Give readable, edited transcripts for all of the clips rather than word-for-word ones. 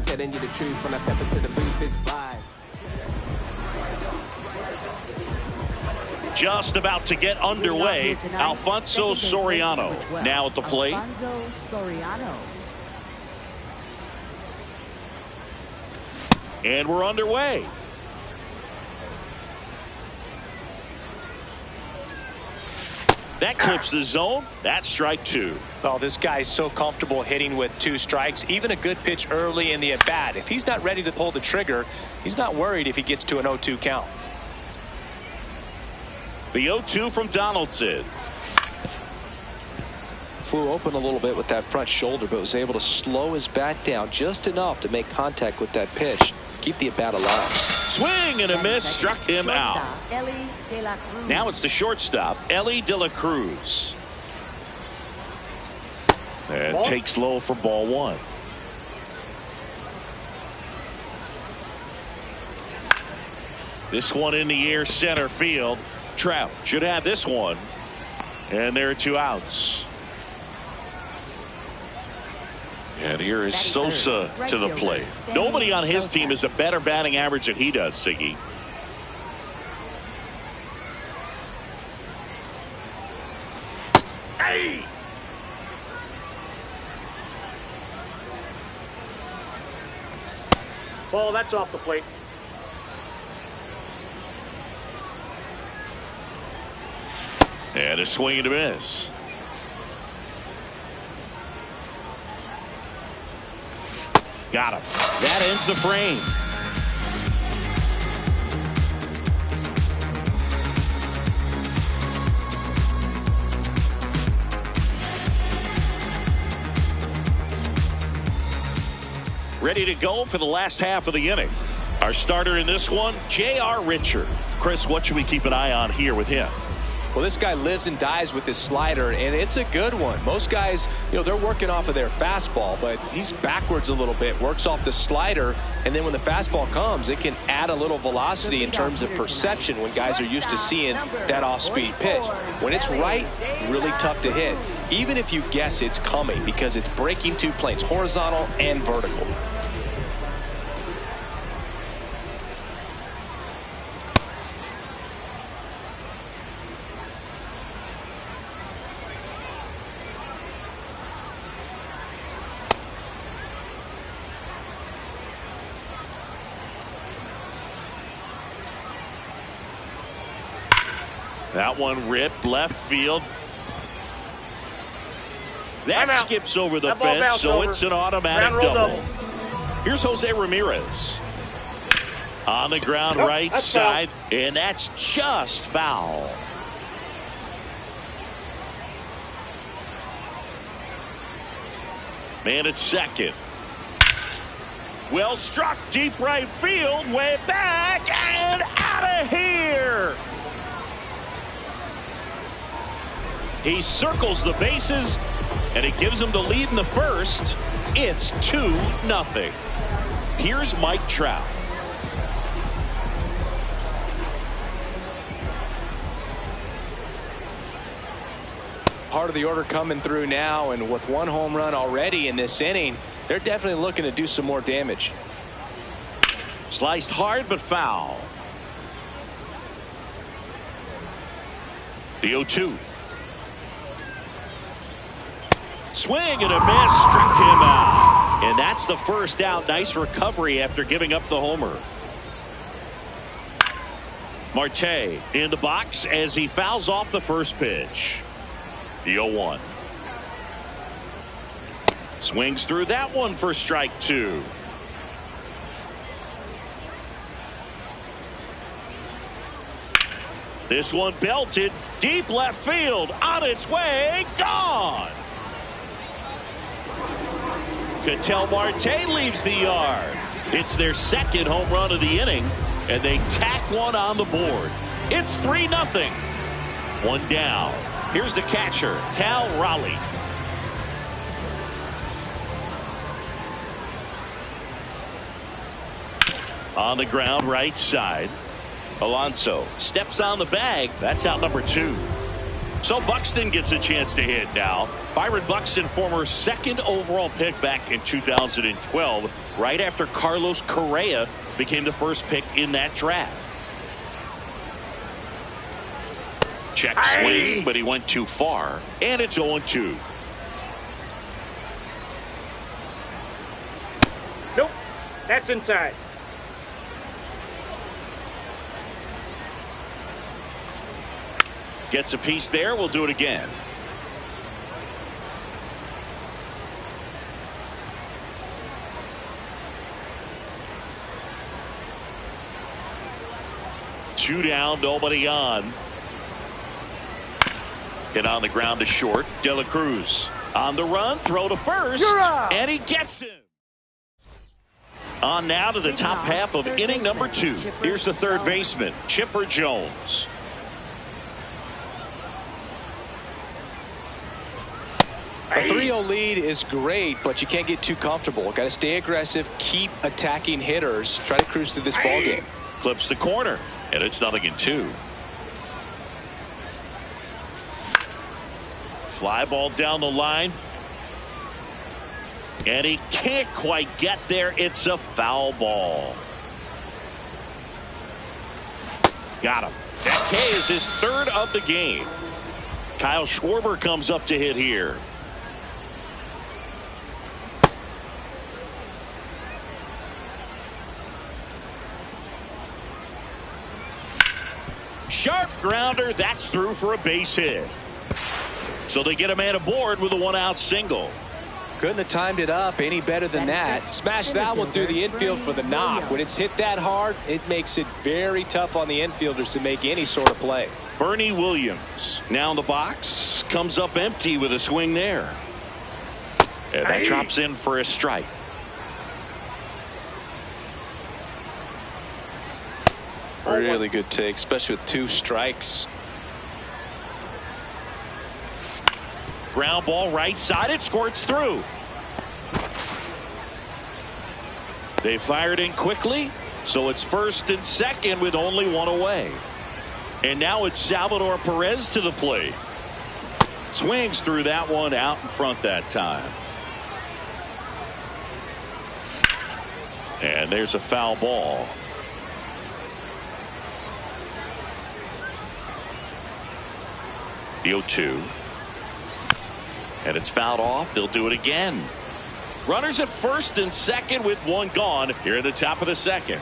telling you the truth. When I step into the booth, it's vibe. Just about to get underway. Alfonso Soriano now at the plate. Alfonso Soriano. And we're underway. That clips the zone. That's strike two. Oh, this guy's so comfortable hitting with 2 strikes. Even a good pitch early in the at-bat. If he's not ready to pull the trigger, he's not worried if he gets to an 0-2 count. The 0-2 from Donaldson. Flew open a little bit with that front shoulder, but was able to slow his bat down just enough to make contact with that pitch. Keep the at-bat alive. Swing and a miss, struck him out. Now it's the shortstop, Ellie De La Cruz. And takes low for ball one. This one in the air, center field. Trout should have this one. And there are 2 outs. And here is Sosa to the plate. Nobody on his team has a better batting average than he does, Siggy. Hey! Ball, that's off the plate. And a swing and a miss. Got him. That ends the frame. Ready to go for the last half of the inning. Our starter in this one, J.R. Richard. Chris, what should we keep an eye on here with him? Well, this guy lives and dies with his slider, and it's a good one. Most guys, they're working off of their fastball, but he's backwards a little bit, works off the slider, and then when the fastball comes, it can add a little velocity in terms of perception when guys are used to seeing that off-speed pitch. When it's right, really tough to hit, even if you guess it's coming, because it's breaking 2 planes, horizontal and vertical. That one ripped left field. That skips over the fence, so it's an automatic double. Here's Jose Ramirez. On the ground, right side, and that's just foul. Man at second. Well struck, deep right field, way back, and out of here. He circles the bases, and it gives him the lead in the first. It's 2-0. Here's Mike Trout. Part of the order coming through now, and with 1 home run already in this inning, they're definitely looking to do some more damage. Sliced hard but foul. The 0-2. Swing and a miss, struck him out. And that's the first out. Nice recovery after giving up the homer. Marte in the box as he fouls off the first pitch. The 0-1. Swings through that one for strike 2. This one belted deep left field, on its way, gone. Ketel Marte leaves the yard. It's their second home run of the inning, and they tack one on the board. It's 3-0. One down. Here's the catcher, Cal Raleigh. On the ground, right side. Alonso steps on the bag. That's out number 2. So Buxton gets a chance to hit now. Byron Buxton, former second overall pick back in 2012, right after Carlos Correa became the first pick in that draft. Check swing, but he went too far, and it's 0-2. Nope, that's inside. Gets a piece there. We'll do it again. Two down, nobody on. Hit on the ground to short. De La Cruz on the run, throw to first, and he gets him. On now to the top half of inning number 2. Here's the third baseman, Chipper Jones. A 3-0 lead is great, but you can't get too comfortable. Got to stay aggressive, keep attacking hitters, try to cruise through this ball game. Clips the corner, and it's 0-2. Fly ball down the line, and he can't quite get there. It's a foul ball. Got him. That K is his third of the game. Kyle Schwarber comes up to hit here. Sharp grounder. That's through for a base hit. So they get a man aboard with a 1-out single. Couldn't have timed it up any better than that. Smash that one through the infield for the knock. When it's hit that hard, it makes it very tough on the infielders to make any sort of play. Bernie Williams now in the box, comes up empty with a swing there. And that drops in for a strike. Really good take, especially with 2 strikes. Ground ball right side. It squirts through. They fired in quickly, so it's first and second with only 1 away. And now it's Salvador Perez to the plate. Swings through that one, out in front that time. And there's a foul ball. The 0-2. And it's fouled off. They'll do it again. Runners at first and second with 1 gone here at the top of the second.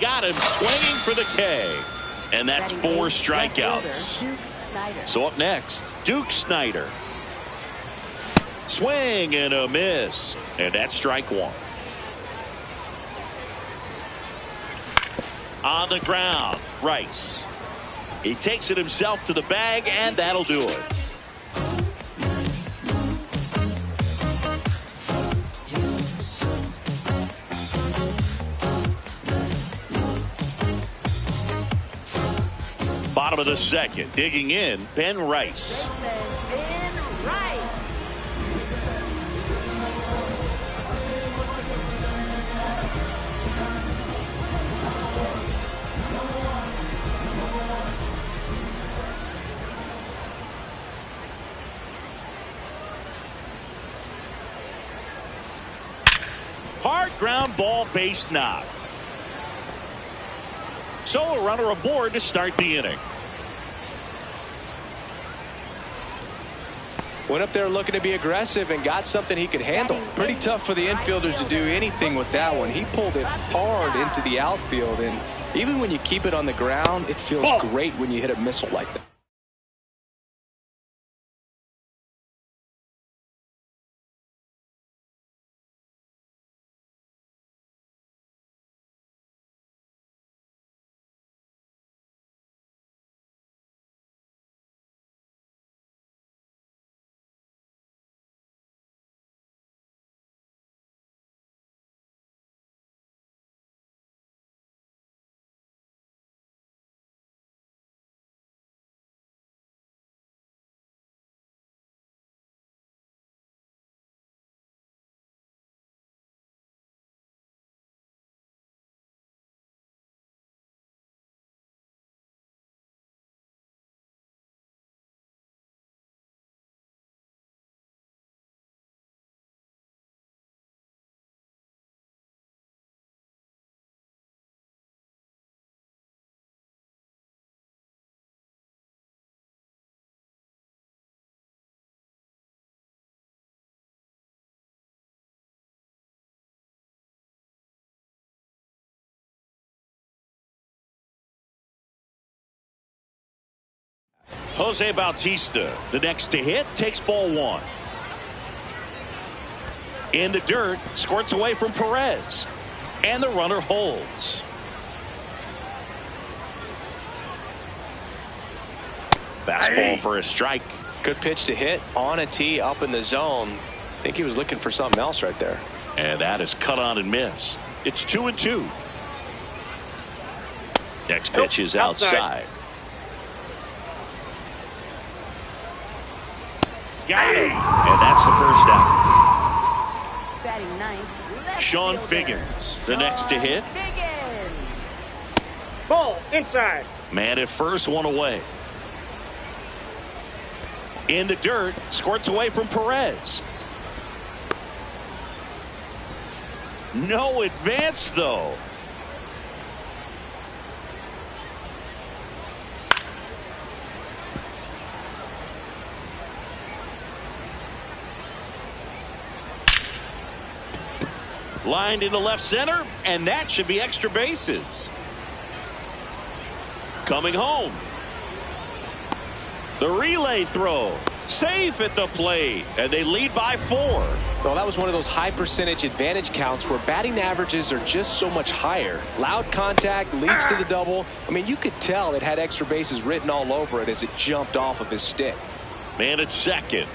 Got him swinging for the K. And that's 4 strikeouts. So up next, Duke Snider. Swing and a miss. And that's strike 1. On the ground, Rice. He takes it himself to the bag, and that'll do it. Bottom of the second, digging in, Ben Rice. Hard ground ball, base knock. So a runner aboard to start the inning. Went up there looking to be aggressive and got something he could handle. Pretty tough for the infielders to do anything with that one. He pulled it hard into the outfield, and even when you keep it on the ground, it feels great when you hit a missile like that. Jose Bautista, the next to hit, takes ball one. In the dirt, squirts away from Perez. And the runner holds. Fastball for a strike. Good pitch to hit on a tee up in the zone. I think he was looking for something else right there. And that is cut on and missed. It's 2-2. Next pitch is outside. Got him. And that's the first out. Batting ninth, Sean Figgins, the next to hit. Ball inside. Man at first, one away. In the dirt, squirts away from Perez. No advance, though. Lined into left center, and that should be extra bases. Coming home. The relay throw. Safe at the plate, and they lead by 4. Well, that was one of those high percentage advantage counts where batting averages are just so much higher. Loud contact leads to the double. I mean, you could tell it had extra bases written all over it as it jumped off of his stick. Man at second.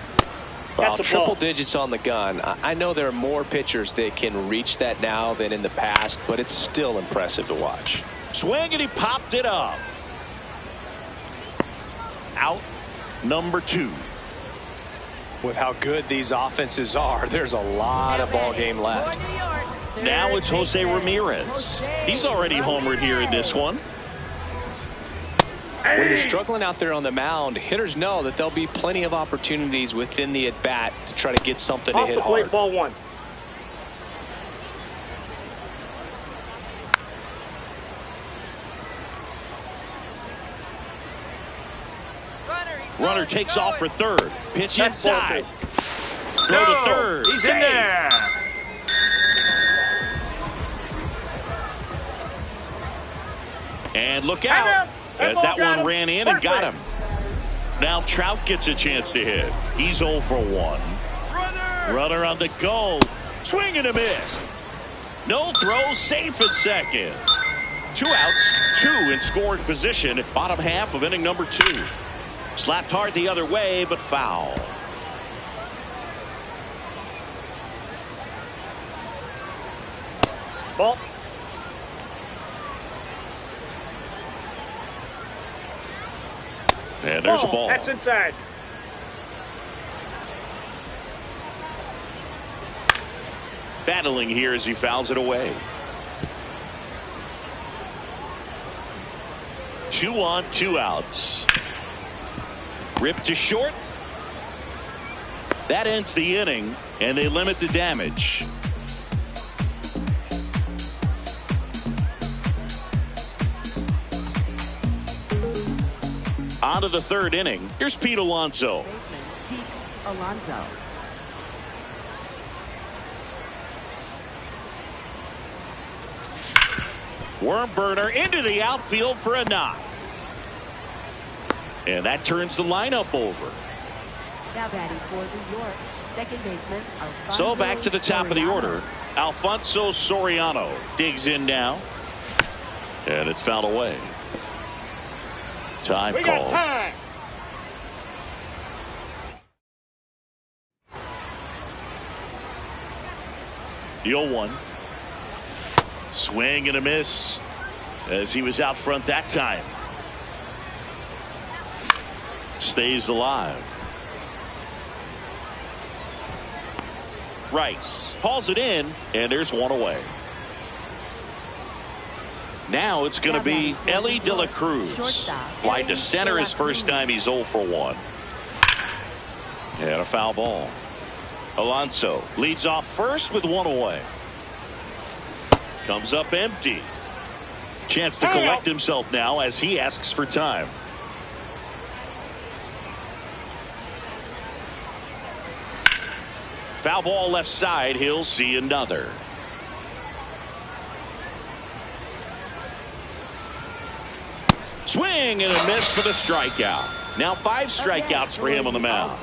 Well, triple digits on the gun. I know there are more pitchers that can reach that now than in the past, but it's still impressive to watch. Swing, and he popped it up. Out number 2. With how good these offenses are, there's a lot of ball game left. Now it's Jose Ramirez. He's already homered here in this one. When you're struggling out there on the mound, hitters know that there'll be plenty of opportunities within the at-bat to try to get something to hit Off the plate, hard. ball one. Runner takes off for third. Pitch That's inside. Throw to third. He's in there. And look out, as that one ran in and got him. Now Trout gets a chance to hit. He's 0 for 1. Runner on the go. Swing and a miss. No throw, safe at second. 2 outs, 2 in scoring position. Bottom half of inning number 2. Slapped hard the other way, but foul. Ball. And there's a ball. That's inside. Battling here as he fouls it away. 2 on, 2 outs. Ripped to short. That ends the inning, and they limit the damage. On to the 3rd inning. Here's Pete Alonso. Pete Alonso. Worm burner into the outfield for a knock. And that turns the lineup over. Now batting for New York, second baseman Alfonso So back to the top of the Soriano. order. Alfonso Soriano digs in now. And it's fouled away. Time We got call. time. The 0-1. Swing and a miss as he was out front that time. Stays alive. Rice hauls it in, and there's one away. Now it's going to be Ellie De La Cruz. Fly to center his first time. He's 0 for 1. And a foul ball. Alonso leads off first with 1 away. Comes up empty. Chance to collect himself now as he asks for time. Foul ball left side. He'll see another. Swing and a miss for the strikeout. Now 5 strikeouts for him on the mound.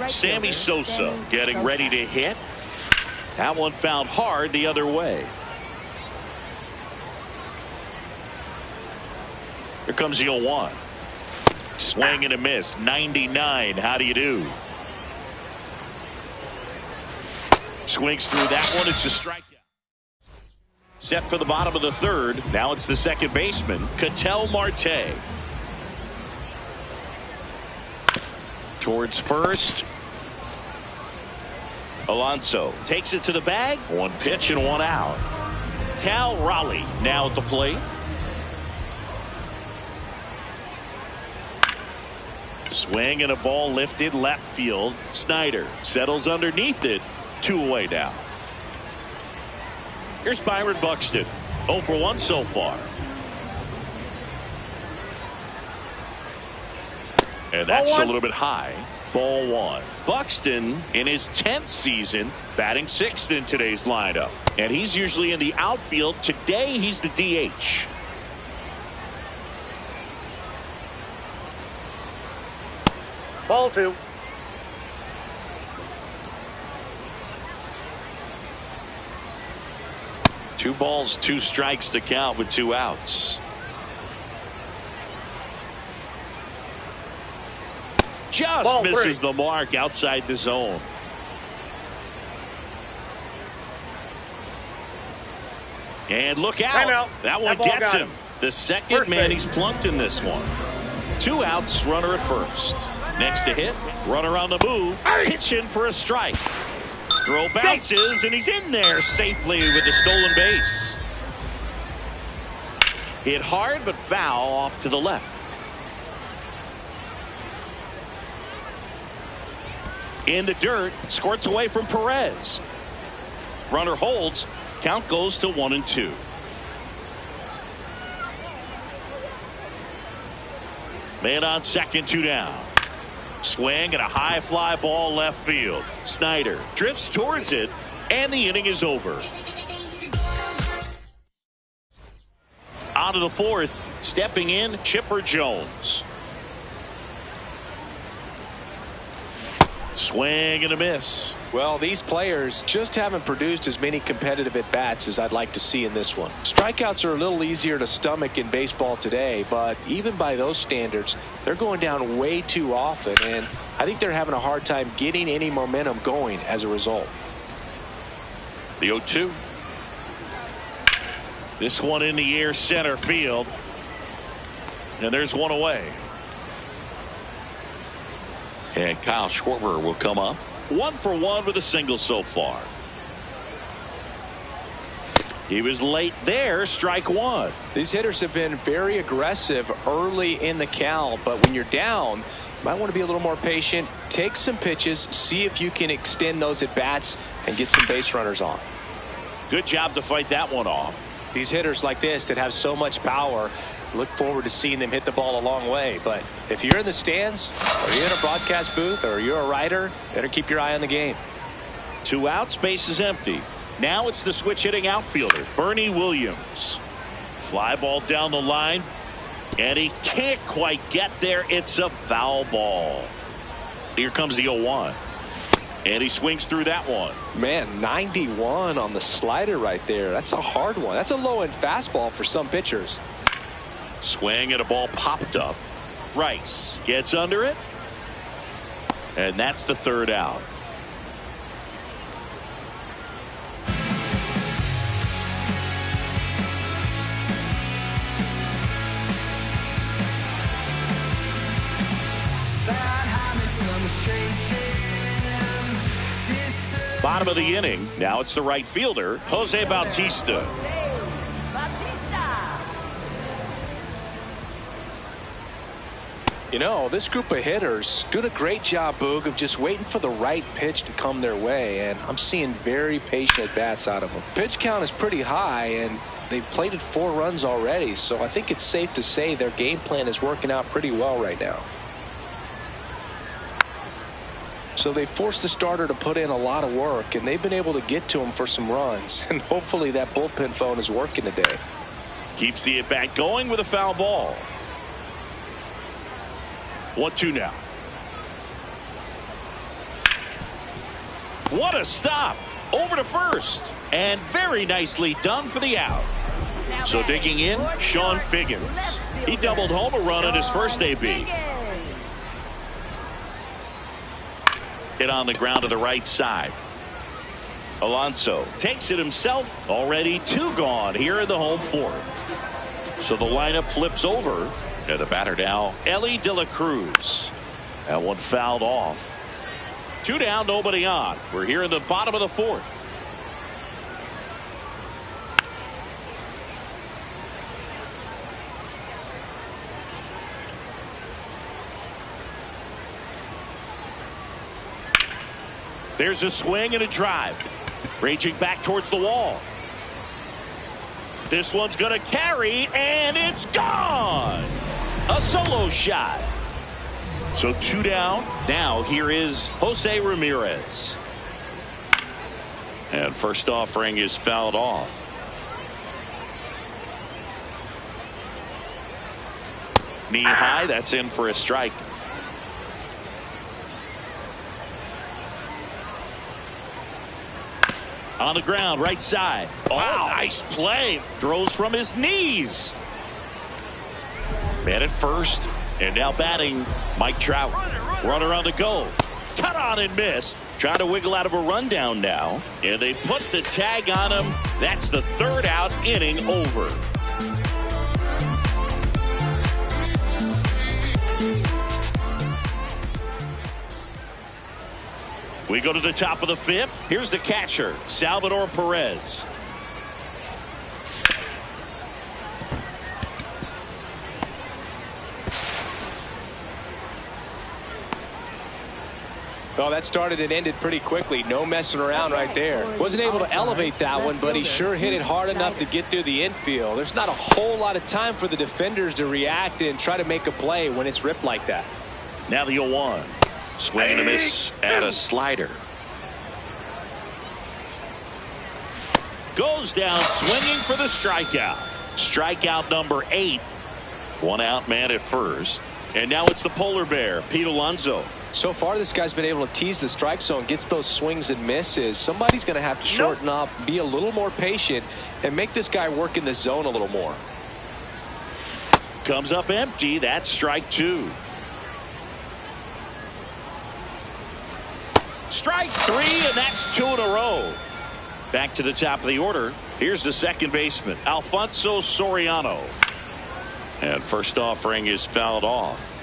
Sammy Sosa getting ready to hit. That one fouled hard the other way. Here comes the 0-1. Swing and a miss. 99. How do you do? Swings through that one. It's a strikeout. Set for the bottom of the third. Now it's the second baseman, Ketel Marte. Towards first. Alonso takes it to the bag. 1 pitch and 1 out. Cal Raleigh now at the plate. Swing and a ball lifted left field. Snyder settles underneath it. 2 away now. Here's Byron Buxton. 0 for 1 so far. And that's a little bit high. Ball 1. Buxton in his 10th season batting 6th in today's lineup. And he's usually in the outfield. Today he's the DH. Ball 2. Two balls, 2 strikes to count with 2 outs. Just Ball misses 3. the mark outside the zone. And look out. Timeout. That one That ball gets got him. him. The second First man base. he's plunked in this one. 2 outs, runner at first. Next to hit, runner on the move, pitching for a strike. Throw bounces, and he's in there safely with the stolen base. Hit hard, but foul off to the left. In the dirt, squirts away from Perez. Runner holds. Count goes to 1-2. Man on second, 2 down. Swing and a high fly ball left field. Snyder drifts towards it, and the inning is over. On to the 4th, stepping in, Chipper Jones. Swing and a miss. Well, these players just haven't produced as many competitive at-bats as I'd like to see in this one. Strikeouts are a little easier to stomach in baseball today, but even by those standards, they're going down way too often, and I think they're having a hard time getting any momentum going as a result. The 0-2. This one in the air, center field. And there's one away. And Kyle Schwarber will come up. 1 for 1 with a single so far. He was late there. Strike 1. These hitters have been very aggressive early in the count, but when you're down, you might want to be a little more patient. Take some pitches, see if you can extend those at bats and get some base runners on. Good job to fight that one off. These hitters like this that have so much power, look forward to seeing them hit the ball a long way. But if you're in the stands, or you're in a broadcast booth, or you're a writer, better keep your eye on the game. 2 outs, base is empty. Now it's the switch hitting outfielder, Bernie Williams. Fly ball down the line, and he can't quite get there. It's a foul ball. Here comes the 0-1. And he swings through that one. Man, 91 on the slider right there. That's a hard one. That's a low-end fastball for some pitchers. Swing and a ball popped up. Rice gets under it. And that's the 3rd out. Bottom of the inning. Now it's the right fielder, Jose Bautista. You know, this group of hitters doing a great job, Boog, of just waiting for the right pitch to come their way, and I'm seeing very patient at-bats out of them. Pitch count is pretty high, and they've plated 4 runs already, so I think it's safe to say their game plan is working out pretty well right now. So they forced the starter to put in a lot of work, and they've been able to get to him for some runs, and hopefully that bullpen phone is working today. Keeps the at-bat going with a foul ball. 1-2 now. What a stop. Over to first. And very nicely done for the out. So digging in, Sean Figgins. He doubled home a run on his first AB. Hit on the ground to the right side. Alonso takes it himself. Already 2 gone here in the home fourth. So the lineup flips over. And the batter now, Ellie De La Cruz. That one fouled off. 2 down, nobody on. We're here in the bottom of the fourth. There's a swing and a drive. Raging back towards the wall. This one's going to carry, and it's gone. A solo shot. So 2 down. Now here is Jose Ramirez. And first offering is fouled off. Knee high. That's in for a strike. On the ground, right side. Oh, nice play. Throws from his knees. Man at first. And now batting, Mike Trout. Runner on the go. Cut on and miss. Trying to wiggle out of a rundown now. And they put the tag on him. That's the 3rd out, inning over. We go to the top of the 5th. Here's the catcher, Salvador Perez. Well, that started and ended pretty quickly. No messing around right there. Wasn't able to elevate that one, but he sure hit it hard enough to get through the infield. There's not a whole lot of time for the defenders to react and try to make a play when it's ripped like that. Now the 0-1. Swing and a miss at a slider. Goes down swinging for the strikeout. Strikeout number 8. 1 out, man at first. And now it's the polar bear, Pete Alonso. So far, this guy's been able to tease the strike zone, gets those swings and misses. Somebody's going to have to shorten up, be a little more patient, and make this guy work in the zone a little more. Comes up empty. That's strike 2. Strike 3, and that's 2 in a row. Back to the top of the order. Here's the second baseman, Alfonso Soriano. And first offering is fouled off.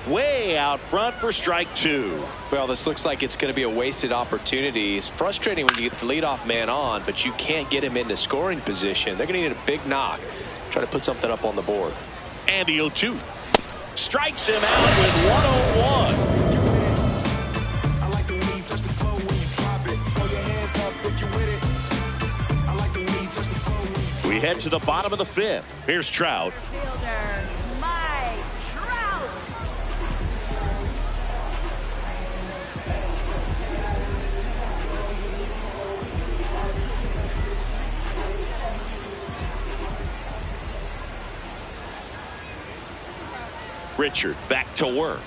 Way out front for strike 2. Well, this looks like it's going to be a wasted opportunity. It's frustrating when you get the leadoff man on, but you can't get him into scoring position. They're going to need a big knock. Try to put something up on the board. And the 0-2. Strikes him out with 101. We head to the bottom of the 5th. Here's Trout. Fielder, Mike Trout. Richard back to work.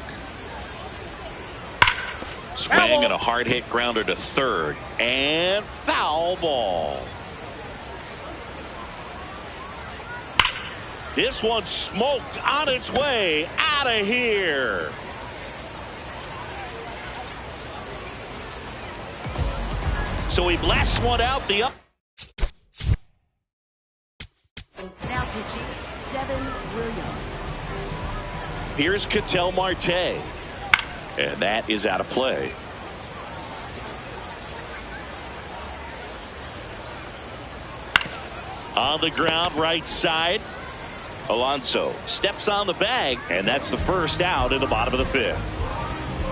Swing and a hard hit grounder to third. And foul ball. This one smoked on its way out of here. So he blasts one out the up. Now pitching, Devin Williams. Here's Ketel Marte. And that is out of play. On the ground, right side. Alonso steps on the bag, and that's the first out in the bottom of the 5th.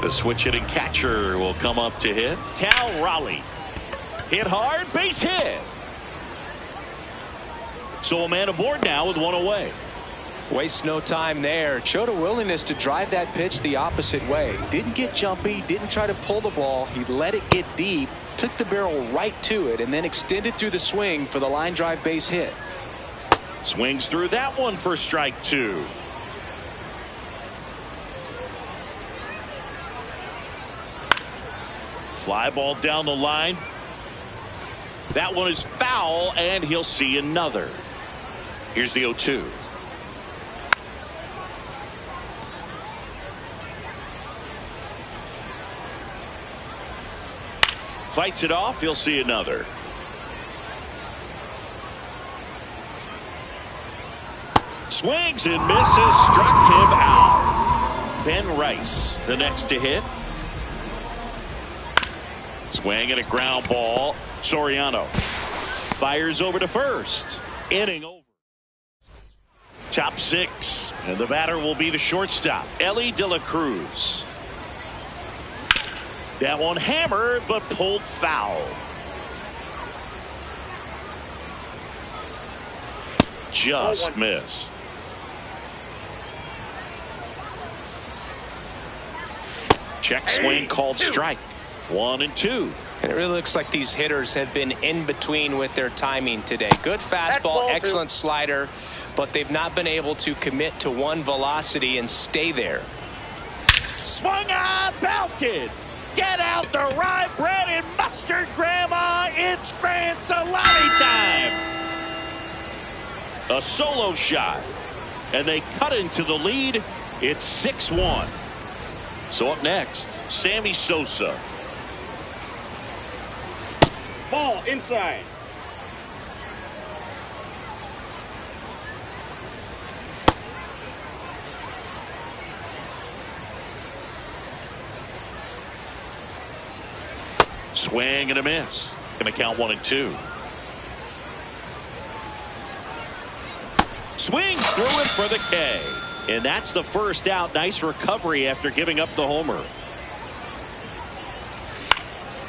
The switch hitting catcher will come up to hit. Cal Raleigh. Hit hard, base hit. So a man aboard now with 1 away. Wastes no time there. Showed a willingness to drive that pitch the opposite way. Didn't get jumpy, didn't try to pull the ball. He let it get deep, took the barrel right to it, and then extended through the swing for the line drive base hit. Swings through that one for strike 2. Fly ball down the line. That one is foul, and he'll see another. Here's the 0-2. Fights it off. He'll see another. Swings and misses. Struck him out. Ben Rice, the next to hit. Swing and a ground ball. Soriano fires over to first. Inning over. Top 6. And the batter will be the shortstop, Elly De La Cruz. That one hammered but pulled foul. Just missed. Check swing called strike. 1-2. And it really looks like these hitters have been in between with their timing today. Good fastball, excellent slider, but they've not been able to commit to one velocity and stay there. Swung on, belted. Get out the rye bread and mustard, Grandma. It's grand salami time. A solo shot, and they cut into the lead. It's 6-1. So up next, Sammy Sosa. Ball inside. Swing and a miss. Going to count 1-2. Swings through it for the K. And that's the first out. Nice recovery after giving up the homer.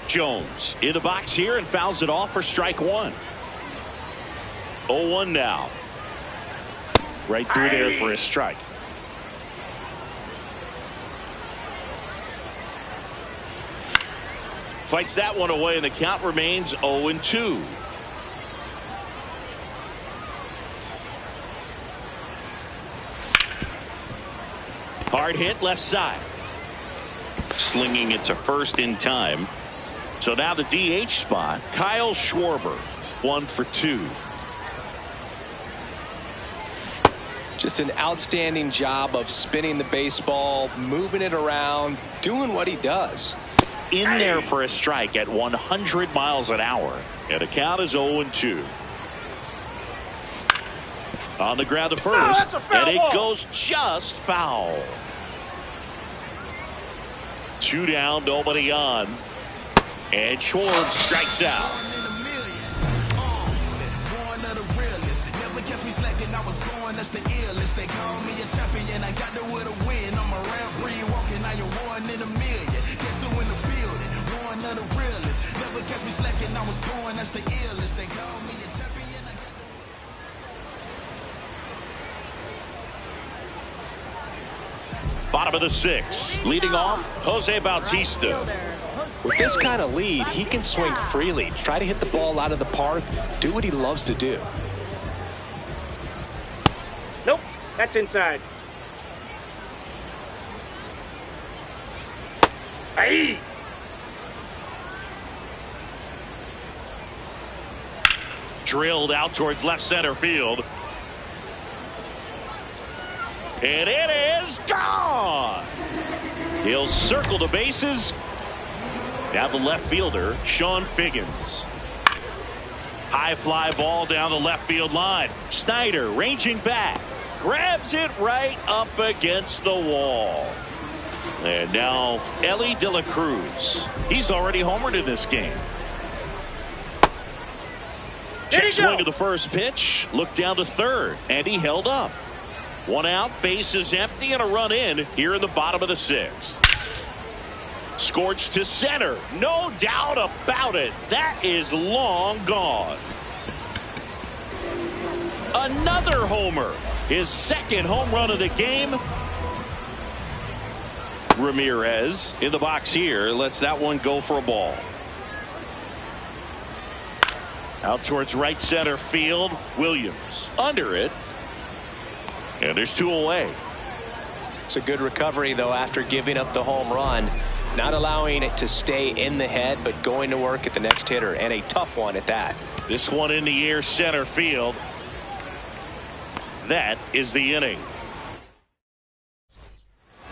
Jones in the box here and fouls it off for strike 1. 0-1 now. Right through there for a strike. Fights that one away, and the count remains 0-2. Hard hit left side. Slinging it to first in time. So now the DH spot, Kyle Schwarber, 1 for 2. Just an outstanding job of spinning the baseball, moving it around, doing what he does. In there for a strike at 100 miles an hour. And the count is 0-2. On the ground to first, and it goes just foul. 2 down, nobody on. And Schwarber strikes out. Bottom of the 6th, leading off, Jose Bautista. With this kind of lead, he can swing freely, try to hit the ball out of the park, do what he loves to do. Nope, that's inside. Aye. Drilled out towards left center field. And it is gone. He'll circle the bases. Now the left fielder, Sean Figgins. High fly ball down the left field line. Snyder ranging back. Grabs it right up against the wall. And now Elly De La Cruz. He's already homered in this game. Check swing to the first pitch. Look down to third. And he held up. 1 out, bases empty, and a run in here in the bottom of the 6th. Scorched to center. No doubt about it. That is long gone. Another homer. His 2nd home run of the game. Ramirez in the box here. Lets that one go for a ball. Out towards right center field. Williams under it. And there's 2 away. It's a good recovery, though, after giving up the home run. Not allowing it to stay in the head, but going to work at the next hitter, and a tough one at that. This one in the air center field. That is the inning.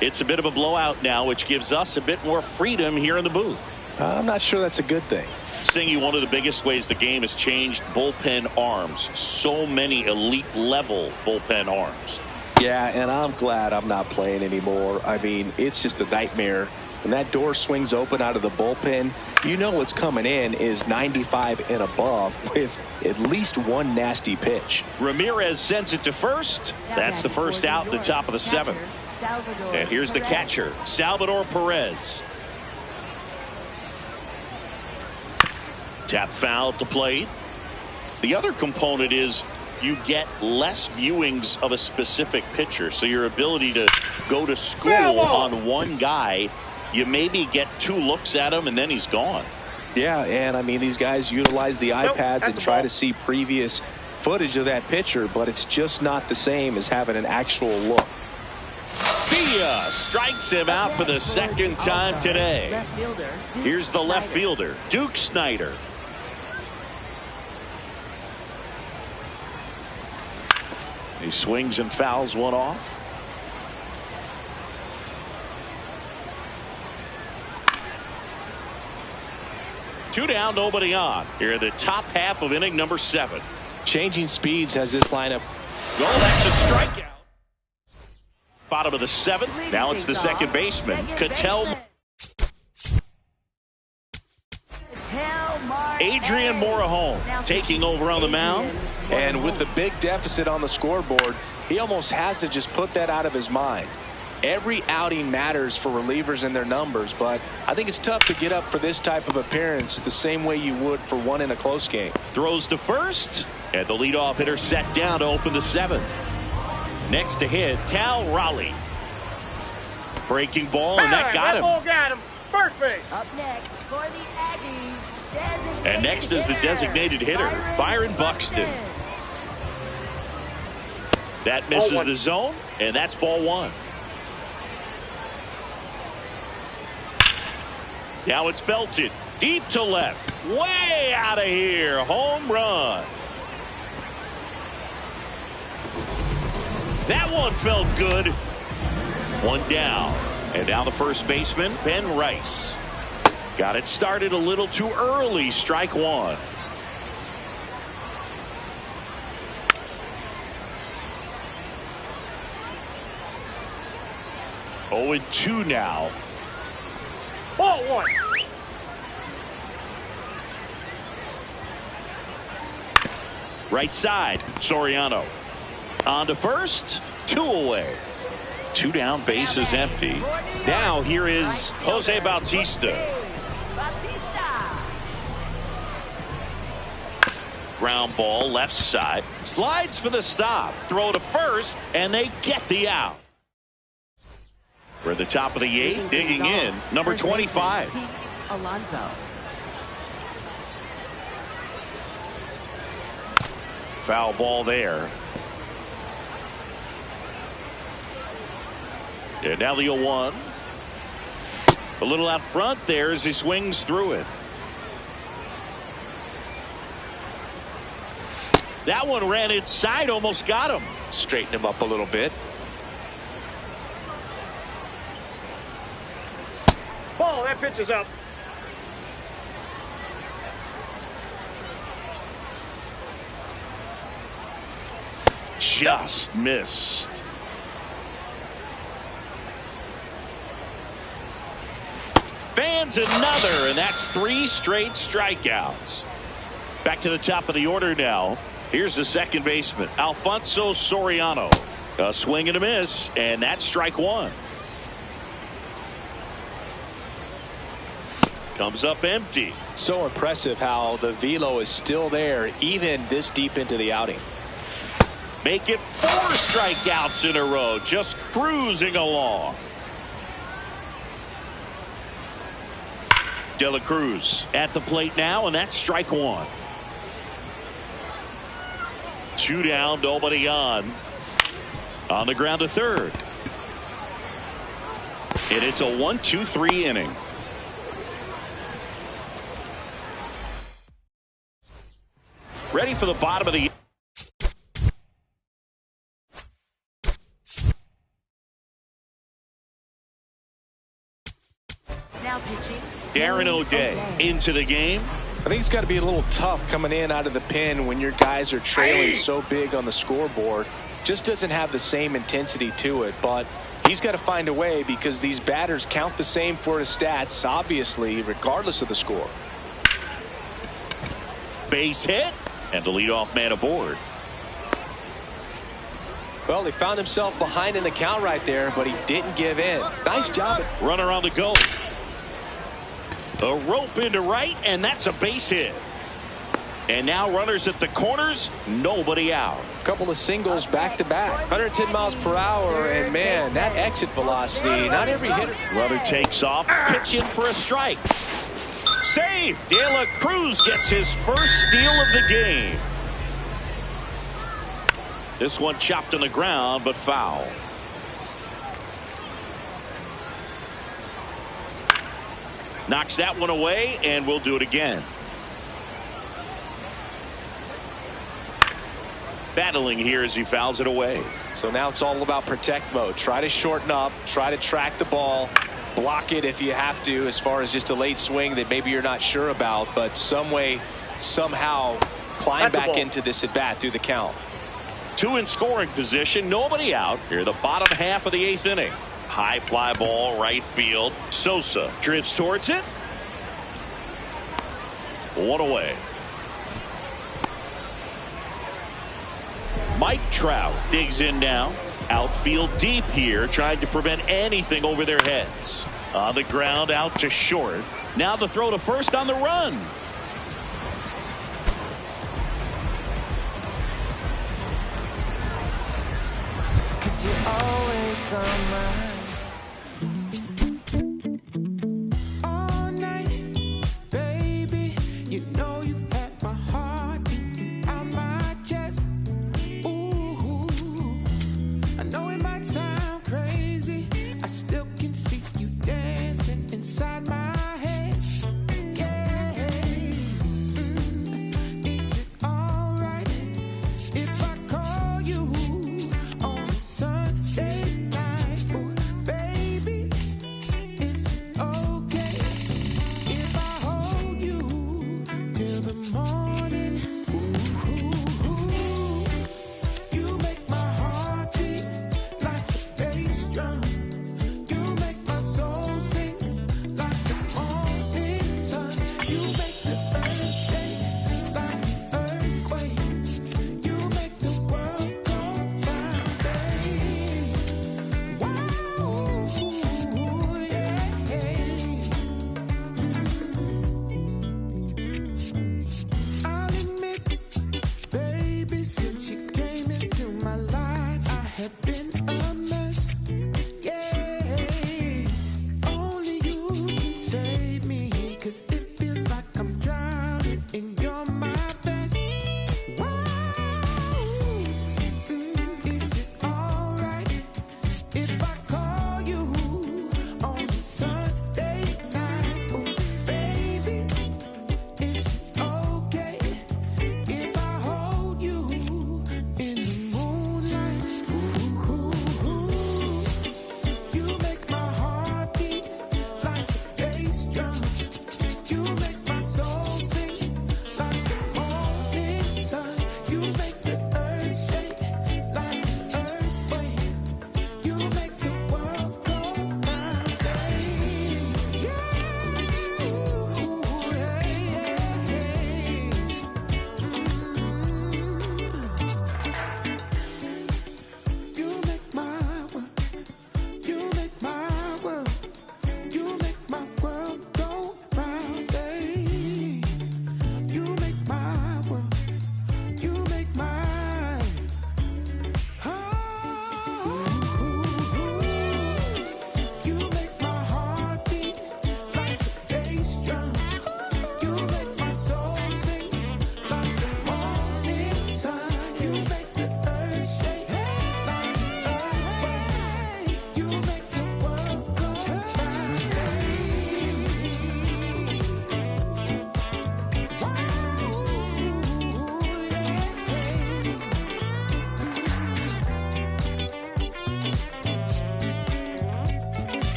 It's a bit of a blowout now, which gives us a bit more freedom here in the booth. I'm not sure that's a good thing. Singy, one of the biggest ways the game has changed, bullpen arms. So many elite level bullpen arms. Yeah, and I'm glad I'm not playing anymore. I mean, it's just a nightmare. When that door swings open out of the bullpen, you know what's coming in is 95 and above with at least one nasty pitch. Ramirez sends it to first. That's the first out in the top of the 7th. And here's the catcher, Salvador Perez. Tap foul at the plate. The other component is you get less viewings of a specific pitcher, so your ability to go to school on one guy, you maybe get 2 looks at him and then he's gone. Yeah, and I mean, these guys utilize the iPads and try to see previous footage of that pitcher, but it's just not the same as having an actual look. See ya! Strikes him out for the 2nd time today. Here's the left fielder, Duke Snider. He swings and fouls one off. Two down, nobody on. Here, the top half of inning number 7. Changing speeds has this lineup. Oh, that's a strikeout. Bottom of the 7th. Now it's the second baseman, Cattell. Adrian Morejon taking over on the mound. And with the big deficit on the scoreboard, he almost has to just put that out of his mind. Every outing matters for relievers and their numbers, but I think it's tough to get up for this type of appearance the same way you would for one in a close game. Throws to first, and the leadoff hitter set down to open the 7th. Next to hit, Cal Raleigh. Breaking ball, and that got him. That ball got him. First base. Up next for the Aggies. And next is the designated hitter, Byron Buxton. That misses the zone, and that's ball 1. Now it's belted deep to left, way out of here. Home run. That one felt good. One down, and now the first baseman, Ben Rice. Got it started a little too early. Strike 1. Oh, and 2 now. Ball 1. Right side, Soriano. On to first, 2 away. 2 down, base is empty. Now here is Jose Bautista. Ground ball, left side. Slides for the stop. Throw to first, and they get the out. We're at the top of the 8th, digging in, number 25. Alonso. Foul ball there. And now the 0-1. A little out front there as he swings through it. That one ran inside, almost got him. Straighten him up a little bit. Ball, that pitch is up. Just missed. Fans another, and that's 3 straight strikeouts. Back to the top of the order now. Here's the second baseman, Alfonso Soriano. A swing and a miss, and that's strike 1. Comes up empty. So impressive how the velo is still there even this deep into the outing. Make it 4 strikeouts in a row, just cruising along. De La Cruz at the plate now, and that's strike 1. 2 down, nobody on. On the ground to third. And it's a 1-2-3 inning. Ready for the bottom of the Now pitching. Darren O'Day into the game. I think it's got to be a little tough coming in out of the pen when your guys are trailing so big on the scoreboard. Just doesn't have the same intensity to it, but he's got to find a way because these batters count the same for his stats, obviously, regardless of the score. Base hit, and the leadoff man aboard. Well, he found himself behind in the count right there, but he didn't give in. Nice job. Runner on the go. A rope into right, and that's a base hit. And now runners at the corners, nobody out. A couple of singles back to back. 110 miles per hour, and man, that exit velocity, not every hitter. Runner takes off, pitch in for a strike. Save! De La Cruz gets his first steal of the game. This one chopped on the ground, but foul. Knocks that one away, and we'll do it again. Battling here as he fouls it away. So now it's all about protect mode. Try to shorten up, try to track the ball, block it if you have to, as far as just a late swing that maybe you're not sure about, but some way, somehow climb back into this at bat through the count. 2 in scoring position, nobody out. Here the bottom half of the 8th inning. High fly ball, right field. Sosa drifts towards it. 1 away. Mike Trout digs in now. Outfield deep here, trying to prevent anything over their heads. On the ground, out to short. Now the throw to first on the run. Cause you're always on my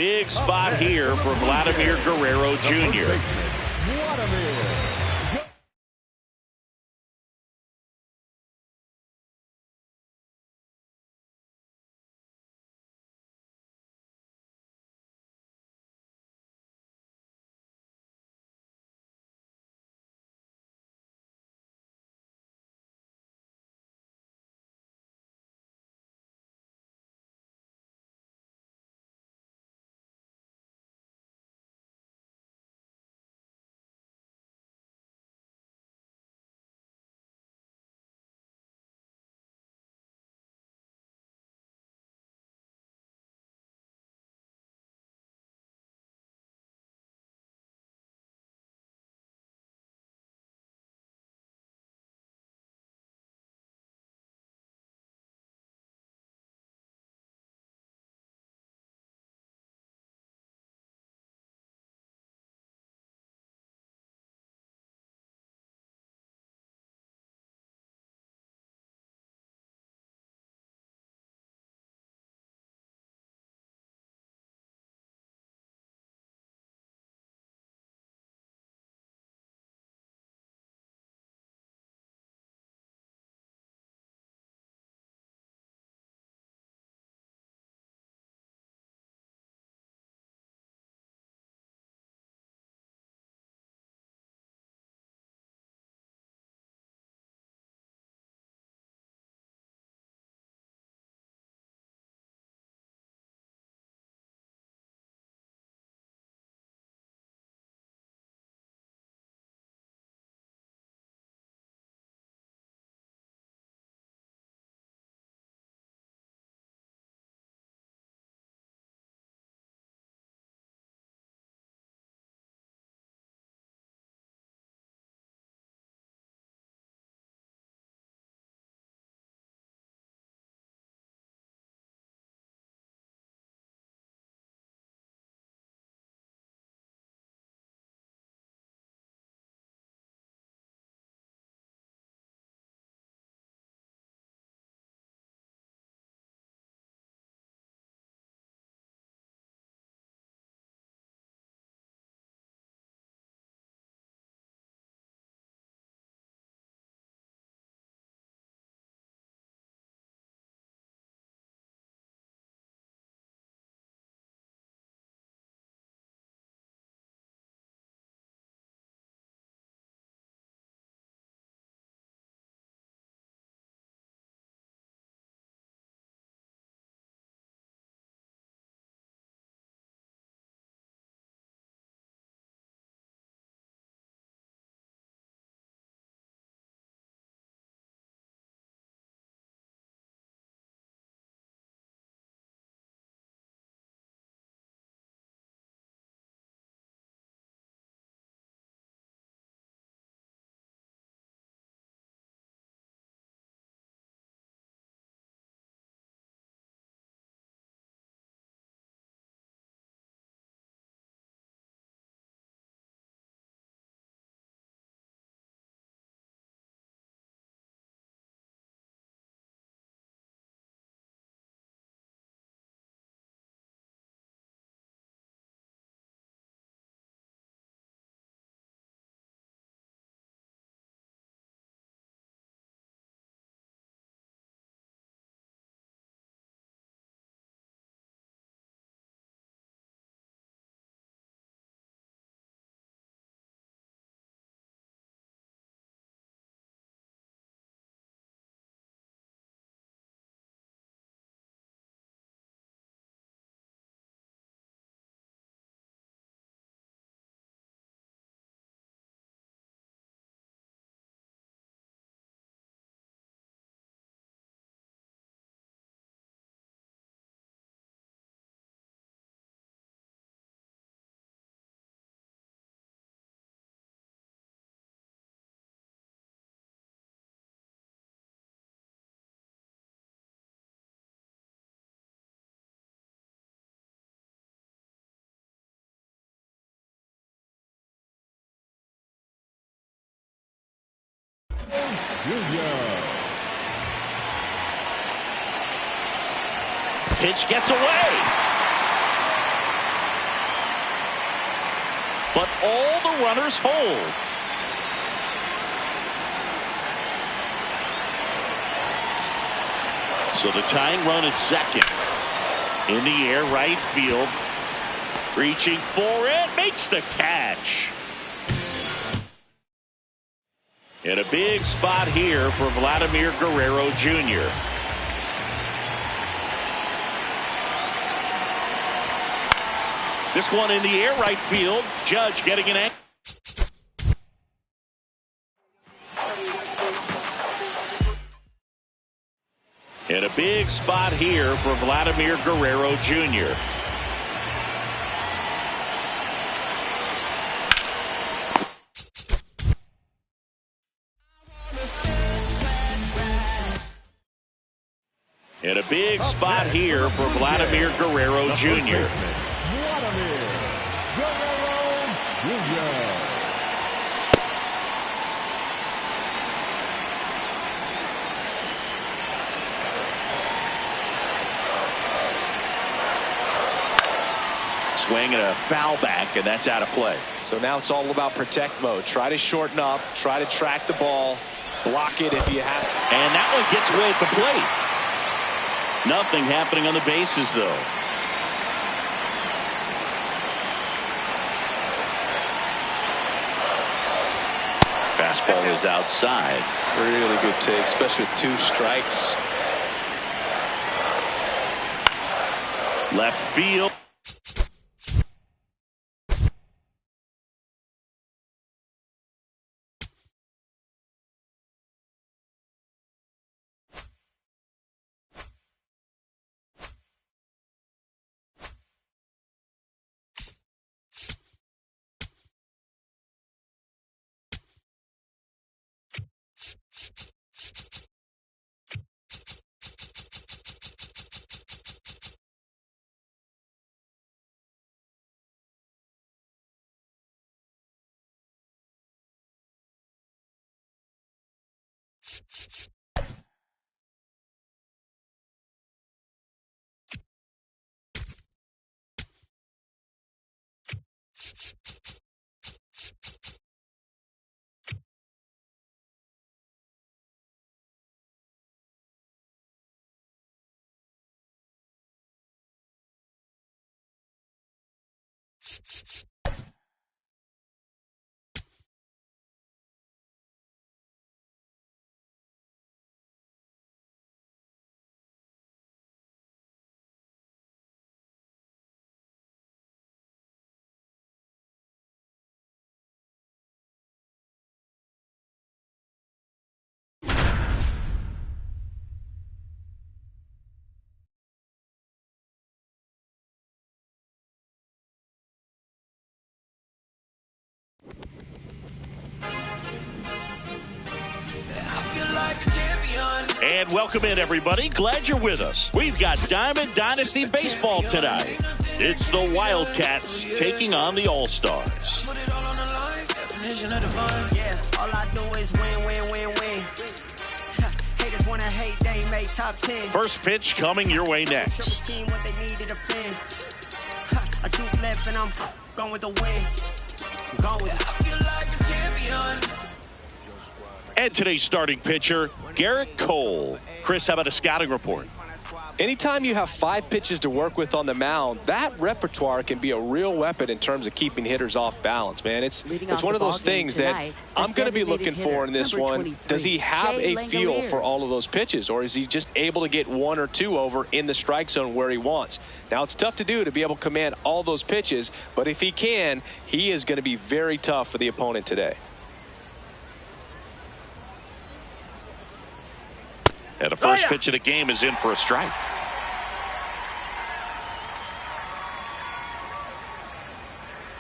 Big spot here for Vladimir Guerrero Jr. Pitch gets away. but all the runners hold. So the tying run at second. In the air, right field. Reaching for it, makes the catch. And a big spot here for Vladimir Guerrero Jr. This one in the air, right field. Judge getting an angle. And a big spot here for Vladimir Guerrero Jr. And a big spot here for Vladimir Guerrero Jr. Swing and a foul back, and that's out of play. So now it's all about protect mode. Try to shorten up, try to track the ball, block it if you have. And that one gets away at the plate. Nothing happening on the bases, though. Fastball is outside. Really good take, especially with 2 strikes. Left field. And welcome in, everybody. Glad you're with us. We've got Diamond Dynasty Baseball tonight. It's the Wildcats taking on the All-Stars. Yeah, all I do is win, win, win, win. Haters wanna hate, they ain't make top 10. First pitch coming your way next. What they needed to fin. I juke left and I'm going with the win. Going with I feel like a champion. And today's starting pitcher, Garrett Cole. Chris, how about a scouting report? Anytime you have 5 pitches to work with on the mound, that repertoire can be a real weapon in terms of keeping hitters off balance, man. It's one of those things that I'm going to be looking for in this one. Does he have a feel for all of those pitches, or is he just able to get 1 or 2 over in the strike zone where he wants? Now, it's tough to do to be able to command all those pitches, but if he can, he is going to be very tough for the opponent today. And the first pitch of the game is in for a strike.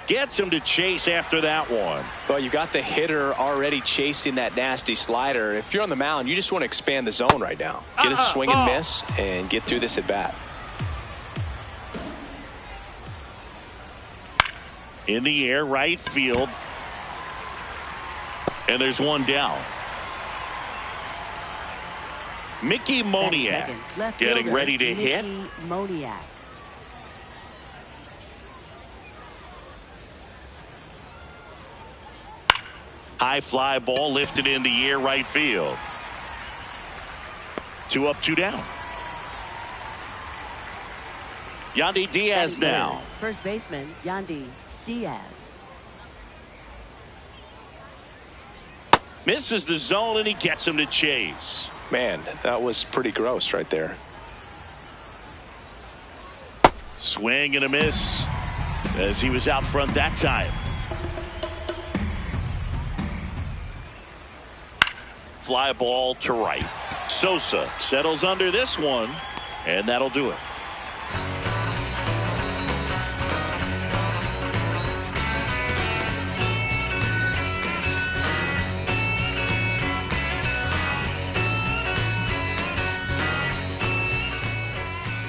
Gets him to chase after that one. Well, you got the hitter already chasing that nasty slider. If you're on the mound, you just want to expand the zone right now. Get a swing and miss and get through this at bat. In the air, right field. And there's one down. Mickey Moniak getting ready to hit. Moniak. High fly ball lifted in the air, right field. 2 up, 2 down. Yandy Diaz now. First baseman, Yandy Diaz. Misses the zone, and he gets him to chase. Man, that was pretty gross right there. Swing and a miss as he was out front that time. Fly ball to right. Sosa settles under this one, and that'll do it.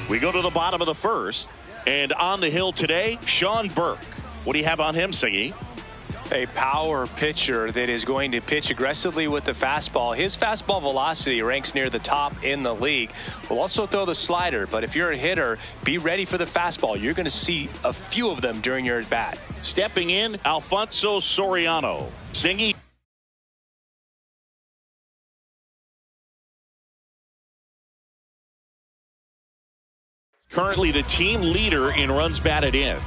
We go to the bottom of the first, and on the hill today, Sean Burke. What do you have on him, Siggy? A power pitcher that is going to pitch aggressively with the fastball. His fastball velocity ranks near the top in the league. Will also throw the slider, but if you're a hitter, be ready for the fastball. You're going to see a few of them during your at-bat. Stepping in, Alfonso Soriano. Siggy. Currently the team leader in runs batted in.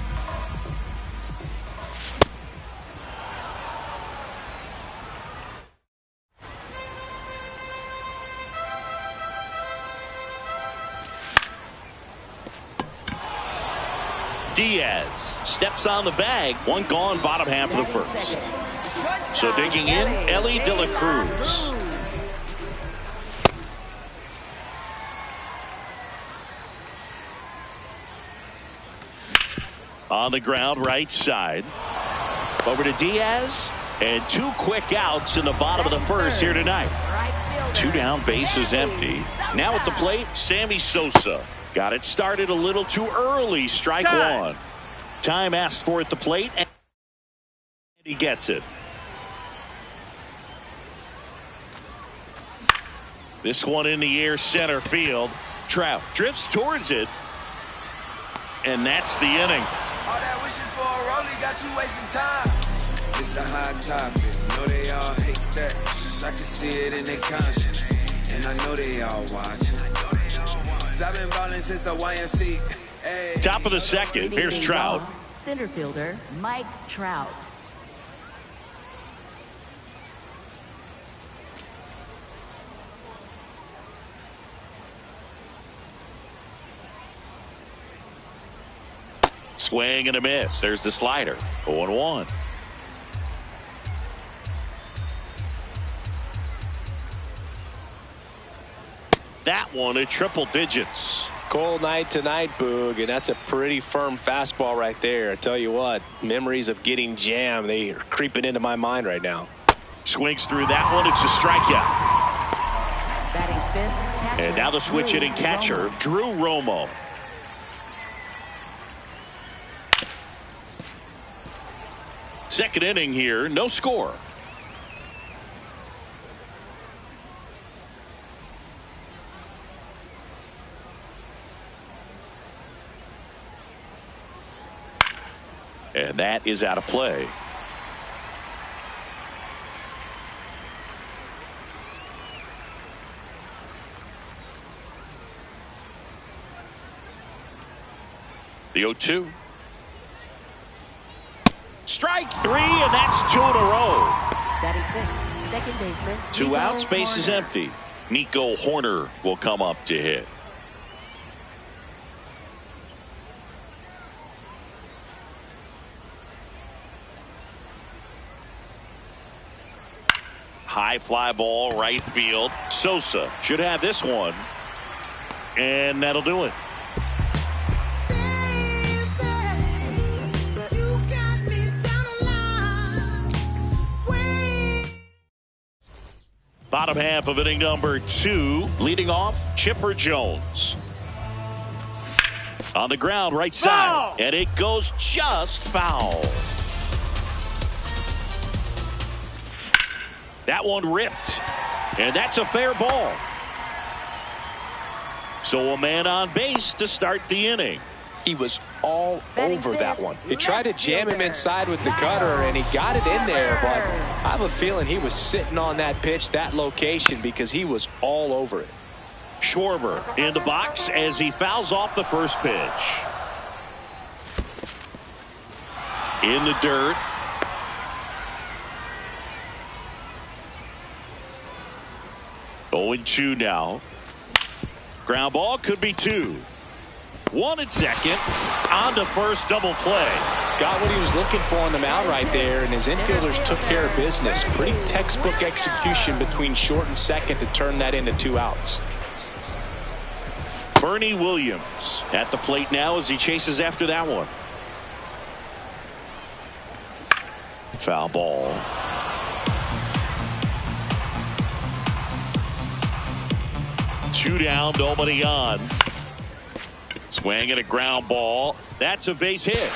Diaz steps on the bag. One gone, bottom half of the first. So digging in, Ellie De La Cruz. On the ground, right side. Over to Diaz. And 2 quick outs in the bottom of the first here tonight. 2 down, bases empty. Now at the plate, Sammy Sosa. Got it started a little too early. Strike one. Time asked for at the plate, and he gets it. This one in the air, center field. Trout drifts towards it, and that's the inning. All that wishing for a rollie got you wasting time. It's a hot topic. Know they all hate that. I can see it in their conscience, and I know they all watching. I've been balling since the YMC. Hey. Top of the second. Here's Trout. Center fielder Mike Trout. Swing and a miss. There's the slider. 0-1. That one at triple digits. Cold night tonight, Boog, and that's a pretty firm fastball right there. I tell you what, memories of getting jammed, they are creeping into my mind right now. Swings through that one. It's a strikeout. Batting fifth, catcher, And now the switch hitting catcher, Drew Romo. Second inning here, no score. And that is out of play. The 0-2. Strike 3, and that's 2 in a row. Batting sixth, second baseman. 2 outs, base is empty. Nico Horner will come up to hit. High fly ball, right field. Sosa should have this one. And that'll do it. Bottom half of inning number 2. Leading off, Chipper Jones. On the ground, right side. Foul! And it goes just foul. That one ripped. And that's a fair ball. So a man on base to start the inning. He was all over that one. He tried to jam him inside with the cutter, and he got it in there, but I have a feeling he was sitting on that pitch, that location, because he was all over it. Schwarber in the box as he fouls off the first pitch. In the dirt. Going 2 now. Ground ball, could be 2. 1 at second. On to first, double play. Got what he was looking for on the mound right there, and his infielders took care of business. Pretty textbook execution between short and second to turn that into 2 outs. Bernie Williams at the plate now as he chases after that one. Foul ball. Two down, nobody on. Swing and a ground ball. That's a base hit.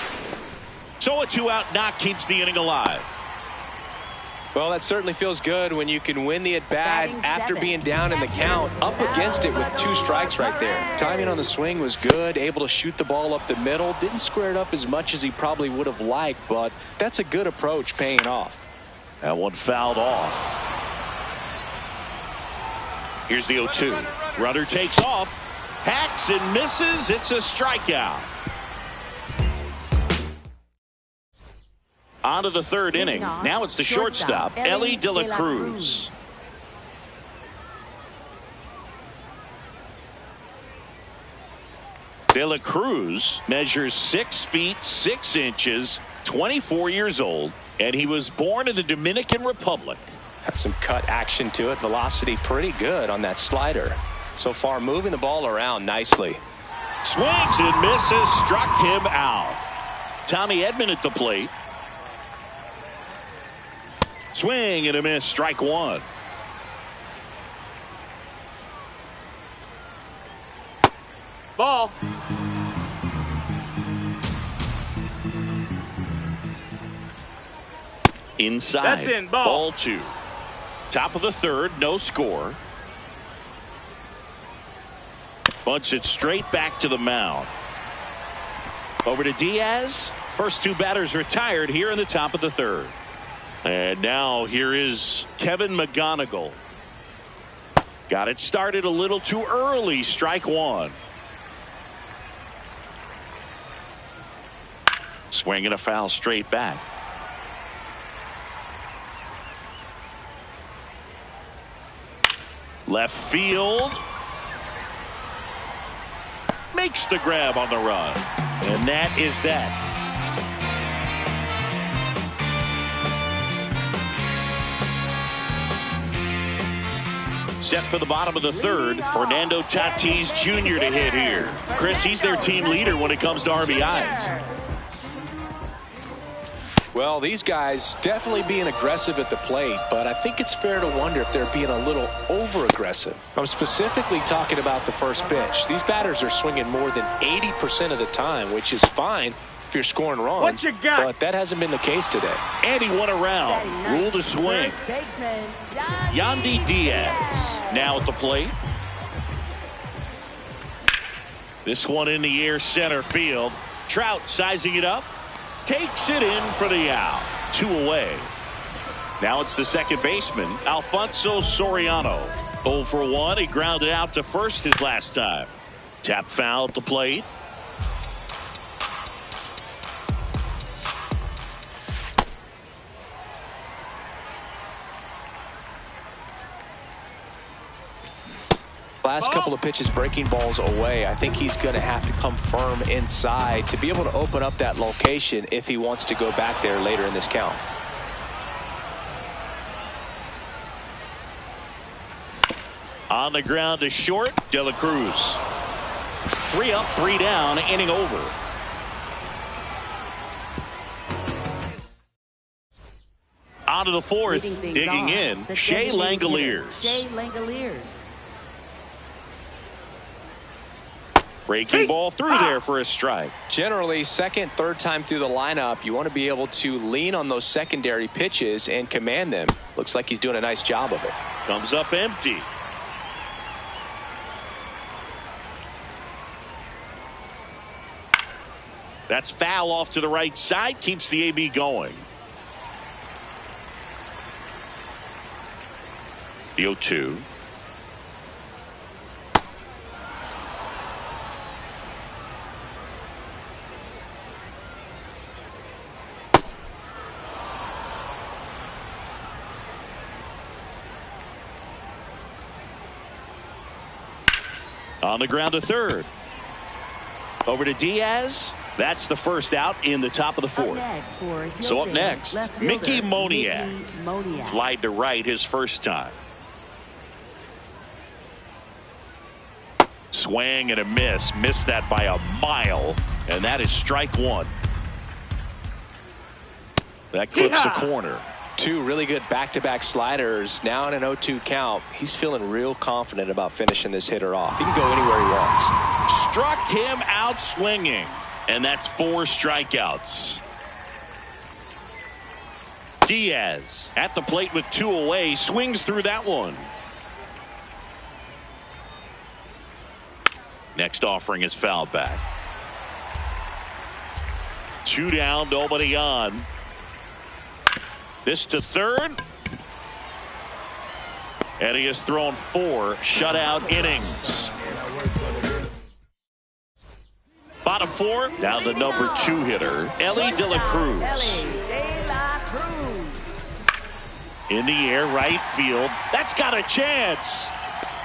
So a 2-out knock keeps the inning alive. Well, that certainly feels good when you can win the at-bat after being down in the count, up against it with 2 strikes right there. Timing on the swing was good, able to shoot the ball up the middle. Didn't square it up as much as he probably would have liked, but that's a good approach paying off. That one fouled off. Here's the 0-2. Runner takes off. Hacks and misses. It's a strikeout. On to the 3rd inning. Now it's the shortstop, Ellie De La Cruz. De La Cruz measures 6 feet 6 inches, 24 years old, and he was born in the Dominican Republic. Had some cut action to it. Velocity pretty good on that slider. So far moving the ball around nicely. Swings and misses, struck him out. Tommy Edman at the plate. Swing and a miss, strike 1. Ball. Inside. That's in, ball. 2. Top of the 3rd, no score. Bunts it straight back to the mound. Over to Diaz. First 2 batters retired here in the top of the 3rd. And now here is Kevin McGonigal. Got it started a little too early. Strike 1. Swing and a foul straight back. Left field. Makes the grab on the run. And that is that. Set for the bottom of the 3rd. Fernando Tatis Jr. to hit here. Chris, he's their team leader when it comes to RBIs. Well, these guys definitely being aggressive at the plate, but I think it's fair to wonder if they're being a little over-aggressive. I'm specifically talking about the first pitch. These batters are swinging more than 80% of the time, which is fine if you're scoring runs. What you got? But that hasn't been the case today. And he went around. Rule to swing. Yandy Diaz now at the plate. This one in the air, center field. Trout sizing it up. Takes it in for the out. 2 away. Now it's the second baseman, Alfonso Soriano. 0 for 1. He grounded out to first his last time. Tap foul at the plate. Last couple of pitches breaking balls away. I think he's going to have to come firm inside to be able to open up that location if he wants to go back there later in this count. On the ground to short, De La Cruz. 3 up, 3 down, inning over. On to the 4th, digging in, Shea Langoliers. Breaking ball through there for a strike. Generally, second, third time through the lineup, you want to be able to lean on those secondary pitches and command them. Looks like he's doing a nice job of it. Comes up empty. That's foul off to the right side. Keeps the AB going. The 0-2. On the ground to third. Over to Diaz. That's the first out in the top of the fourth. So up next, Mickey Moniak. Flied to right his first time. Swing and a miss. Missed that by a mile. And that is strike one. That clips the corner. Two really good back-to-back sliders. Now in an 0-2 count. He's feeling real confident about finishing this hitter off. He can go anywhere he wants. Struck him out swinging. And that's 4 strikeouts. Diaz at the plate with 2 away. Swings through that one. Next offering is fouled back. 2 down, nobody on. This to third. And he has thrown 4 shutout innings. Bottom 4, now the number 2 hitter, Ellie De La Cruz. In the air, right field. That's got a chance.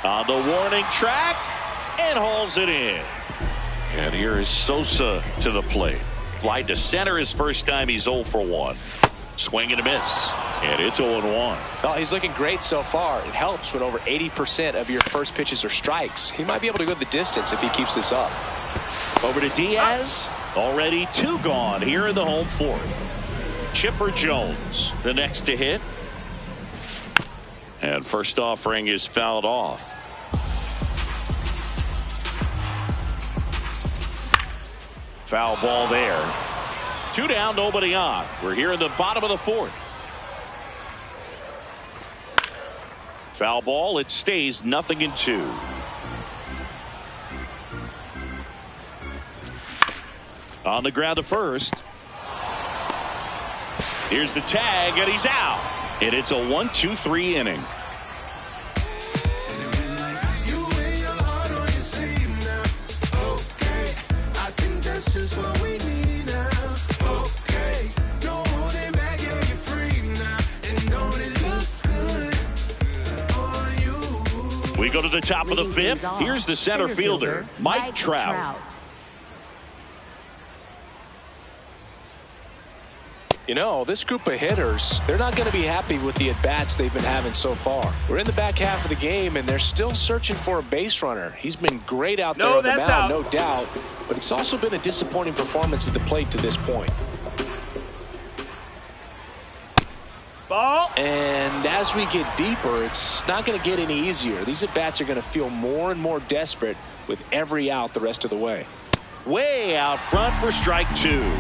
On the warning track, and hauls it in. And here is Sosa to the plate. Fly to center his first time. He's 0 for 1. Swing and a miss. And it's 0-1. Oh, he's looking great so far. It helps when over 80% of your first pitches are strikes. He might be able to go the distance if he keeps this up. Over to Diaz. Already 2 gone here in the home fourth. Chipper Jones, the next to hit. And first offering is fouled off. Foul ball there. 2 down, nobody on. We're here in the bottom of the fourth. Foul ball. It stays 0-2. On the ground to first. Here's the tag, and he's out. And it's a 1-2-3 inning. We go to the top of the fifth. Here's the center fielder, Mike Trout. You know, this group of hitters, they're not going to be happy with the at-bats they've been having so far. We're in the back half of the game, and they're still searching for a base runner. He's been great out there on the mound, no doubt, but it's also been a disappointing performance at the plate to this point. Ball. And as we get deeper, it's not going to get any easier. These at-bats are going to feel more and more desperate with every out the rest of the way. Way out front for strike 2.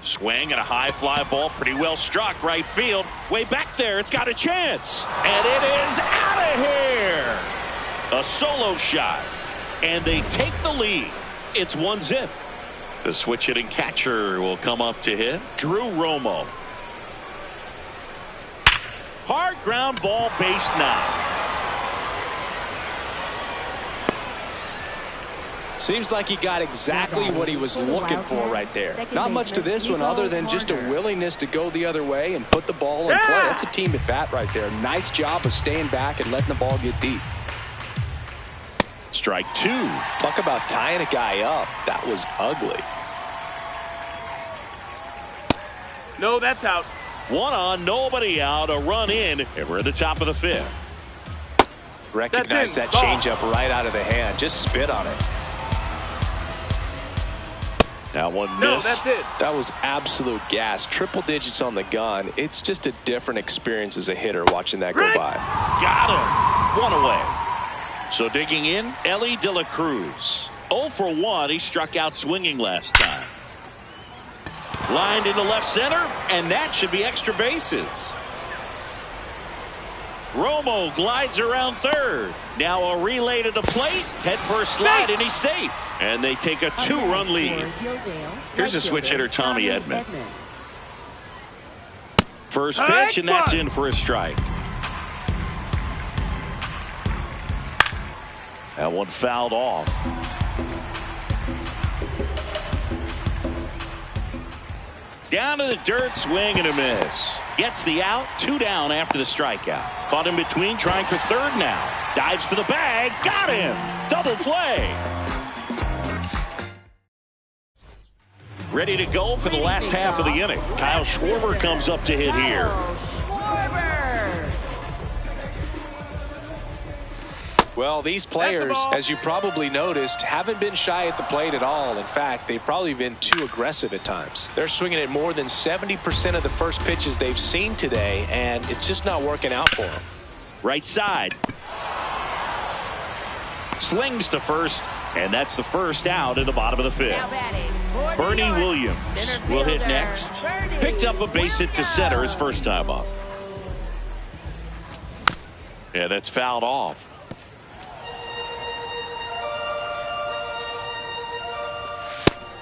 Swing and a high fly ball, pretty well struck right field. Way back there, it's got a chance. And it is out of here. A solo shot. And they take the lead. It's 1-0. The switch hitting catcher will come up to hit. Drew Romo. Hard ground ball, base 9. Seems like he got exactly what he was looking for right there. Not much to this one other than just a willingness to go the other way and put the ball in play. That's a team at bat right there. Nice job of staying back and letting the ball get deep. Strike 2. Talk about tying a guy up. That was ugly. No, that's out. 1 on, nobody out, a run in, and we're at the top of the fifth. Recognize that changeup right out of the hand. Just spit on it. That one missed. No, that's it. That was absolute gas. Triple digits on the gun. It's just a different experience as a hitter watching that go by. Got him. 1 away. So digging in, Ellie De La Cruz. 0 for 1. He struck out swinging last time. Lined into left center, and that should be extra bases. Romo glides around third. Now a relay to the plate. Head first slide, and he's safe. And they take a 2-run lead. Here's a switch hitter, Tommy Edman. First pitch, and that's in for a strike. That one fouled off. Down to the dirt, swing and a miss. Gets the out, 2 down after the strikeout. Caught in between, trying for third now. Dives for the bag, got him. Double play. Ready to go for the last half of the inning. Kyle Schwarber comes up to hit here. Well, these players, as you probably noticed, haven't been shy at the plate at all. In fact, they've probably been too aggressive at times. They're swinging at more than 70% of the first pitches they've seen today, and it's just not working out for them. Right side. Slings to first, and that's the first out in the bottom of the fifth. Bernie Williams will hit next. Picked up a base hit to center his first time up. Yeah, that's fouled off.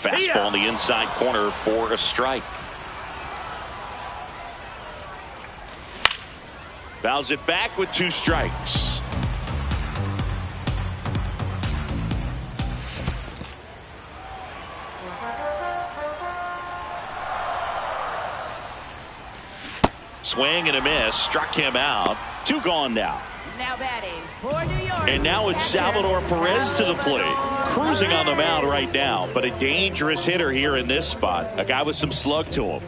Fastball in the inside corner for a strike. Fouls it back with 2 strikes. Swing and a miss. Struck him out. 2 gone now. Now batting for New York. And now it's Salvador Perez to the plate. Cruising on the mound right now, but a dangerous hitter here in this spot. A guy with some slug to him.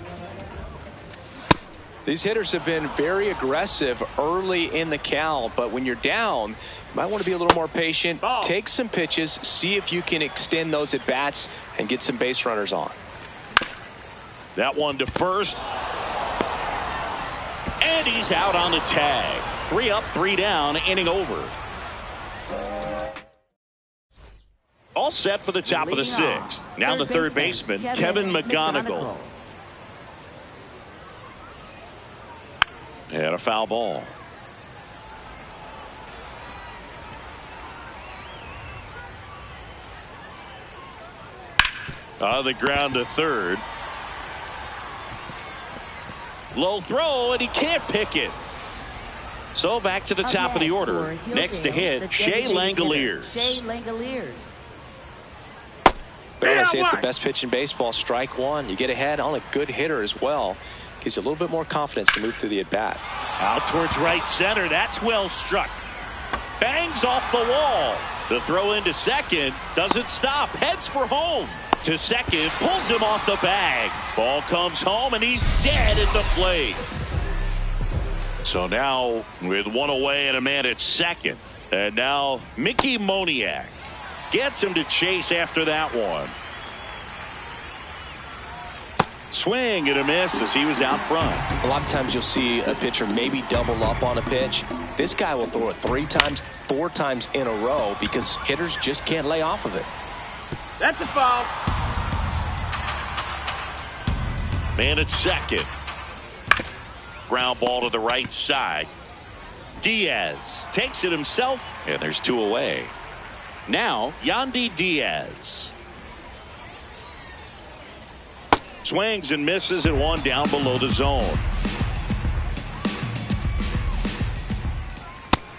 These hitters have been very aggressive early in the count, but when you're down, you might want to be a little more patient. Take some pitches, see if you can extend those at bats and get some base runners on. That one to first. And he's out on the tag. 3 up, 3 down, inning over. All set for the top of the 6th. Now the third baseman, Kevin McGonigal. And a foul ball. On the ground to third. Low throw, and he can't pick it. So back to the top of the order. Next to hit, Shea Langoliers. Well, I say it's the best pitch in baseball. Strike one. You get ahead on a good hitter as well. Gives you a little bit more confidence to move through the at-bat. Out towards right center. That's well struck. Bangs off the wall. The throw into second. Doesn't stop. Heads for home. To second. Pulls him off the bag. Ball comes home, and he's dead at the plate. So now with 1 away and a man at second. And now Mickey Moniak gets him to chase after that one. Swing and a miss as he was out front. A lot of times you'll see a pitcher maybe double up on a pitch. This guy will throw it 3 times, 4 times in a row because hitters just can't lay off of it. That's a foul. Man at second. Ground ball to the right side. Diaz takes it himself, and there's 2 away. Now Yandy Diaz swings and misses at 1 down below the zone.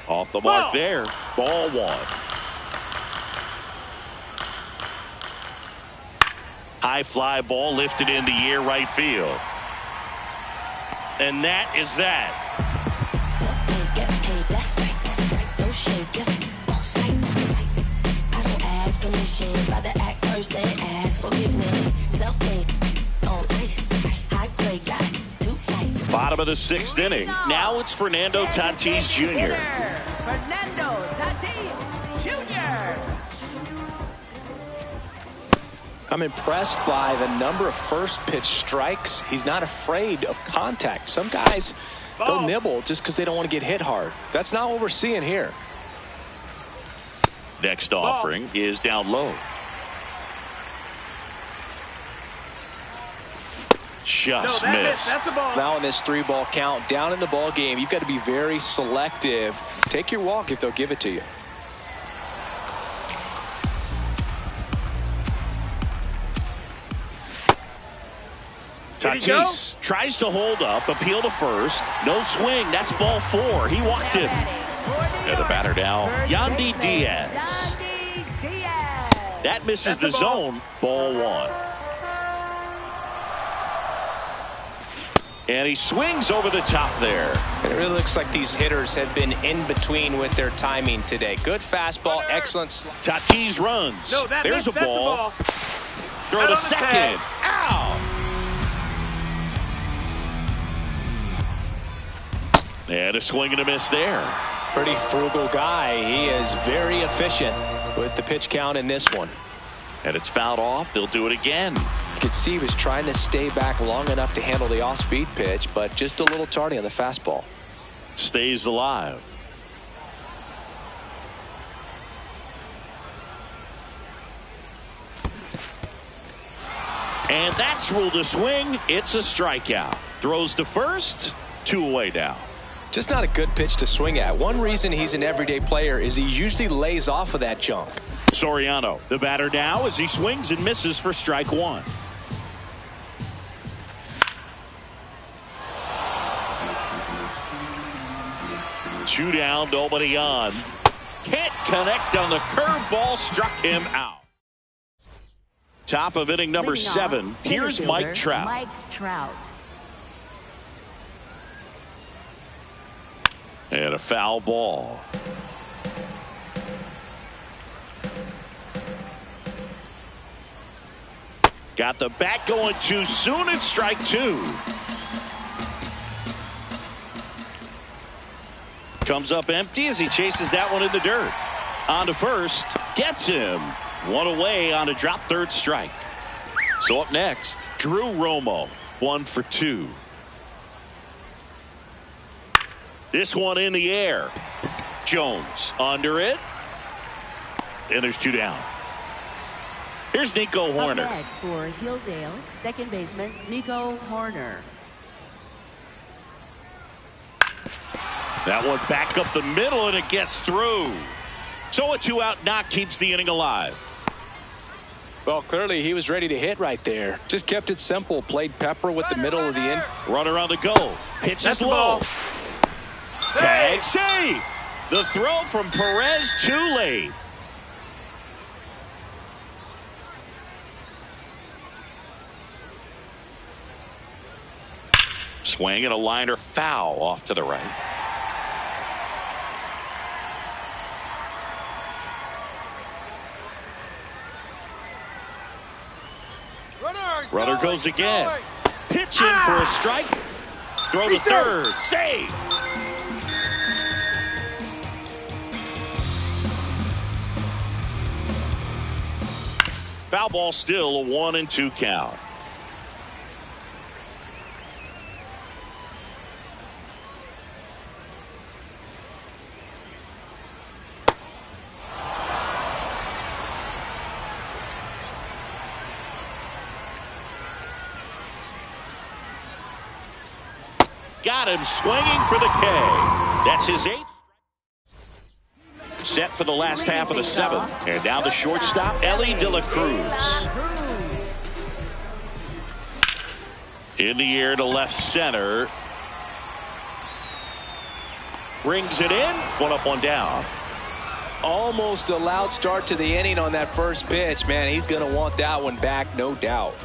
Off the mark there. Ball 1. High fly ball lifted in the air right field. And that is that. Bottom of the 6th inning. Now it's Fernando Tatis Jr. Fernando Tatis Jr. I'm impressed by the number of first pitch strikes. He's not afraid of contact. Some guys, they'll nibble just because they don't want to get hit hard. That's not what we're seeing here. Next offering is down low. Just No, missed. That's a ball. Now in this 3-ball count, down in the ball game, you've got to be very selective. Take your walk if they'll give it to you. Tatis tries to hold up, appeal to first. No swing. That's ball 4. He walked him. And the batter now, Yandy Diaz. That misses the zone. Ball 1. And he swings over the top there. It really looks like these hitters have been in between with their timing today. Good fastball, excellent. Tatis runs. No, There's a that's ball. Throw Out to on the second. tag. Out. And a swing and a miss there. Pretty frugal guy. He is very efficient with the pitch count in this one. And it's fouled off. They'll do it again. You could see he was trying to stay back long enough to handle the off-speed pitch, but just a little tardy on the fastball. Stays alive. And that's ruled a swing. It's a strikeout. Throws to first. 2 away now. Just not a good pitch to swing at. One reason he's an everyday player is he usually lays off of that junk. Soriano, the batter now, as he swings and misses for strike 1. Two down, nobody on. Can't connect on the curveball, struck him out. Top of inning number 7. Here's Mike Trout. Mike Trout. And a foul ball. Got the bat going too soon. It's strike 2. Comes up empty as he chases that one in the dirt. On to first. Gets him. 1 away on a drop third strike. So up next, Drew Romo. 1 for 2. This one in the air. Jones under it. And there's 2 down. Here's Nico Horner. Up next for Hilldale, second baseman Nico Horner. That one back up the middle and it gets through. So a 2-out knock keeps the inning alive. Well, clearly he was ready to hit right there. Just kept it simple. Played pepper with the middle of the inning. Runner on the go. Pitch is low. Ball. Tag save. The throw from Perez too late. Swing and a liner foul off to the right. Runner goes again. Pitch in for a strike. Throw to third. Save. Foul ball, still a 1-2 count. Got him swinging for the K. That's his 8th. Set for the last half of the 7th. And now the shortstop, Ellie De La Cruz. In the air to left center. Brings it in. 1 up, 1 down. Almost a loud start to the inning on that first pitch. Man, he's going to want that one back, no doubt.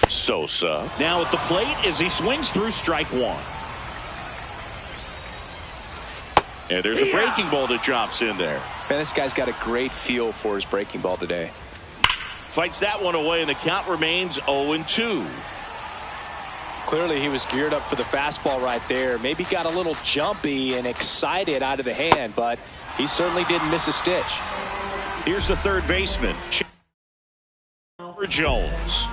Sosa now at the plate as he swings through strike 1. And there's a breaking ball that drops in there. Man, this guy's got a great feel for his breaking ball today. Fights that one away, and the count remains 0-2. Clearly he was geared up for the fastball right there. Maybe got a little jumpy and excited out of the hand, but he certainly didn't miss a stitch. Here's the third baseman, Jones.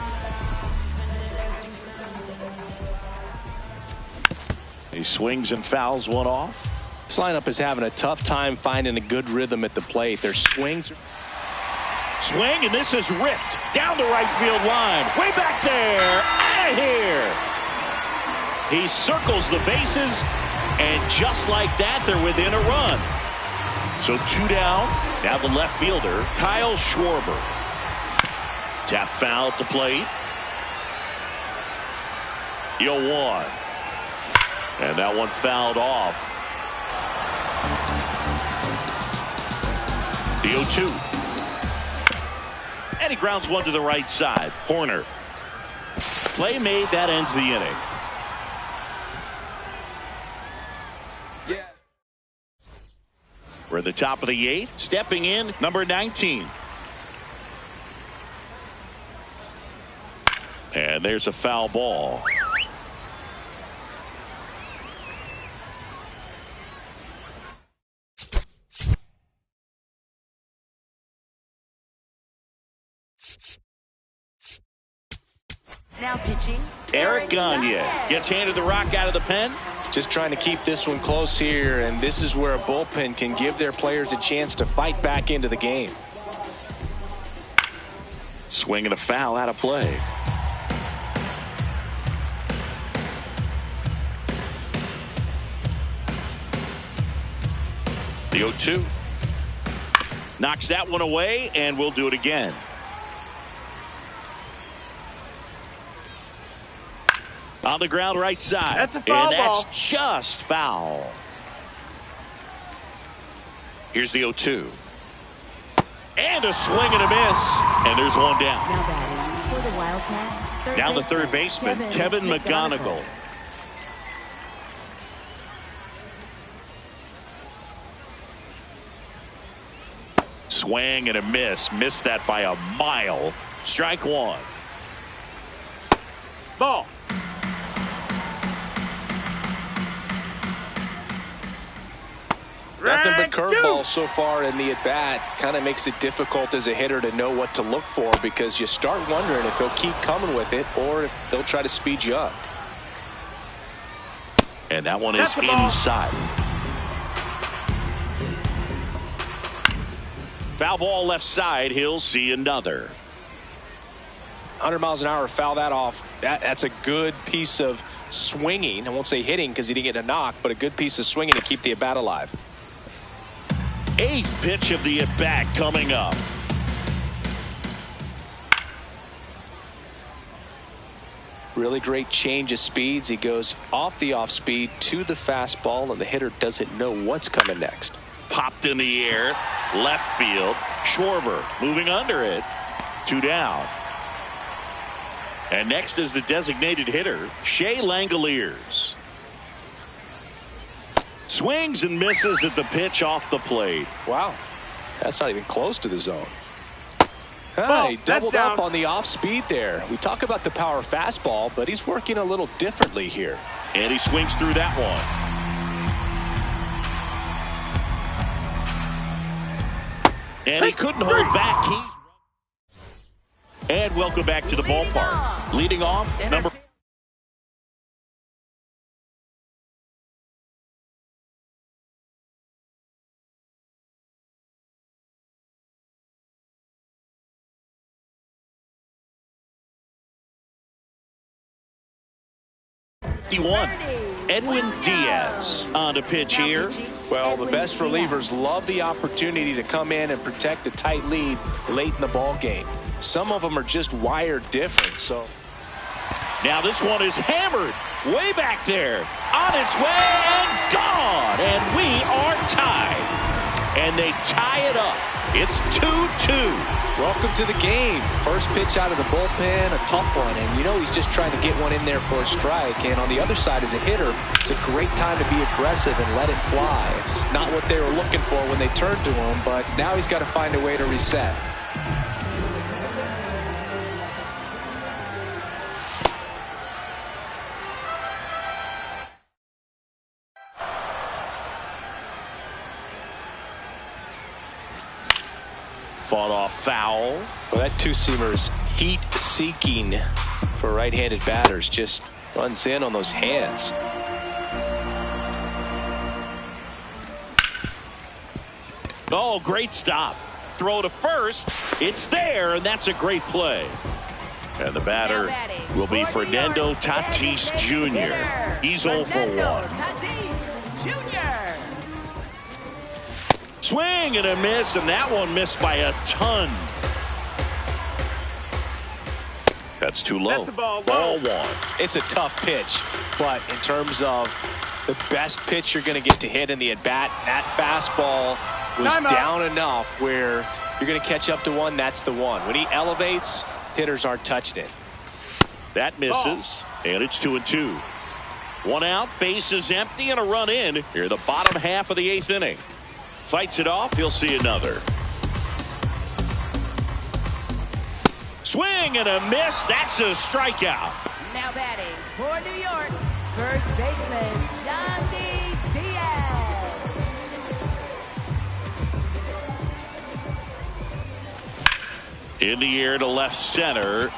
He swings and fouls one off. This lineup is having a tough time finding a good rhythm at the plate. Their swings. Swing, and this is ripped down the right field line. Way back there. play here. He circles the bases, and just like that, they're within a run. So 2 down. Now the left fielder, Kyle Schwarber. Tap foul at the plate. 0-1. And that one fouled off. The 0-2. And he grounds one to the right side. Horner. Play made. That ends the inning. Yeah. We're at the top of the 8th. Stepping in, number 19. And there's a foul ball. Now pitching, Eric Gagne gets handed the rock out of the pen. Just trying to keep this one close here, and this is where a bullpen can give their players a chance to fight back into the game. Swinging a foul out of play. The 0-2. Knocks that one away, and we'll do it again. On the ground right side. That's a foul and ball. that's just foul. Here's the 0-2. And a swing and a miss. And there's one down. now batting for the Wildcats. Down the third baseman, Kevin McGonigal. Swing and a miss. Missed that by a mile. Strike one. Ball. Nothing but Strike curveball two. so far in the at-bat. Kind of makes it difficult as a hitter to know what to look for, because you start wondering if he'll keep coming with it or if they'll try to speed you up. And that one is That's the ball. inside. Foul ball left side. He'll see another. 100 miles an hour, foul that off. That's a good piece of swinging. I won't say hitting because he didn't get a knock, but a good piece of swinging to keep the at-bat alive. 8th pitch of the at-bat coming up. Really great change of speeds. He goes off the off speed to the fastball, and the hitter doesn't know what's coming next. Popped in the air. Left field. Schwarber moving under it. 2 down. And next is the designated hitter, Shea Langoliers. Swings and misses at the pitch off the plate. Wow, that's not even close to the zone. Ball. He That's doubled up down. on the off speed there. We talk about the power fastball, but he's working a little differently here. And he swings through that one. And he couldn't hold back. And welcome back to the ballpark. Leading off, number 51. Edwin Diaz on to pitch here. Well, the best relievers love the opportunity to come in and protect a tight lead late in the ball game. Some of them are just wired different. So now this one is hammered way back there. On its way and gone. And we are tied. And they tie it up. It's 2-2. welcome to the game. First pitch out of the bullpen, a tough one. And you know he's just trying to get one in there for a strike. And on the other side, as a hitter, it's a great time to be aggressive and let it fly. It's not what they were looking for when they turned to him, but now he's got to find a way to reset. Fought off foul. Well, that two-seamer is heat-seeking for right-handed batters. Just runs in on those hands. Oh, great stop. Throw to first. It's there, and that's a great play. And the batter will be Fernando Tatis Jr. He's 0 for 1. Tatis Jr. Swing and a miss, and that one missed by a ton. That's too low. That's a ball one. It's a tough pitch, but in terms of the best pitch you're going to get to hit in the at-bat, that fastball was down enough where you're going to catch up to one. That's the one. When he elevates, hitters aren't touched it. That misses, and it's 2-2. One out, bases empty, and a run in here the bottom half of the 8th inning. Fights it off, he'll see another. Swing and a miss. That's a strikeout. Now batting for New York, first baseman Yandy Diaz. In the air to left center.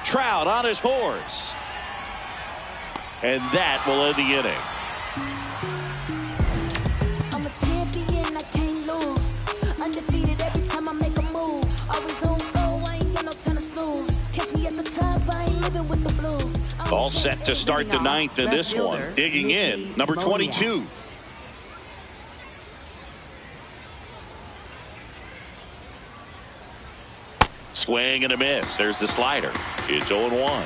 Trout on his horse. And that will end the inning. I'm a champion, I can't lose. Undefeated every time I make a move. Always on go, I ain't got no time to snooze. Catch me at the top, I ain't living with the blues. All set to start the 9th in this one. Digging in, number 22. Swing and a miss. There's the slider. It's 0-1.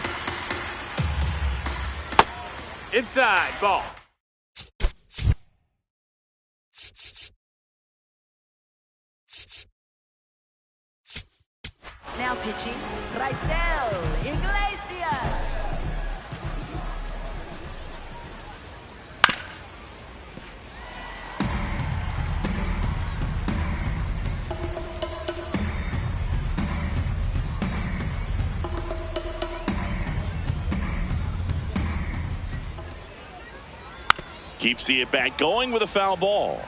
Inside ball. Now pitching, Raisel Iglesias. Keeps the at-bat going with a foul ball.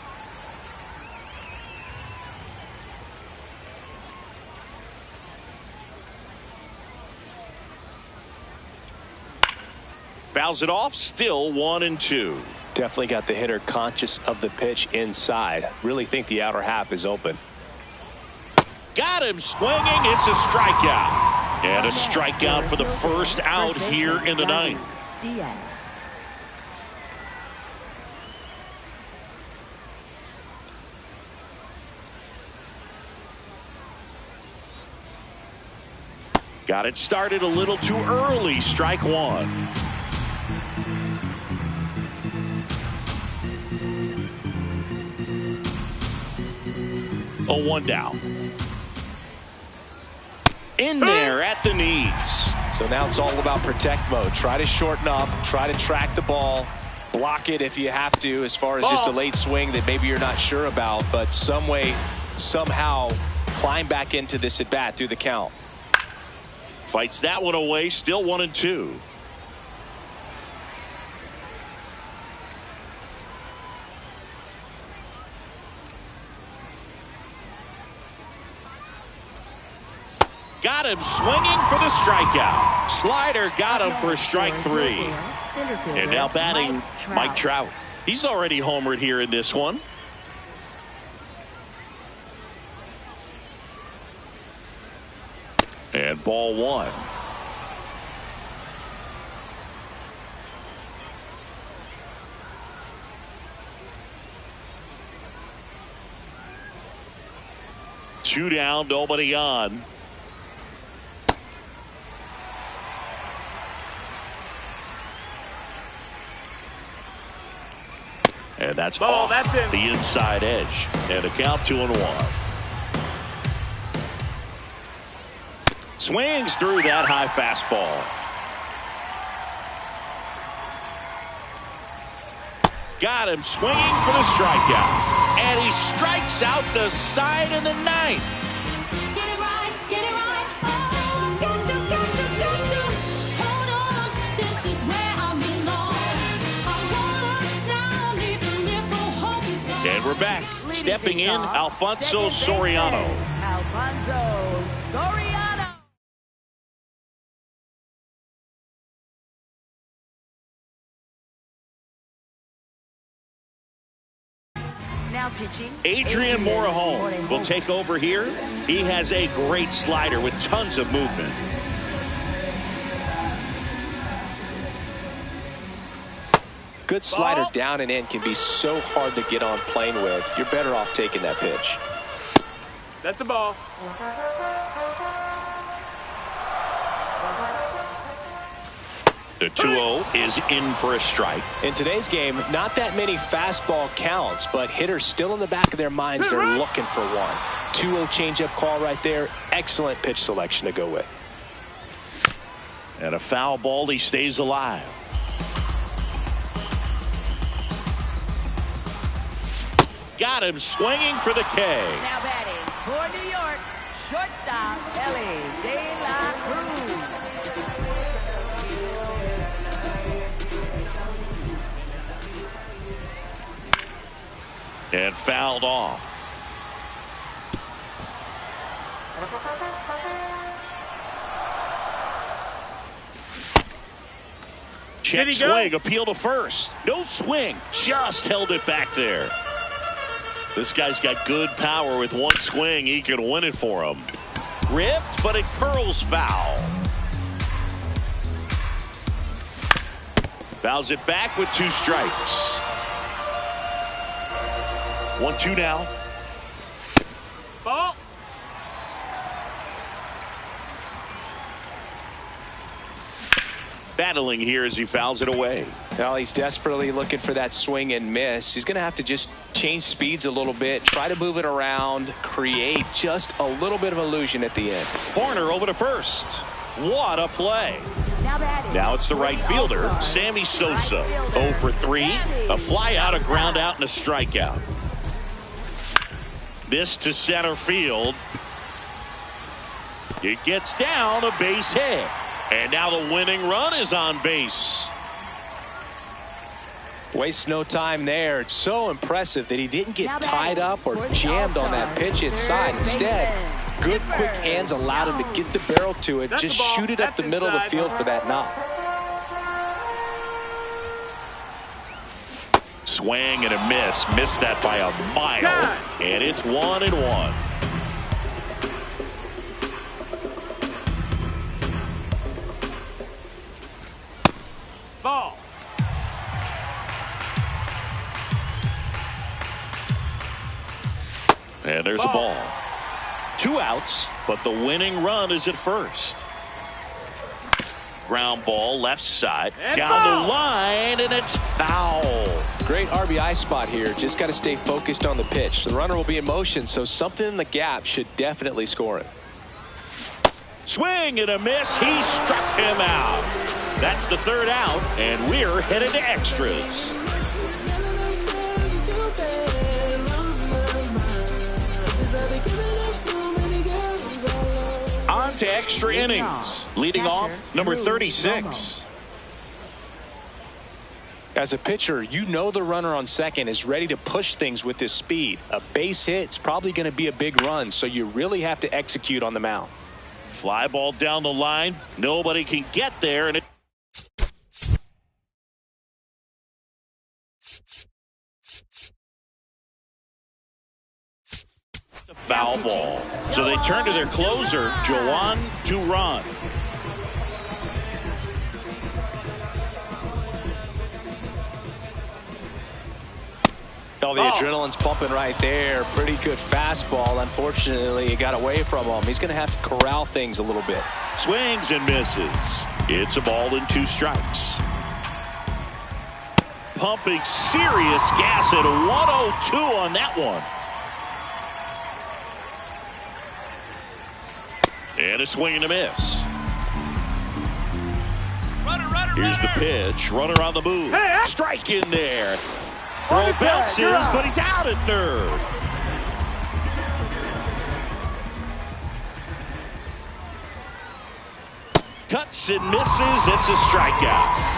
Fouls it off, still 1-2. Definitely got the hitter conscious of the pitch inside. Really think the outer half is open. Got him swinging. It's a strikeout. And a strikeout for the first out here in the 9th. Diaz. Got it started a little too early. Strike one. Oh, 1 down. In there at the knees. So now it's all about protect mode. Try to shorten up. Try to track the ball. Block it if you have to, as far as just a late swing that maybe you're not sure about. But some way, somehow, climb back into this at bat through the count. Fights that one away. Still 1-2. Got him swinging for the strikeout. Slider got him for strike 3. And now batting Mike Trout. He's already homered here in this one. And ball 1. Two down, nobody on. And that's ball. That's in. The inside edge. And a count 2-1. Swings through that high fastball. Got him swinging for the strikeout. And he strikes out the side in the 9th. Get it right, get it right. Oh, got to. Hold on, this is where I belong. I wanna down, need to live for hope is gone. And we're back. Stepping in, Alfonso Soriano. Alfonso Soriano. Now pitching, Adrian Morejon will take over here. He has a great slider with tons of movement. Good slider Ball. down and in can be so hard to get on plane with. You're better off taking that pitch. That's a ball. The 2-0 is in for a strike. In today's game, not that many fastball counts, but hitters still in the back of their minds, they're looking for one. 2-0 changeup call right there. Excellent pitch selection to go with. And a foul ball, he stays alive. Got him swinging for the K. Now batting for New York, shortstop Ellie De La Cruz. And fouled off. Check swing, appeal to first. No swing, just held it back there. This guy's got good power. With one swing, he can win it for him. Ripped, but it curls foul. Fouls it back with 2 strikes. 1-2 now. Ball. Battling here as he fouls it away. Well, he's desperately looking for that swing and miss. He's going to have to just change speeds a little bit, try to move it around, create just a little bit of illusion at the end. Corner over to first. What a play. Now it's the right fielder, Sammy Sosa. 0 for 3, a fly out, a ground out, and a strikeout. This to center field. It gets down, a base hit. And now the winning run is on base. Wastes no time there. It's so impressive that he didn't get tied up or jammed on that pitch inside. Instead, good quick hands allowed him to get the barrel to it. Just shoot it up the middle of the field for that knock. Swing and a miss. Missed that by a mile. And it's 1-1. Ball. And there's a ball. 2 outs, but the winning run is at first. Ground ball left side. And down the line, and it's foul. Great RBI spot here. Just got to stay focused on the pitch. The runner will be in motion, so something in the gap should definitely score it. Swing and a miss. He struck him out. That's the 3rd out, and we're headed to extras. On to extra innings. Leading off, number 36. As a pitcher, you know the runner on second is ready to push things with his speed. A base hit's probably going to be a big run, so you really have to execute on the mound. Fly ball down the line. Nobody can get there, and it foul ball. So they turn to their closer, Joan Duran. Oh, the adrenaline's pumping right there. Pretty good fastball. Unfortunately, it got away from him. He's going to have to corral things a little bit. Swings and misses. It's a ball and 2 strikes. Pumping serious gas at 102 on that one. And a swing and a miss. Here's the pitch. Runner on the move. Strike in there. Throw bounces, but he's out at 3rd. Cuts and misses. It's a strikeout.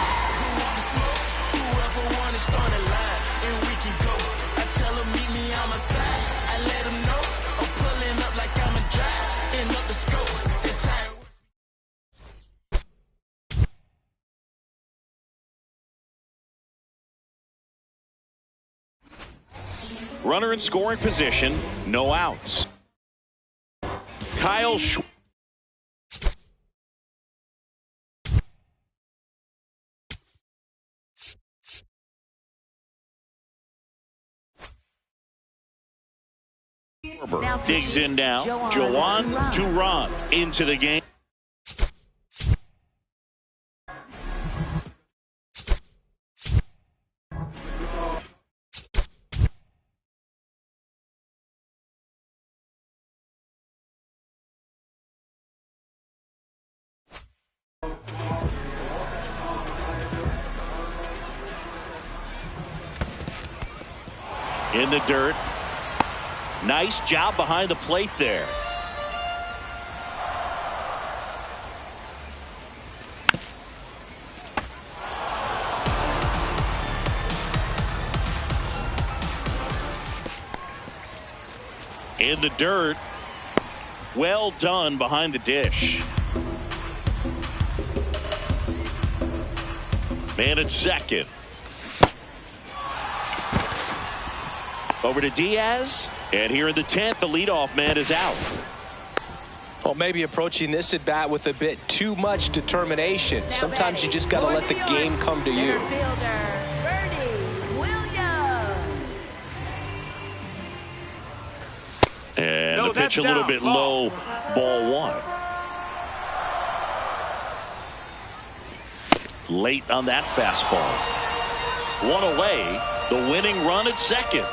Runner in scoring position, no outs. Kyle Digs in now. Joan Duran into the game. In the dirt. Nice job behind the plate there. In the dirt. Well done behind the dish. Man at second. Over to Diaz. And here in the 10th, the leadoff man is out. Well, maybe approaching this at bat with a bit too much determination. Sometimes you just got to let the game come to you. And the pitch a little bit low. Ball one. Late on that fastball. One away. The winning run at second.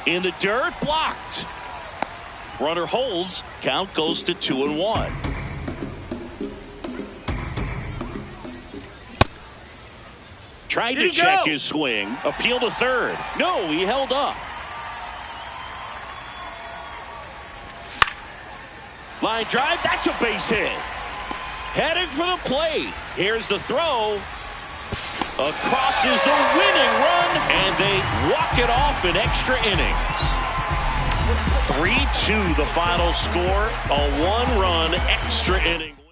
In the dirt, blocked. Runner holds. Count goes to 2-1. Tried to check his swing. Appeal to third. No, he held up. Line drive. That's a base hit. Headed for the plate. Here's the throw. Across is the winning run, and they walk it off in extra innings. 3-2 the final score, a one-run extra inning win.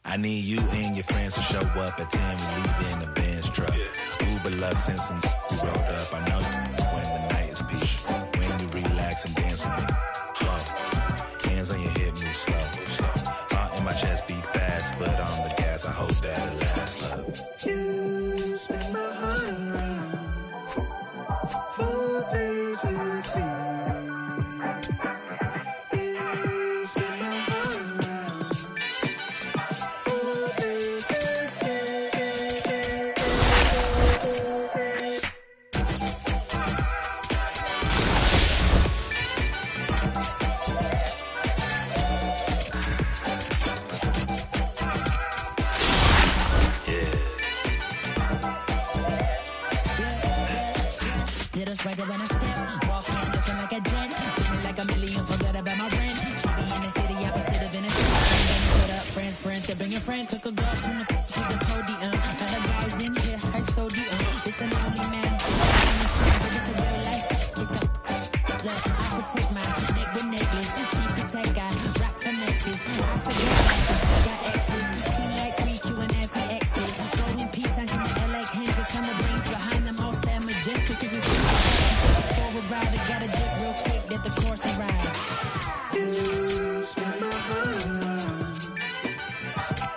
I need you and your friends to show up at 10. We leave in the Benz truck. Uber Lux and some who rolled up. I know when the night is peak. When you relax and dance with me. Hands on your hip, move slow. Heart in my chest beat fast, but on the gas, I hope that it lasts. You spin my heart around for 360. Swagger when I step, walk in different like a jet, feeling like a million, forgot about my rent. She be in the city, opposite of Venezuela. Put up friends, they bring your friend, took a girl from the to the podium. Other guys in here, high sodium. It's a lonely man, but it's a real life. Look, I protect my neck with necklace, she protect God, rock her matches. I forget I got exes, seem like 3Q and ask me exit. Throwing peace signs in the air like Hendrix on the brains behind them all sad majestic, cause it's ride, got a dip real quick, let the course arrive. You spin my heart around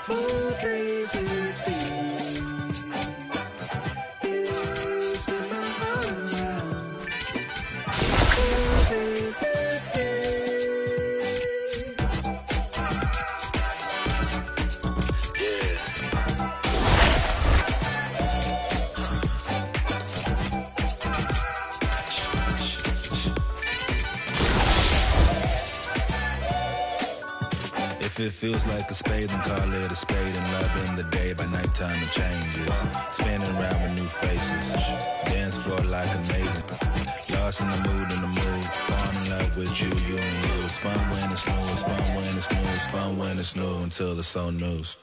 for 360. You spin my heart around for 360. If it feels like a spade, then call it a spade. And love in the day, by nighttime it changes. Spinning around with new faces. Dance floor like amazing. Lost in the mood, fall in love with you, you and you. It's fun when it's new, it's fun when it's new, it's fun when it's new until it's so news.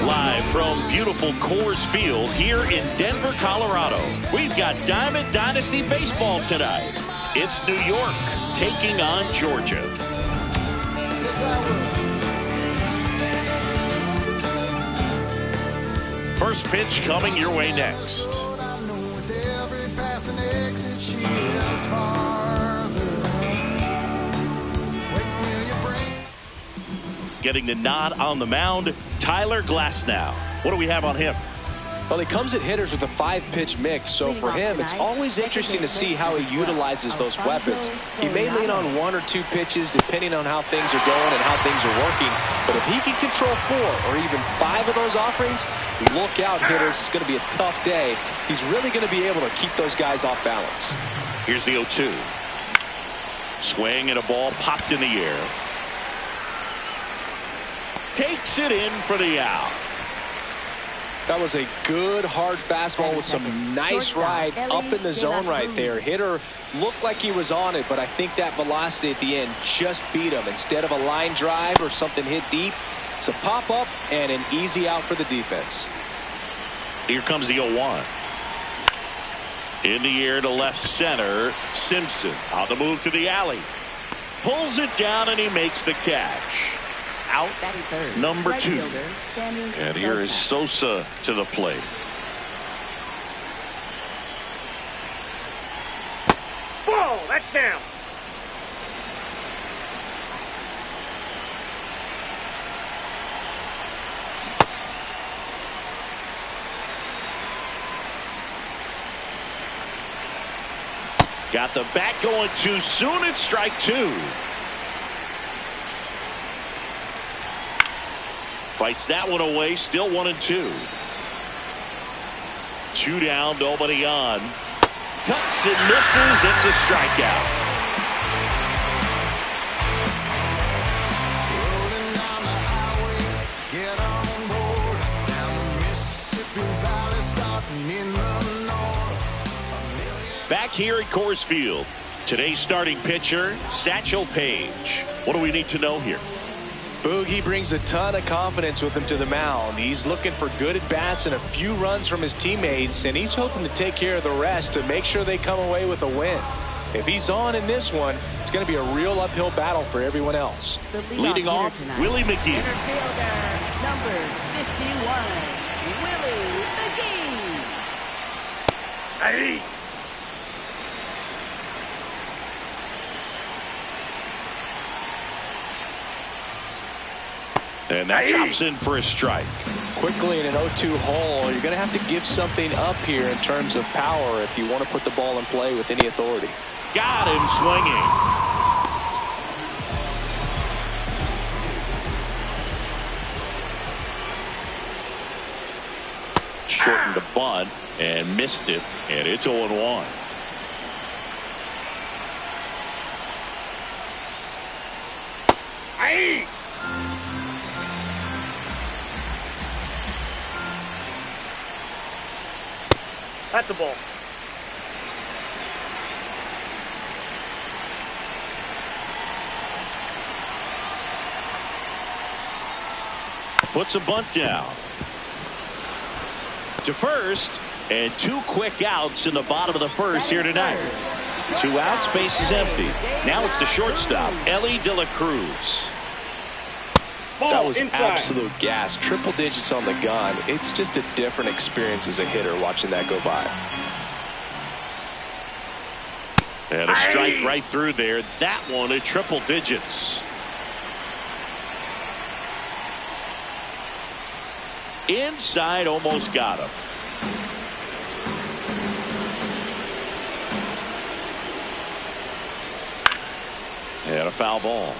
Live from beautiful Coors Field here in Denver, Colorado, we've got Diamond Dynasty Baseball tonight. It's New York taking on Georgia. First pitch coming your way next. Getting the nod on the mound, Tyler Glasnow. What do we have on him? Well, he comes at hitters with a 5-pitch mix, so for him, it's always interesting to see how he utilizes those weapons. He may lean on 1 or 2 pitches depending on how things are going and how things are working, but if he can control 4 or even 5 of those offerings, look out, hitters. It's going to be a tough day. He's really going to be able to keep those guys off balance. Here's the 0-2. Swing and a ball popped in the air. Takes it in for the out. That was a good hard fastball with some nice ride up in the zone right there. Hitter looked like he was on it, but I think that velocity at the end just beat him. Instead of a line drive or something hit deep, it's a pop up and an easy out for the defense. Here comes the 0-1. In the air to left center. Simpson on the move to the alley. Pulls it down and he makes the catch. Out number 2. And here is Sosa to the plate. Ball, that's down. Got the bat going too soon. It's strike 2. Fights that one away. Still 1-2. 2 down, nobody on. Cuts and misses. It's a strikeout. Rolling down the highway, get on board. Down the Mississippi Valley, starting in the north. Back here at Coors Field, today's starting pitcher, Satchel Paige. What do we need to know here? Boogie brings a ton of confidence with him to the mound. He's looking for good at-bats and a few runs from his teammates, and he's hoping to take care of the rest to make sure they come away with a win. If he's on in this one, it's going to be a real uphill battle for everyone else. Leading off, Willie McGee. Center fielder, number 51, Willie McGee. Hey. And that drops in for a strike. Quickly in an 0-2 hole, you're going to have to give something up here in terms of power if you want to put the ball in play with any authority. Got him swinging. Shortened the bunt and missed it, and it's 0-1. Hey. That's a ball. Puts a bunt down to first, and 2 quick outs in the bottom of the first here tonight. 2 outs, base is empty. Now it's the shortstop, Ellie De La Cruz. That was absolute gas. Triple digits on the gun. It's just a different experience as a hitter watching that go by. And a strike right through there. That one at triple digits. Inside, almost got him. And a foul ball.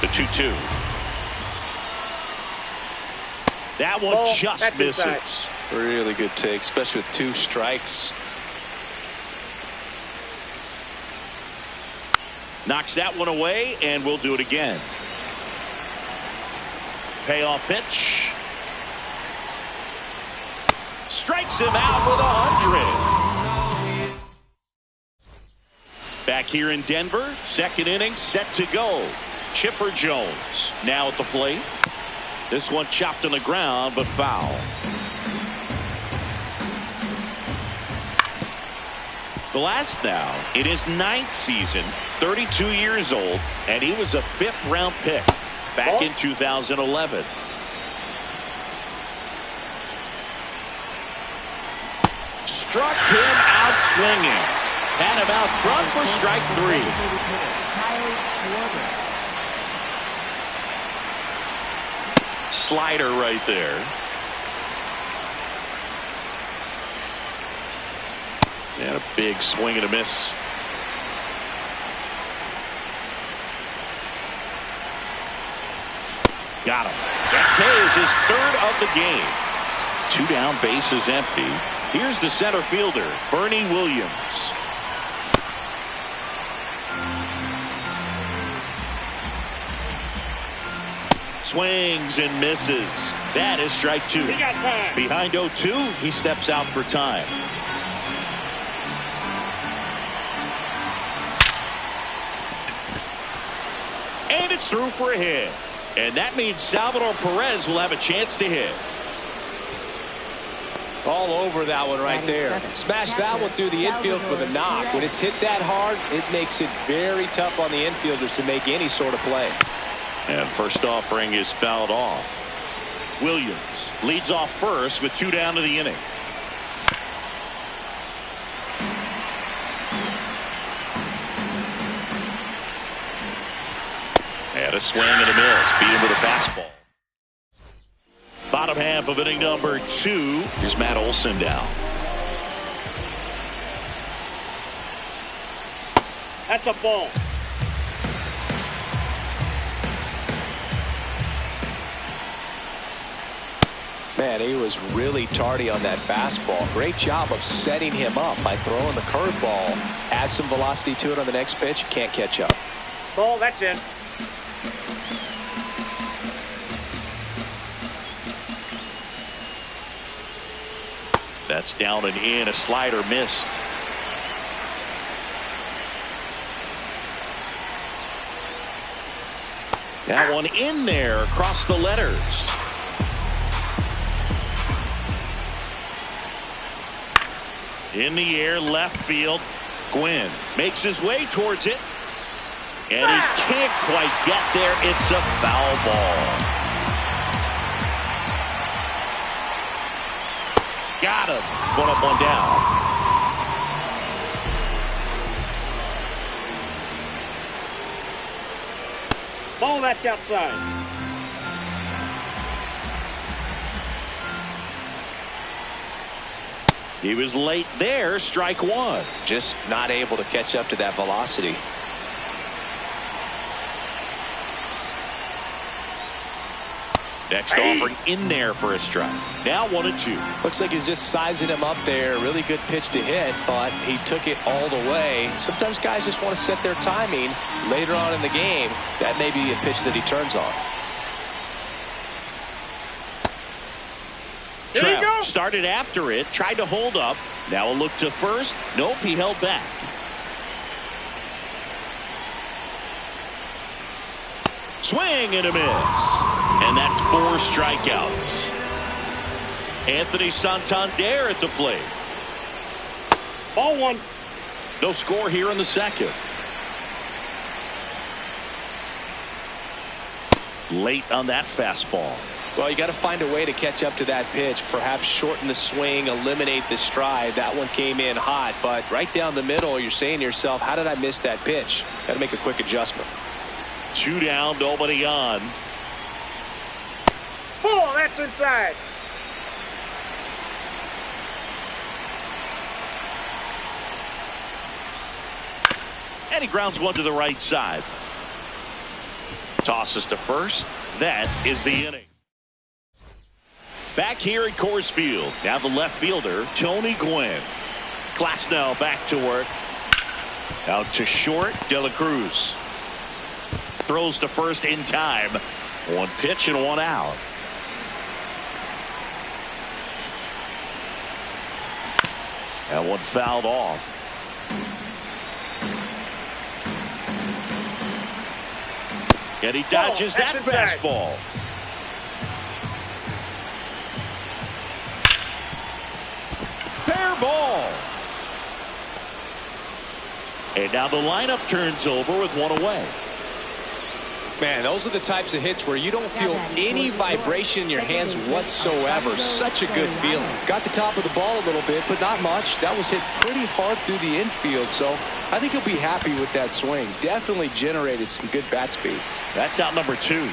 The 2-2. That one just misses. Really good take, especially with 2 strikes. Knocks that one away, and we'll do it again. Payoff pitch. Strikes him out with 100. Back here in Denver, second inning set to go. Chipper Jones now at the plate. This one chopped on the ground, but foul. Glass now in his 9th season, 32 years old, and he was a 5th-round pick back in 2011. Struck him out swinging. Had him out front for strike 3. Slider right there. And a big swing and a miss. Got him. That pays his 3rd of the game. 2 down, bases empty. Here's the center fielder, Bernie Williams. Swings and misses. That is strike 2. Behind 0-2, he steps out for time. And it's through for a hit. And that means Salvador Perez will have a chance to hit. All over that one right there. Smash that one through the infield for the knock. When it's hit that hard, it makes it very tough on the infielders to make any sort of play. And first offering is fouled off. Williams leads off first with 2 down to the inning. And a swing and a miss. Beat him with a fastball. Bottom half of inning number 2. Here's Matt Olson down. That's a ball. Man, he was really tardy on that fastball. Great job of setting him up by throwing the curveball. Add some velocity to it on the next pitch. Can't catch up. Ball, that's in. That's down and in. A slider missed. That one in there across the letters. In the air, left field. Gwynn makes his way towards it. And he can't quite get there. It's a foul ball. Got him. 1 up, 1 down. Ball, that's outside. He was late there. Strike 1. Just not able to catch up to that velocity. Next offering in there for a strike. Now 1-2. Looks like he's just sizing him up there. Really good pitch to hit, but he took it all the way. Sometimes guys just want to set their timing later on in the game. That may be a pitch that he turns on. Trout started after it, tried to hold up. Now a look to first. Nope, he held back. Swing and a miss. And that's 4 strikeouts. Anthony Santander at the plate. Ball 1. No score here in the second. Late on that fastball. Well, you got to find a way to catch up to that pitch. Perhaps shorten the swing, eliminate the stride. That one came in hot, but right down the middle, you're saying to yourself, how did I miss that pitch? Got to make a quick adjustment. 2 down, nobody on. Ball, that's inside. And he grounds one to the right side. Tosses to first. That is the inning. Back here at Coors Field. Now the left fielder, Tony Gwynn. Glasnow back to work. Out to short, De La Cruz. Throws to first in time. 1 pitch and 1 out. That one fouled off. And he dodges that fastball. Fair ball. And now the lineup turns over with one away. Man, those are the types of hits where you don't feel any vibration in your hands whatsoever. Such a good feeling. Got the top of the ball a little bit, but not much. That was hit pretty hard through the infield, so I think he'll be happy with that swing. Definitely generated some good bat speed. That's out number 2.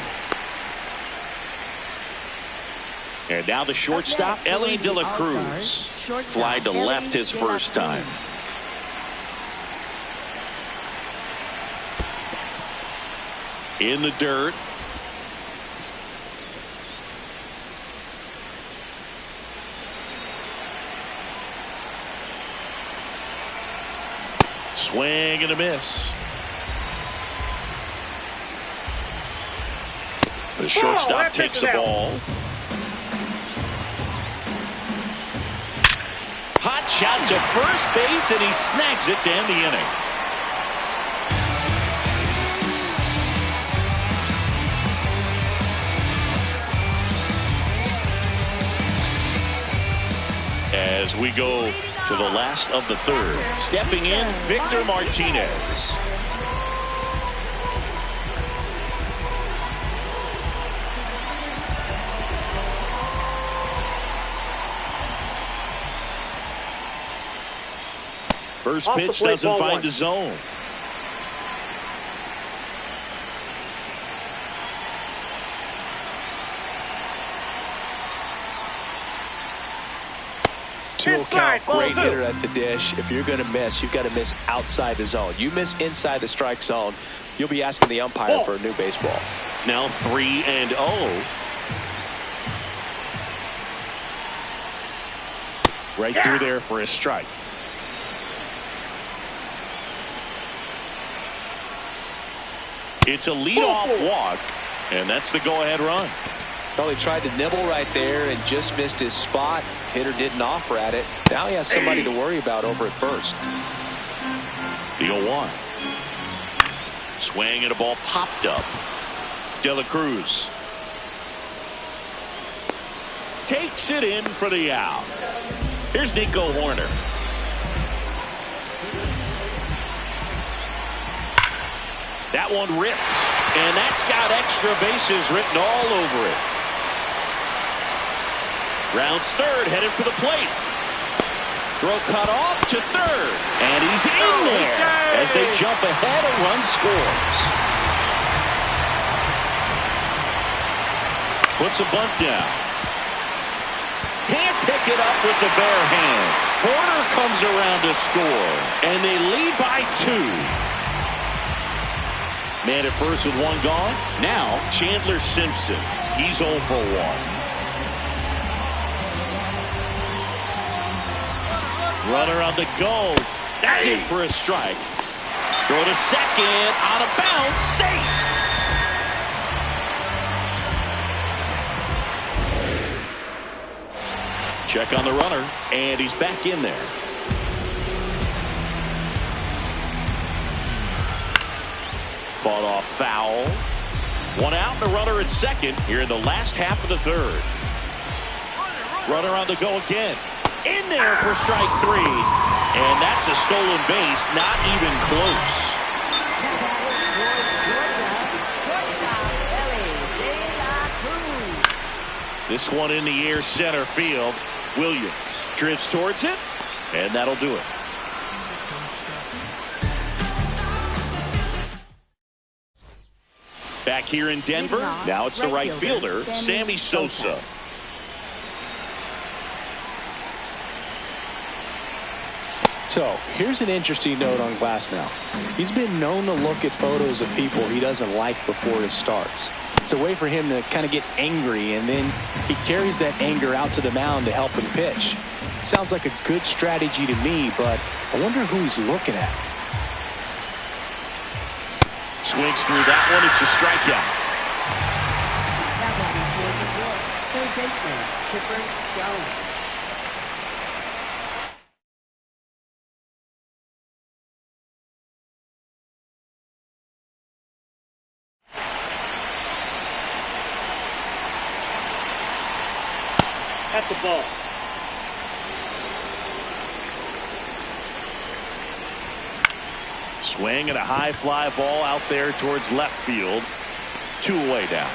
And now the shortstop, Ellie De La Cruz. Flied to left his first time. In the dirt. Swing and a miss. The shortstop takes the ball. Hot shot to first base, and he snags it to end the inning. As we go to the last of the third, stepping in, Victor Martinez. First pitch doesn't find the zone. Two count, great hitter at the dish. If you're going to miss, you've got to miss outside the zone. You miss inside the strike zone, you'll be asking the umpire for a new baseball. Now 3-0. Right through there for a strike. It's a leadoff walk, and that's the go-ahead run. Probably tried to nibble right there and just missed his spot. Hitter didn't offer at it. Now he has somebody to worry about over at first. The 0-1. Swing and a ball popped up. De La Cruz takes it in for the out. Here's Nico Horner. That one ripped, and that's got extra bases written all over it. Rounds third, headed for the plate. Throw cut off to third, and he's in there as they jump ahead. A run scores. Puts a bunt down. Can't pick it up with the bare hand. Horner comes around to score, and they lead by 2. Man at first with one gone. Now Chandler Simpson. He's 0 for 1. Runner on the go. That's it for a strike. Throw to second. Out of bounds. Safe. Check on the runner. And he's back in there. Fought off foul. One out and a runner at second here in the last half of the third. Runner on the go again. In there for strike 3. And that's a stolen base. Not even close. This one in the air center field. Williams drifts towards it. And that'll do it. Back here in Denver, now it's the right fielder, Sammy Sosa. So here's an interesting note on Glasnow. He's been known to look at photos of people he doesn't like before it starts. It's a way for him to kind of get angry, and then he carries that anger out to the mound to help him pitch. It sounds like a good strategy to me, but I wonder who he's looking at. Swings through that one. It's a strikeout. Third baseman, Chipper Jones. That's a ball. Swing and a high fly ball out there towards left field. 2 away down.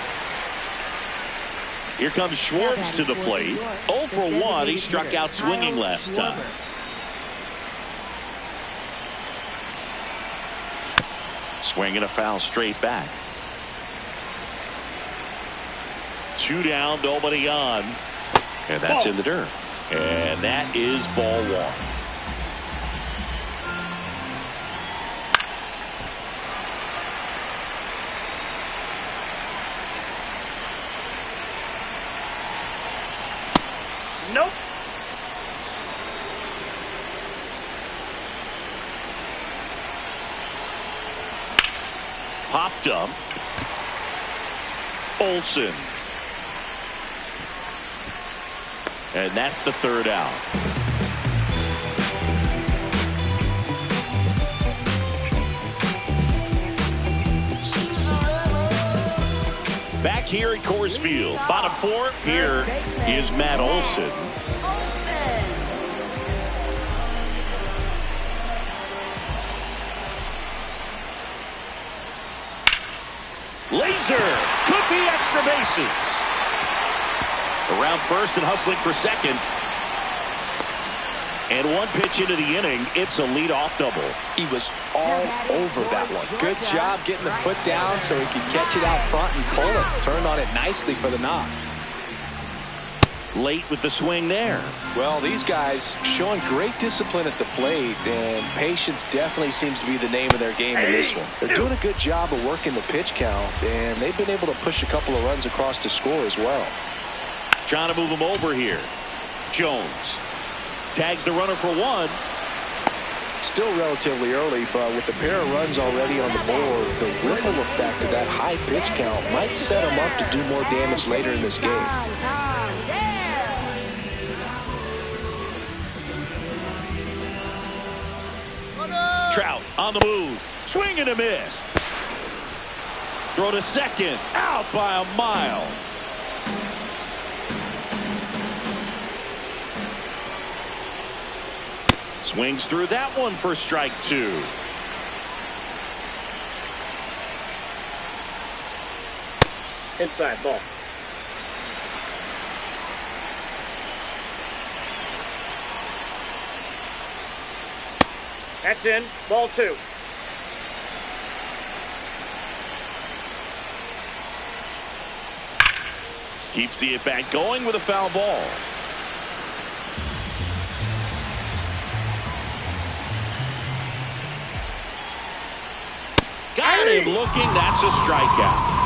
Here comes Schwartz to the plate. 0 for 1. He struck out swinging last time. Swing and a foul straight back. 2 down, nobody on. And that's in the dirt. And that is ball 1. Nope. Popped up. Olsen. And that's the 3rd out. Back here at Coors Field, bottom 4, here is Matt Olsen. Laser, could be extra bases. Around first and hustling for second. And 1 pitch into the inning, it's a leadoff double. He was all over that one. Good job getting the foot down so he could catch it out front and pull it. Turned on it nicely for the knock. Late with the swing there. Well, these guys showing great discipline at the plate, and patience definitely seems to be the name of their game in this one. They're doing a good job of working the pitch count, and they've been able to push a couple of runs across to score as well. Trying to move him over here. Jones tags the runner for 1. Still relatively early, but with the pair of runs already on the board, the ripple effect of that high pitch count might set them up to do more damage later in this game. Trout on the move. Swing and a miss. Throw to second. Out by a mile. Swings through that one for strike 2. Inside ball. That's in. Ball 2. Keeps the at-bat going with a foul ball. Got him looking. That's a strikeout.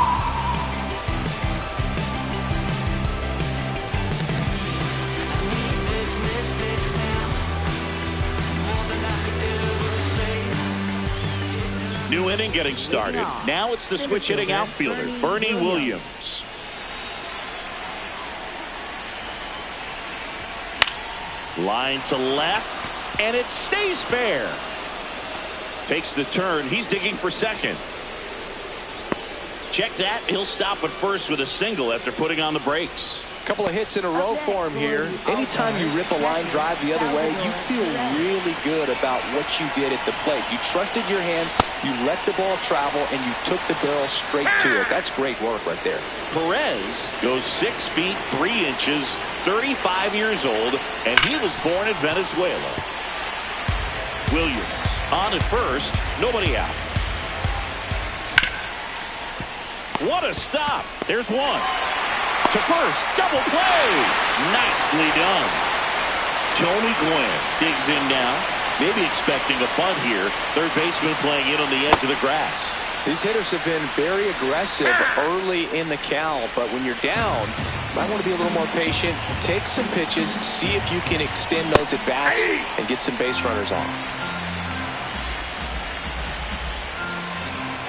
New inning getting started. Now it's the switch hitting outfielder, Bernie Williams. Line to left, and it stays fair. Takes the turn. He's digging for second. Check that. He'll stop at first with a single after putting on the brakes. A couple of hits in a row for him here. Anytime you rip a line drive the other way, you feel really good about what you did at the plate. You trusted your hands, you let the ball travel, and you took the barrel straight to it. That's great work right there. Perez goes 6 feet 3 inches, 35 years old, and he was born in Venezuela. Williams on at first, nobody out. What a stop. There's one. To first, double play. Nicely done. Tony Gwynn digs in now. Maybe expecting a bunt here. Third baseman playing in on the edge of the grass. These hitters have been very aggressive early in the count, but when you're down, you might want to be a little more patient. Take some pitches, see if you can extend those at bats and get some base runners on.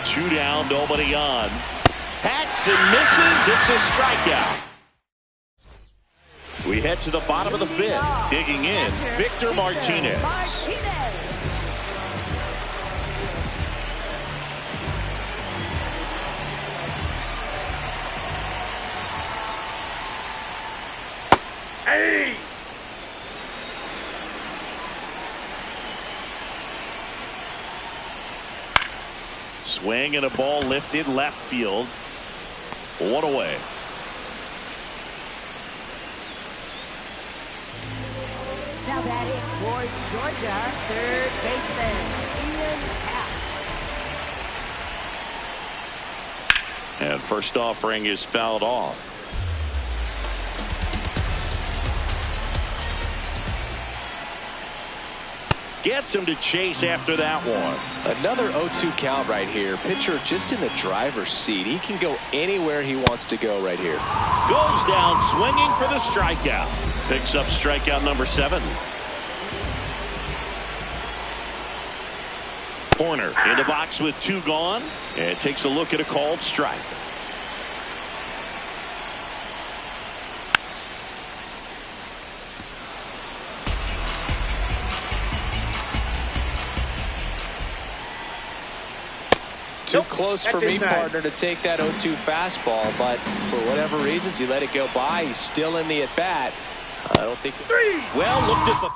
2 down, nobody on. Hacks and misses. It's a strikeout. We head to the bottom of the 5th. Digging in, Victor Martinez. Hey! Swing and a ball lifted left field. One away. Now batting for Georgia, third baseman, Ian Happ. And first offering is fouled off. Gets him to chase after that one. Another 0-2 count right here. Pitcher just in the driver's seat. He can go anywhere he wants to go right here. Goes down swinging for the strikeout. Picks up strikeout number 7. Corner in the box with 2 gone. And takes a look at a called strike. Too close for me, inside. partner, to take that 0-2 fastball, but for whatever reasons, he let it go by. He's still in the at-bat. I don't think... Well, looked at the...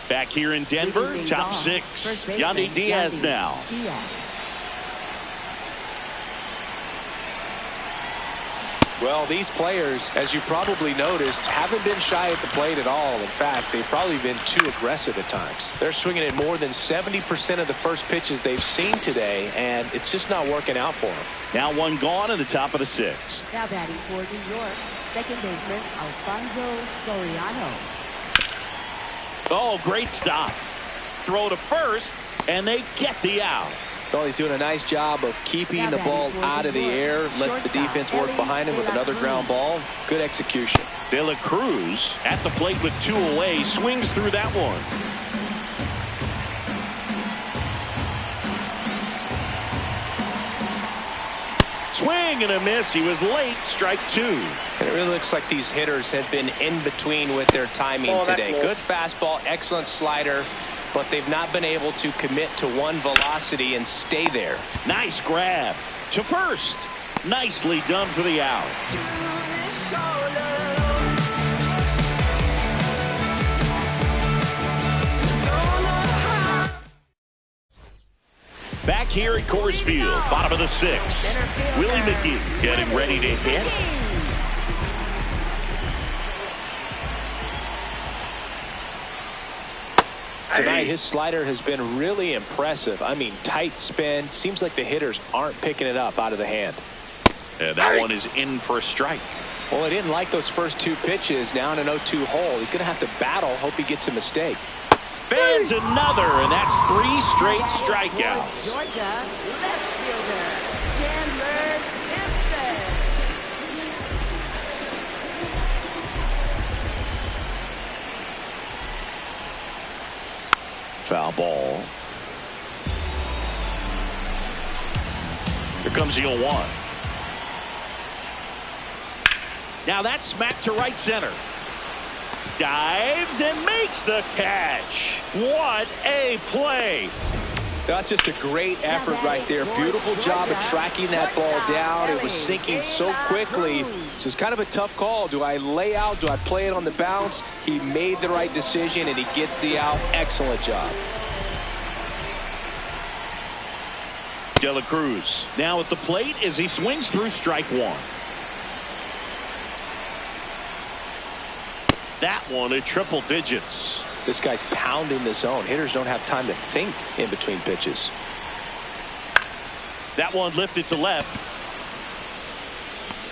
Back here in Denver, top 6. Yandy Diaz now. Well, these players, as you probably noticed, haven't been shy at the plate at all. In fact, they've probably been too aggressive at times. They're swinging at more than 70% of the first pitches they've seen today, and it's just not working out for them. Now 1 gone in the top of the 6th. Now batting for New York, second baseman, Alfonso Soriano. Oh, great stop. Throw to first, and they get the out. Well, he's doing a nice job of keeping the ball out of the air. Lets the defense work behind him with another ground ball. Good execution. De La Cruz at the plate with 2 away. Swings through that one. Swing and a miss. He was late. Strike 2. And it really looks like these hitters have been in between with their timing today. Good fastball, excellent slider, but they've not been able to commit to one velocity and stay there. Nice grab to first. Nicely done for the out. Back here at Coors Field, bottom of the 6th. Willie McGee getting ready to hit. Tonight, his slider has been really impressive. I mean, tight spin. Seems like the hitters aren't picking it up out of the hand. And that one is in for a strike. Well, he didn't like those first 2 pitches. Now in an 0-2 hole. He's going to have to battle. Hope he gets a mistake. Fans another, and that's 3 straight strikeouts. Georgia, left fielder, Chandler Simpson. Foul ball. Here comes the 0-1. Now that's smacked to right center. Dives and makes the catch. What a play. That's just a great effort right there. Beautiful job of tracking that ball down. It was sinking so quickly. So it's kind of a tough call. Do I lay out? Do I play it on the bounce? He made the right decision, and he gets the out. Excellent job. De La Cruz now at the plate as he swings through strike 1. That one at triple digits. This guy's pounding the zone. Hitters don't have time to think in between pitches. That one lifted to left.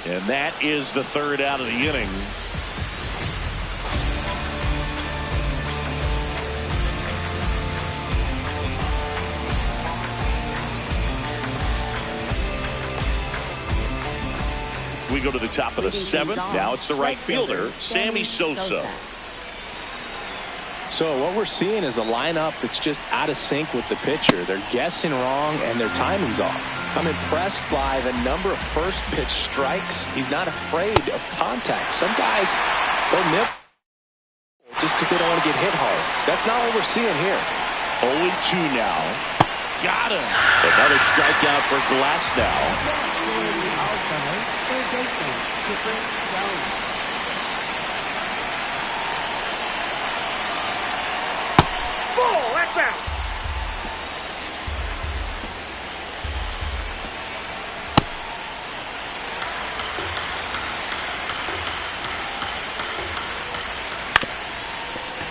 And that is the 3rd out of the inning. We go to the top of the 7th. Now it's the right fielder, Sammy Sosa. So what we're seeing is a lineup that's just out of sync with the pitcher. They're guessing wrong and their timing's off. I'm impressed by the number of first pitch strikes. He's not afraid of contact. Some guys, they'll nip just because they don't want to get hit hard. That's not what we're seeing here. 0-2 now. Got him. Another strikeout for Glasnow. That's out.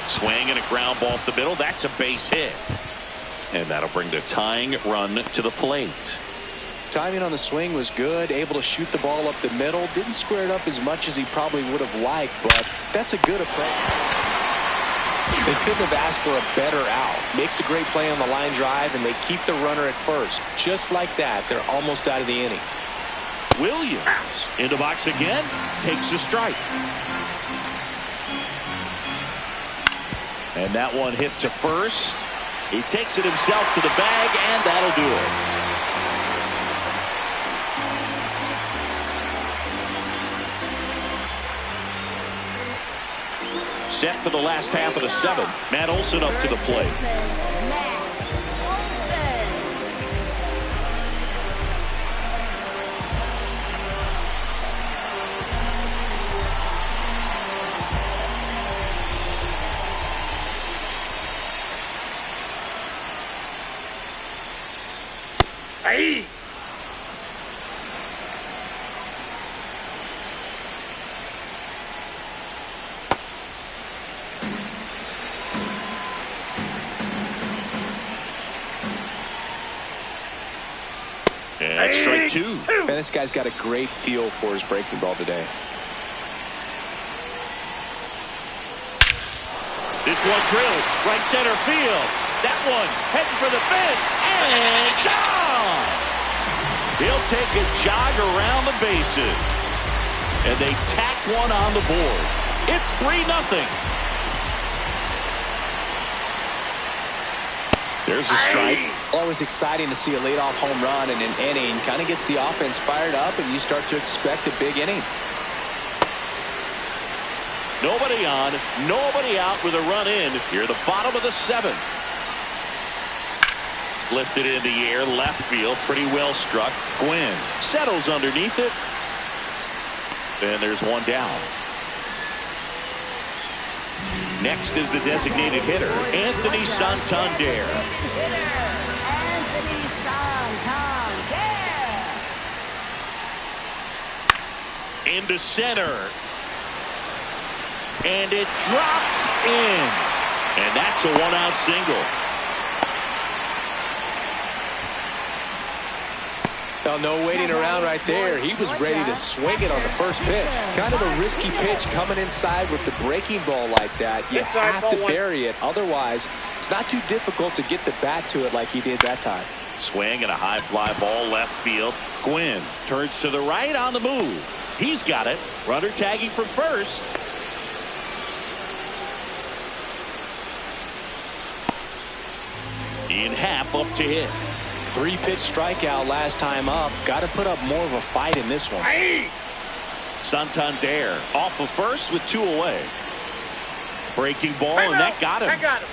Swing and a ground ball up the middle. That's a base hit. And that'll bring the tying run to the plate. Timing on the swing was good. Able to shoot the ball up the middle. Didn't square it up as much as he probably would have liked, but that's a good approach. They couldn't have asked for a better out. Makes a great play on the line drive, and they keep the runner at first. Just like that, they're almost out of the inning. Williams in the box again. Takes a strike. And that one hit to first. He takes it himself to the bag, and that'll do it. Set for the last half of the seventh. Matt Olson up to the plate. Hey! And that's strike two. Man, this guy's got a great feel for his breaking ball today. This one drilled right center field. That one heading for the fence and gone. He'll take a jog around the bases, and they tack one on the board. It's 3-0. There's a strike. Always exciting to see a leadoff home run in an inning. Kind of gets the offense fired up, and you start to expect a big inning. Nobody on, nobody out with a run in. Here, the bottom of the seventh. Lifted in the air, left field, pretty well struck. Gwynn settles underneath it. And there's one down. Next is the designated hitter, Anthony Santander. Anthony Santander. Into center. And it drops in. And that's a one-out single. Well, no waiting around right there. He was ready to swing it on the first pitch. Kind of a risky pitch coming inside with the breaking ball like that. You have to bury it. Otherwise, it's not too difficult to get the bat to it like he did that time. Swing and a high fly ball left field. Gwynn turns to the right on the move. He's got it. Runner tagging from first. In half up to hit. 3-pitch strikeout last time up. Got to put up more of a fight in this one. Hey! Santander off of first with 2 away. Breaking ball, and that got him. I got him.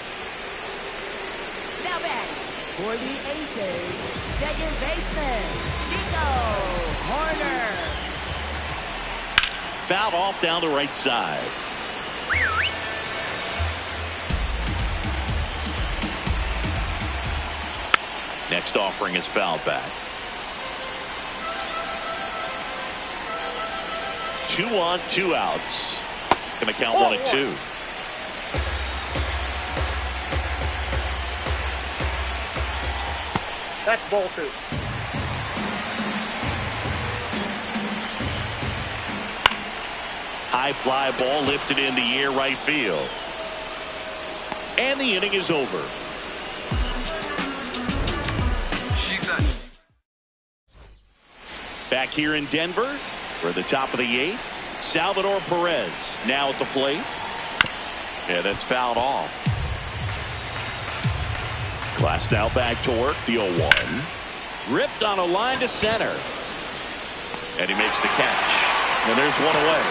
Now back for the Aces, second baseman, Nico Horner. Fouled off down the right side. Next offering is fouled back. 2 on, 2 outs. Gonna count 1-2. That's ball 2. High fly ball lifted in the air right field. And the inning is over. Back here in Denver for the top of the 8th. Salvador Perez now at the plate. Yeah, that's fouled off. Glass now back to work. The 0-1. Ripped on a line to center. And he makes the catch. And there's one away.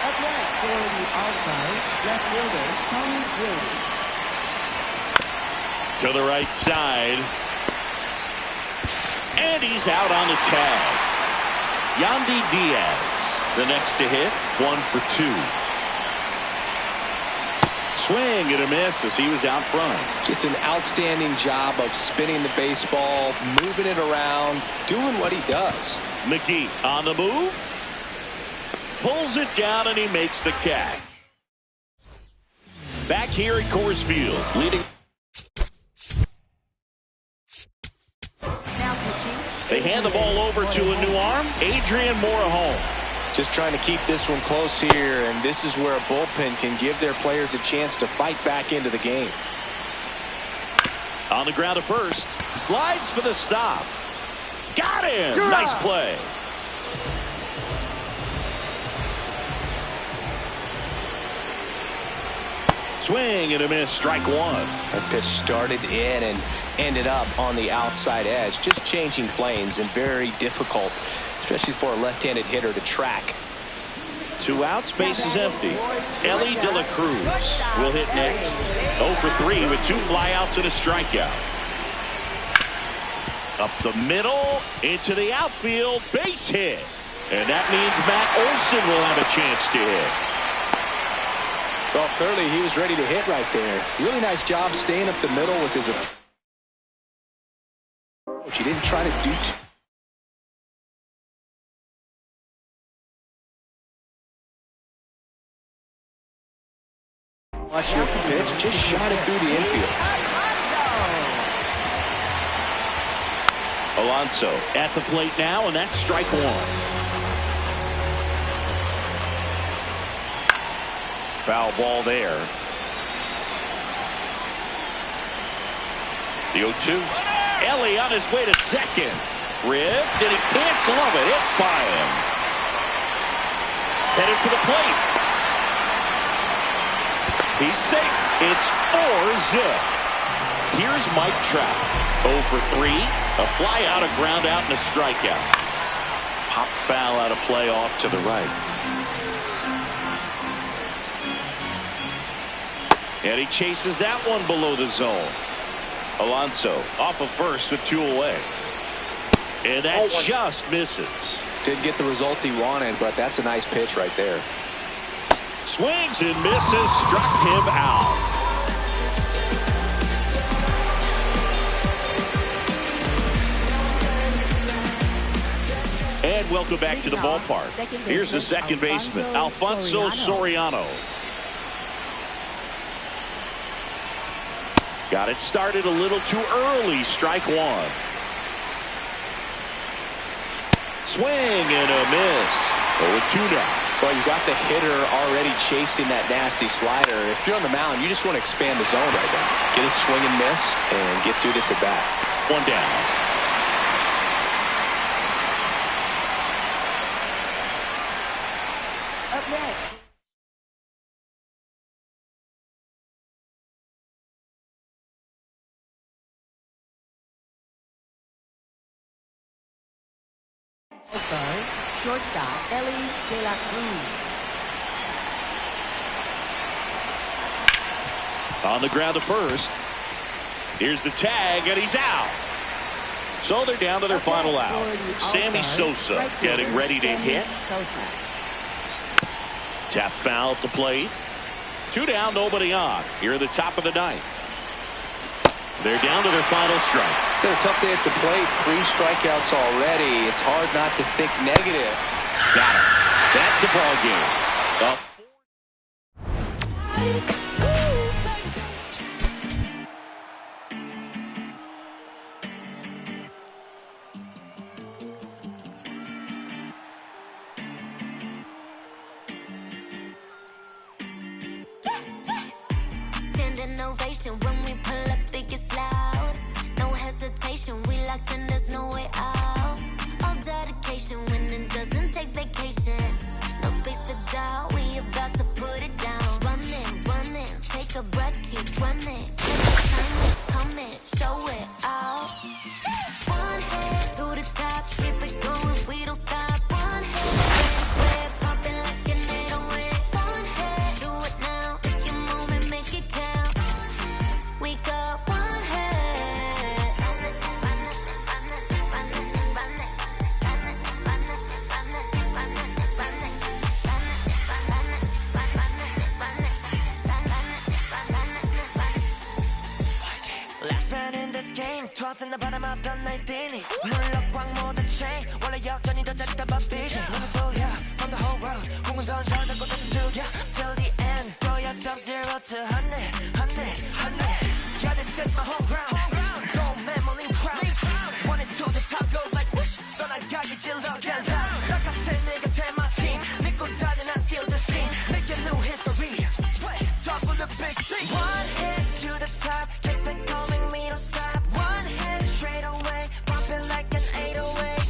Up next for the All-Stars, left fielder Tony Williams. To the right side. And he's out on the tag. Yandy Diaz, the next to hit, 1 for 2. Swing and a miss as he was out front. Just an outstanding job of spinning the baseball, moving it around, doing what he does. McGee on the move. Pulls it down and he makes the catch. Back here at Coors Field, leading. They hand the ball over to a new arm, Adrian Morejon. Just trying to keep this one close here, and this is where a bullpen can give their players a chance to fight back into the game. On the ground at first, slides for the stop. Got him! Yeah. Nice play. Swing and a miss, strike one. That pitch started in and ended up on the outside edge. Just changing planes and very difficult, especially for a left-handed hitter to track. 2 outs, base is empty. Ellie De La Cruz will hit next. 0 for 3 with 2 flyouts and a strikeout. Up the middle, into the outfield, base hit. And that means Matt Olson will have a chance to hit. Well, clearly he was ready to hit right there. Really nice job staying up the middle with his approach. He didn't try to do too. Watch with the pitch, just shot it through the infield. Alonso at the plate now, and that's strike one. Foul ball there. The 0-2. Ellie on his way to second. Ripped, and he can't glove it. It's by him. Headed for the plate. He's safe. It's 4-zip. Here's Mike Trout. 0 for 3. A fly out, a ground out, and a strikeout. Pop foul out of play off to the right. And he chases that one below the zone. Alonso off of first with 2 away. And that just misses. Didn't get the result he wanted, but that's a nice pitch right there. Swings and misses, struck him out. And welcome back to the ballpark. Here's the second baseman, Alfonso Soriano. Got it started a little too early. Strike one. Swing and a miss. 0-2 now. Well, you got the hitter already chasing that nasty slider. If you're on the mound, you just want to expand the zone right now. Get a swing and miss and get through this at bat. 1 down. Up next. Shortstop, Ellie De La Cruz. On the ground to first. Here's the tag, and he's out. So they're down to their final out. Sammy Sosa getting ready to hit. Tap foul at the plate. 2 down, nobody on. Here at the top of the 9th. They're down to their final strike. It's a tough day at the plate. 3 strikeouts already. It's hard not to think negative. Got it. That's the ball game. Standing ovation when we pull up, it gets loud. No hesitation, we locked in, there's no way out. All dedication, winning doesn't take vacation. No space to doubt, we about to put it down. Running, take a breath, keep running. Time is coming, show it out. One head to the top, keep it going, we don't stop. One head, red, popping like an 808. One head, do it now, it's your moment, make it count. We got one head. 버튼 나 바람았던 날 뛰니 물럭광 모두 chain 원래 역전이 더 짜릿한 밥이지 너는 소리야 from the whole world 공은 선설 잡고 다시 죽여 till the end 너야 sub-zero to 100 yeah this is my home ground don't memory crowd wanted to the top goes like whoosh 써나가기 질러게 like I said nigga tell my team 믿고 달려 난 still the same make a new history top of the big C one hit to the top keep it coming me don't stop one hit straight away bumping like an 808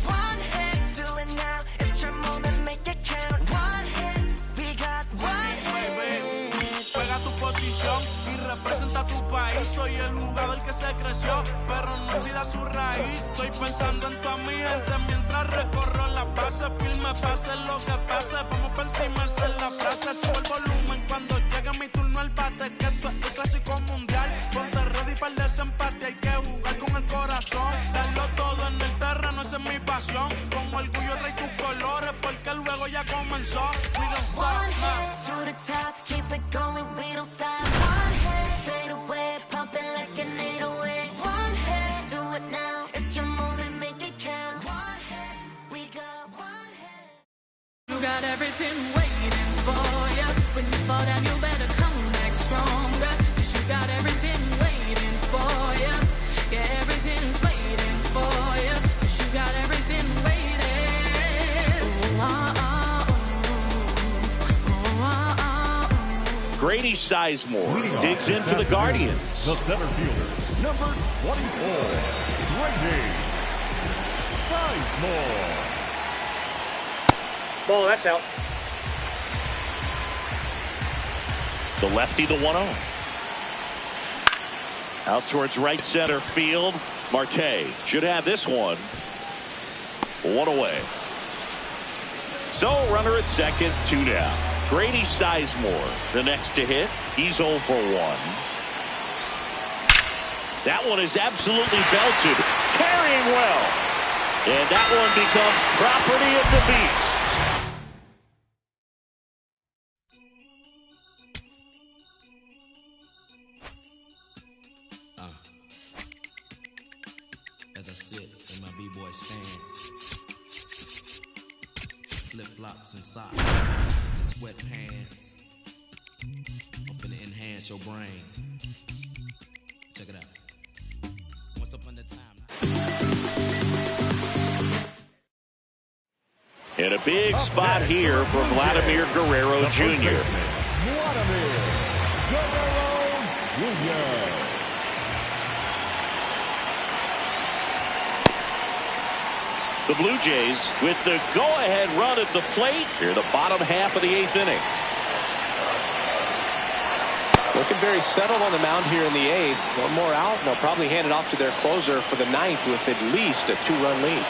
one hit do it now it's your moment make it count one hit we got one hit pega tu posición y representa tu país soy el jugador que se creció pero no olvida su raíz estoy pensando en toda mi gente mientras recorro la base firme pase lo que pase vamos por encima esa es la frase sube el volumen cuando llegue mi turno al bate que esto es el clásico mundial ponte ready para el desempate hay que jugar con el corazón darlo todo en el terreno esa es mi pasión con orgullo trae tus colores porque el juego ya comenzó we don't stop one hit to the top keep it going we don't stop one hit straight away pumping like an 808 one hit do it now it's your moment make it count one hit we got one hit You got everything waiting for you. When you fall down, you better come back stronger. 'Cause you got everything waiting for you. Yeah, everything's waiting for you. 'Cause you got everything waiting. Grady Sizemore digs in for the Guardians. The center fielder, number 24, Grady Sizemore. Ball, that's out. The lefty, the 1-0. Out towards right center field. Marte should have this one. One away. So runner at second, 2 down. Grady Sizemore, the next to hit. He's 0 for 1. That one is absolutely belted. Carrying well. And that one becomes property of the beast. As I sit in my b-boy stance, flip-flops and socks and sweatpants, I'm finna enhance your brain. Check it out. Once upon a time. And a big spot here for Vladimir Guerrero Jr. Vladimir Guerrero Jr. The Blue Jays with the go-ahead run at the plate here, the bottom half of the 8th inning. Looking very settled on the mound here in the 8th. One more out, and they'll probably hand it off to their closer for the 9th with at least a 2-run lead.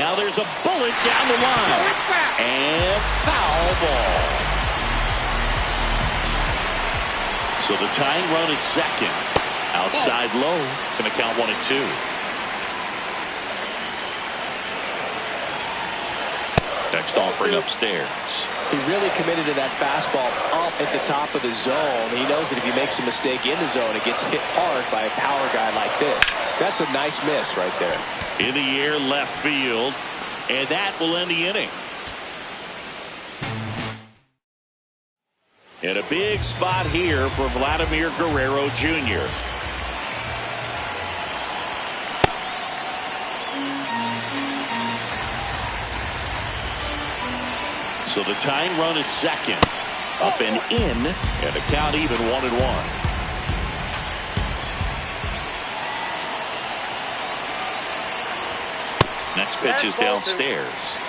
Now there's a bullet down the line. And foul ball. So the tying run at second. Outside low. Going to count 1-2. Next offering upstairs. He really committed to that fastball up at the top of the zone. He knows that if he makes a mistake in the zone, it gets hit hard by a power guy like this. That's a nice miss right there. In the air, left field. And that will end the inning. And a big spot here for Vladimir Guerrero Jr. So the tying run at second. Up and in. And a count even 1-1. Next pitch is downstairs.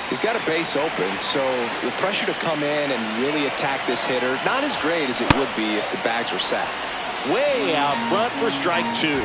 He's got a base open, so the pressure to come in and really attack this hitter, not as great as it would be if the bags were sacked. Way out front for strike 2.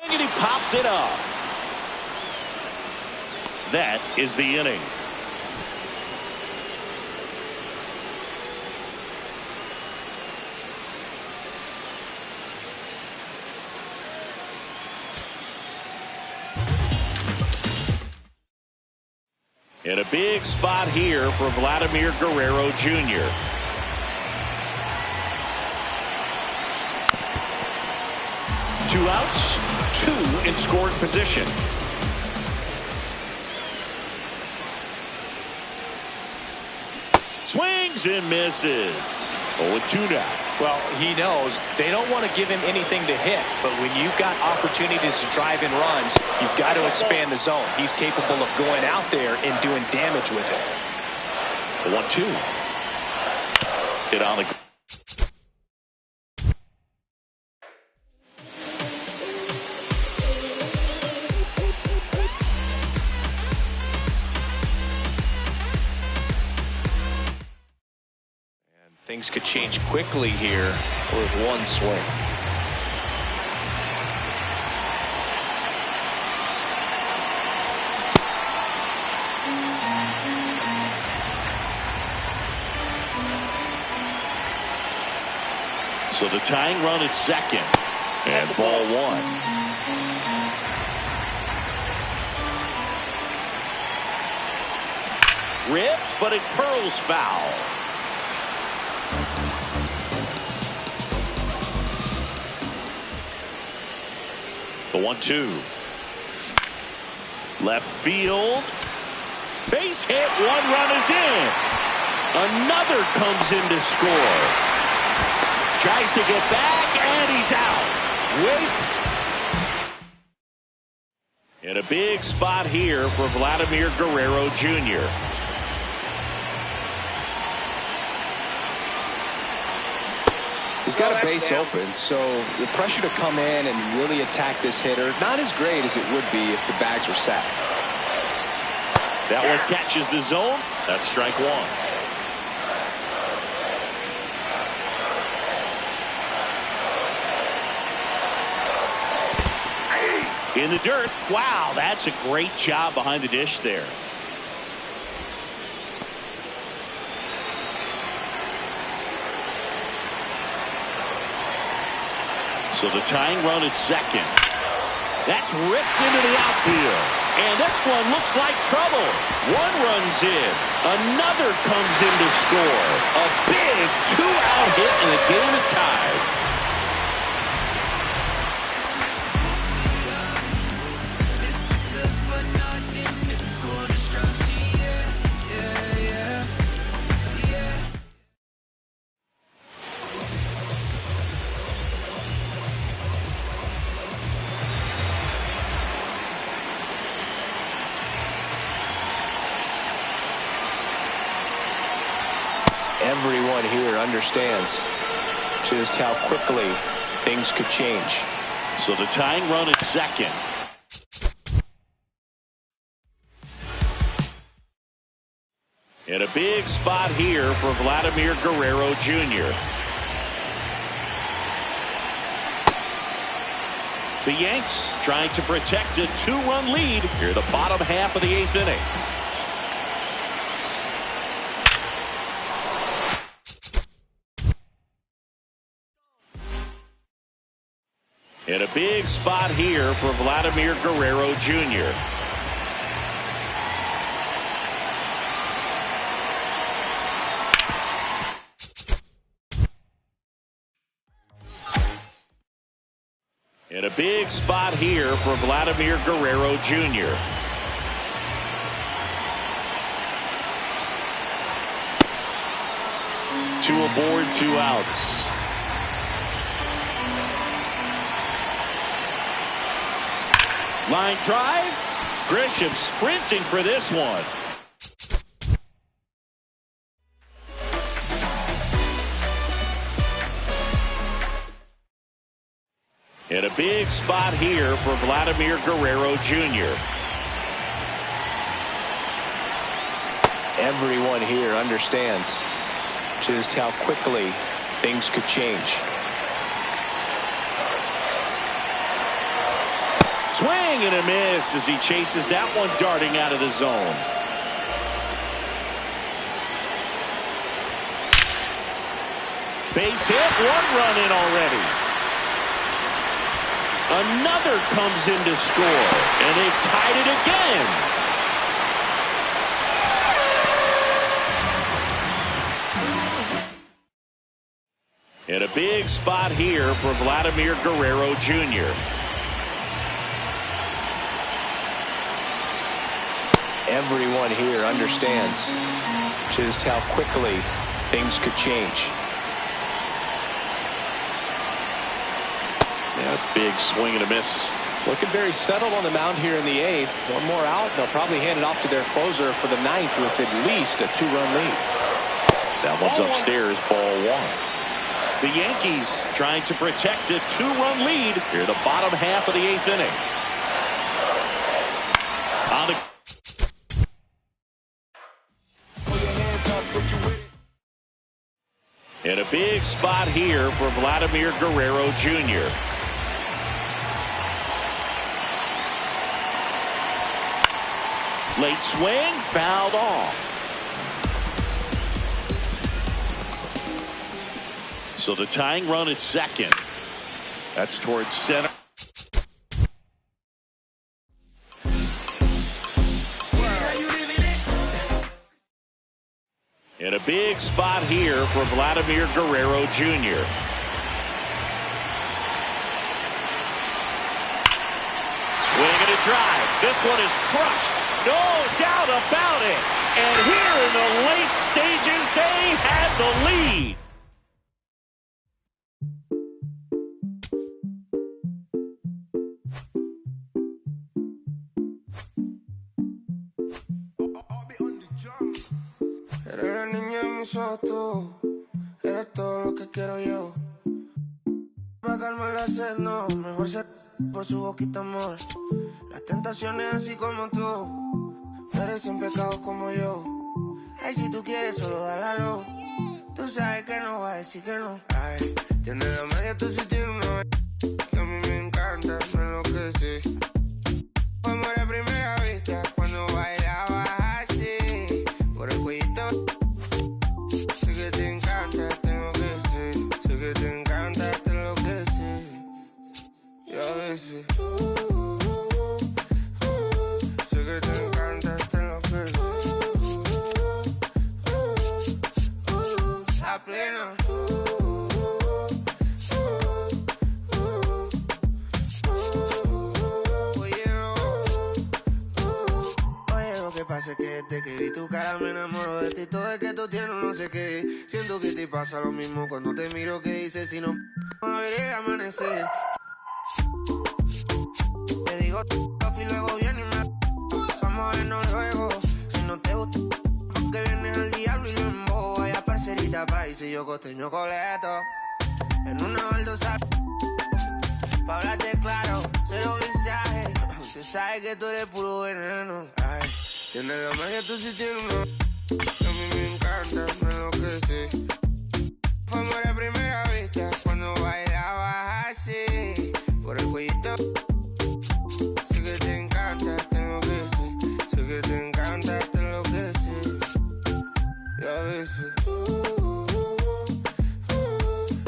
And he popped it up. That is the inning. And a big spot here for Vladimir Guerrero Jr. Two outs, two in scoring position. Swings and misses. 0-2 now. Well, he knows they don't want to give him anything to hit, but when you've got opportunities to drive in runs, you've got to expand the zone. He's capable of going out there and doing damage with it. 1-2. Hit on the. Things could change quickly here with one swing. So the tying run at second. And ball one. Rip, but it curls foul. The 1-2. Left field. Base hit. One run is in. Another comes in to score. Tries to get back, and he's out. Wait. In a big spot here for Vladimir Guerrero Jr. He's got a base open, so the pressure to come in and really attack this hitter, not as great as it would be if the bags were sacked. That one catches the zone. That's strike one. In the dirt. Wow, that's a great job behind the dish there. So the tying run at second. That's ripped into the outfield. And this one looks like trouble. One runs in. Another comes in to score. A big two-out hit, and the game is tied. Everyone here understands just how quickly things could change. So the tying run at second. And a big spot here for Vladimir Guerrero Jr. The Yanks trying to protect a two-run lead here the bottom half of the eighth inning. And a big spot here for Vladimir Guerrero Jr. And a big spot here for Vladimir Guerrero Jr. Two aboard, two outs. Line drive. Grisham sprinting for this one. And a big spot here for Vladimir Guerrero Jr. Everyone here understands just how quickly things could change. Swing and a miss as he chases that one darting out of the zone. Base hit, 1 run in already. Another comes in to score, and they've tied it again. And a big spot here for Vladimir Guerrero Jr. Everyone here understands just how quickly things could change. Yeah, big swing and a miss. Looking very settled on the mound here in the 8th. One more out, and they'll probably hand it off to their closer for the 9th with at least a 2-run lead. That one's upstairs, ball 1. The Yankees trying to protect a 2-run lead here in the bottom half of the 8th inning. On the and a big spot here for Vladimir Guerrero Jr. Late swing, fouled off. So the tying run at second. That's towards center. And a big spot here for Vladimir Guerrero Jr. Swing and a drive. This one is crushed. No doubt about it. And here in the late stages, they had the lead. Eres la niña de mis ojos, tú. Eres todo lo que quiero yo. Pa' calmar la sed, no. Mejor ser por su boquita, amor. Las tentaciones así como tú. Eres sin pecado como yo. Ay, si tú quieres, solo dale a lo. Tú sabes que no va a decir que no. Ay, tienes la media, tú sí tienes una que a mí me encanta, me enloquece. Fue amor a primera vista cuando bailabas así. Por el cuellito. Sé que te encanta, tengo que ser. Sé que te encanta, te enloquece. Y a veces sé que te encanta, te enloquece. A plena. Pasa que desde que vi tu cara me enamoro de ti. Todo es que tú tienes no sé qué. Siento que te pasa lo mismo cuando te miro. Que dices si no a ver el amanecer. Te digo y luego viene y me vamos a vernos luego. Si no te gusta porque vienes al diablo y lo embobo. Vaya parcerita país y yo costeño coleto. En una baldosa pa' hablarte claro, cero mensaje. Usted sabe que tú eres puro veneno. Ay. Tienes la magia, tú sí tienes una que a mí me encanta, me enloquece. Fue amor a primera vista cuando bailabas así. Por el cuellito. Sé que te encanta, te enloquece. Sé que te encanta, te enloquece. Y a veces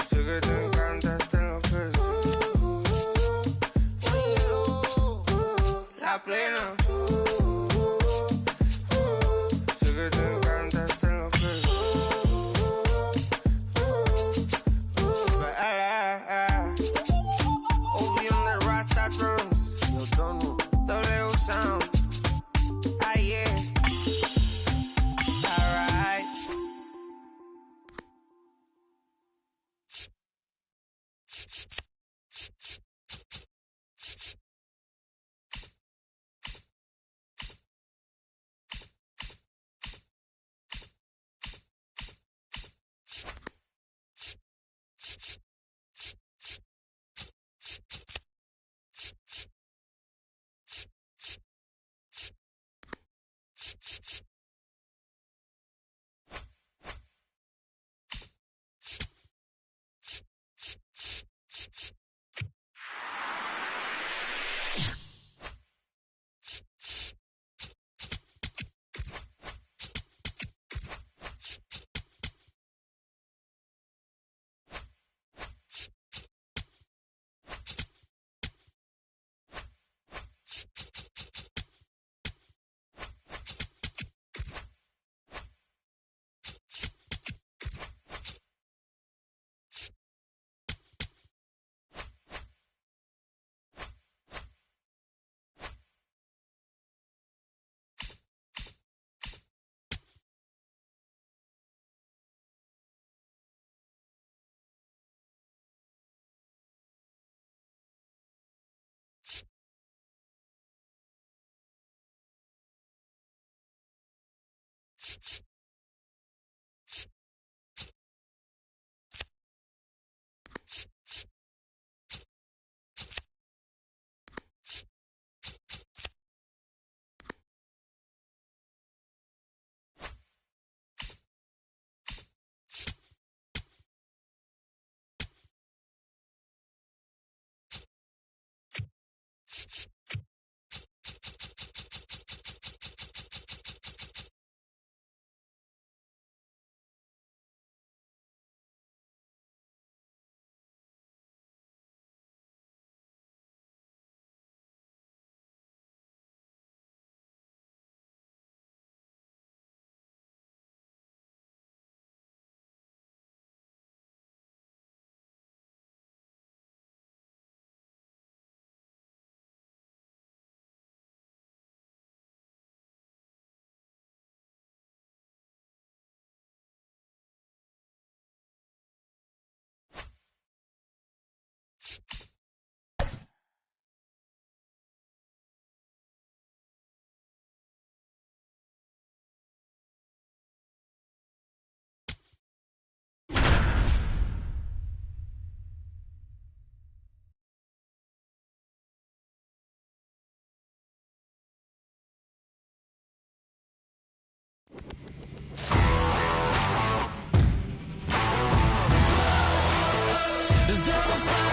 sé que te encanta, te enloquece. La plena. Sé que te encanta, te enloquece.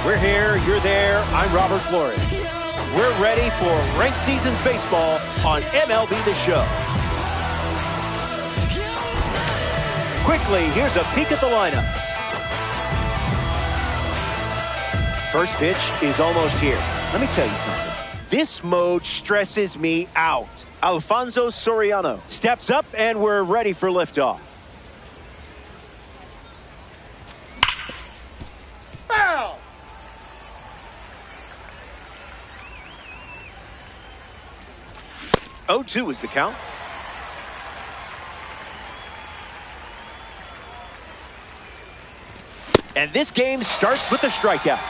We're here, you're there, I'm Robert Flores. We're ready for ranked season baseball on MLB The Show. Quickly, here's a peek at the lineups. First pitch is almost here. Let me tell you something. This mode stresses me out. Alfonso Soriano steps up and we're ready for liftoff. Foul! Oh, 2 is the count. And this game starts with a strikeout.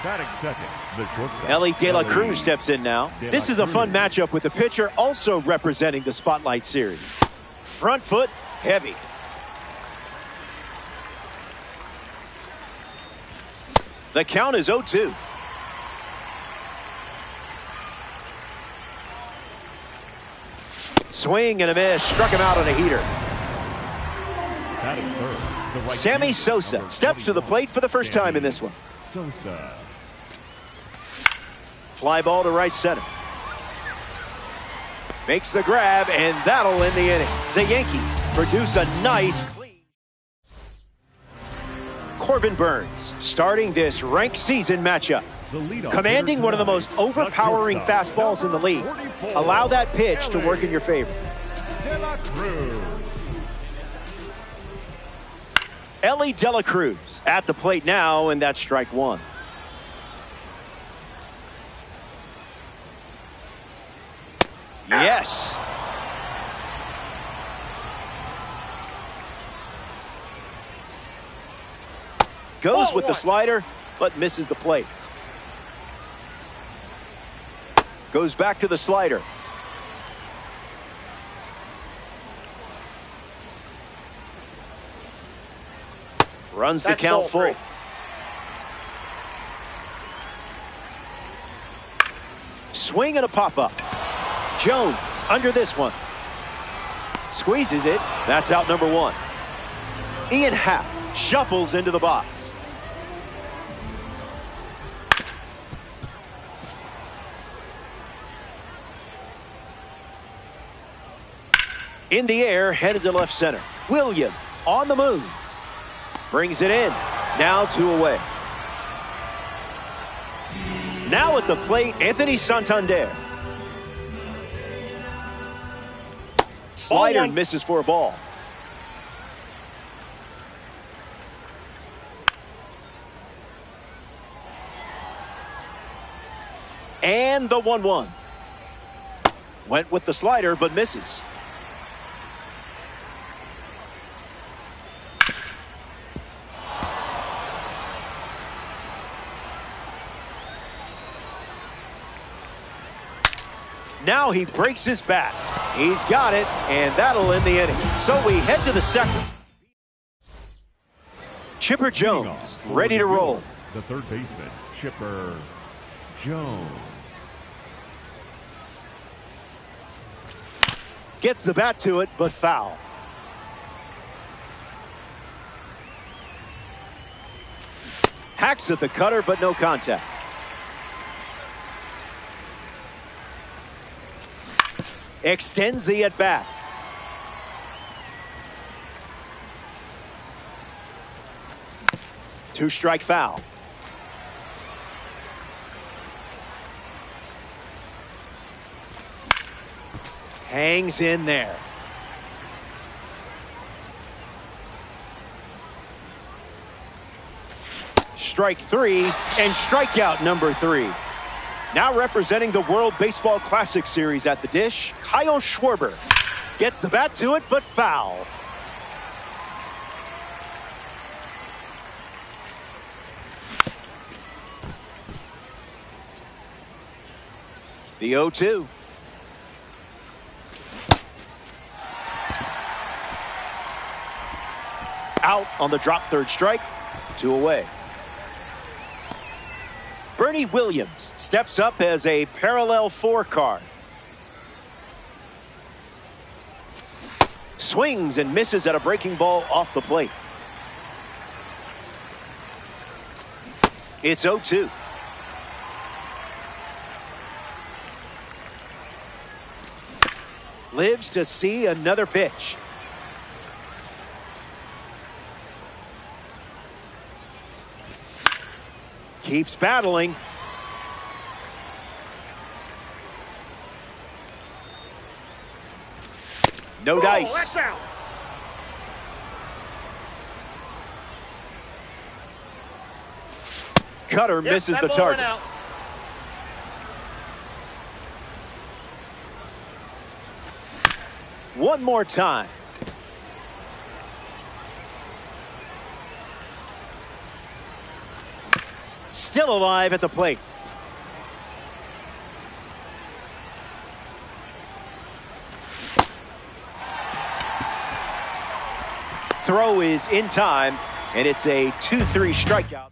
Batting second, the shortstop. Ellie De La Cruz steps in now. This is a fun matchup with the pitcher also representing the Spotlight Series. Front foot heavy. The count is 0-2. Swing and a miss. Struck him out on a heater. Batting third, the right Sammy fielder, Sosa number steps to the plate for the first time in this one. Sosa. Fly ball to right center. Makes the grab, and that'll end the inning. The Yankees produce a nice clean. Corbin Burns starting this ranked season matchup. Commanding one of the most overpowering fastballs in the league. Allow that pitch to work in your favor. Ellie De La Cruz at the plate now, and that's strike one. Yes. Goes with the slider, but misses the plate. Goes back to the slider. Runs the count full. Swing and a pop-up. Jones under this one. Squeezes it. That's out number one. Ian Happ shuffles into the box. In the air, headed to left center. Williams on the move. Brings it in. Now 2 away. Now at the plate, Anthony Santander. Slider misses for a ball. And the 1-1. Went with the slider, but misses. Now he breaks his bat. He's got it, and that'll end the inning. So we head to the second. Chipper Jones, ready to roll. The third baseman, Chipper Jones. Gets the bat to it, but foul. Hacks at the cutter, but no contact. Extends the at-bat. Two-strike foul. Hangs in there. Strike 3 and strikeout number 3. Now representing the World Baseball Classic Series at the dish, Kyle Schwarber gets the bat to it, but foul. The 0-2. Out on the drop third strike, 2 away. Bernie Williams steps up as a parallel 4 card. Swings and misses at a breaking ball off the plate. It's 0-2. Lives to see another pitch. Keeps battling. No dice. That's out. Cutter misses the target. One more time. Still alive at the plate. Throw is in time, and it's a 2-3 strikeout.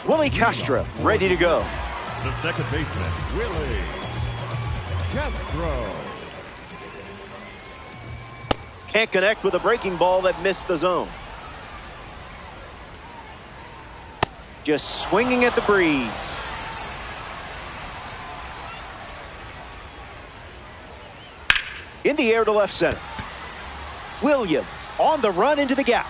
Willie Castro ready to go. The second baseman, Willie Castro. Can't connect with a breaking ball that missed the zone. Just swinging at the breeze. In the air to left center. Williams on the run into the gap.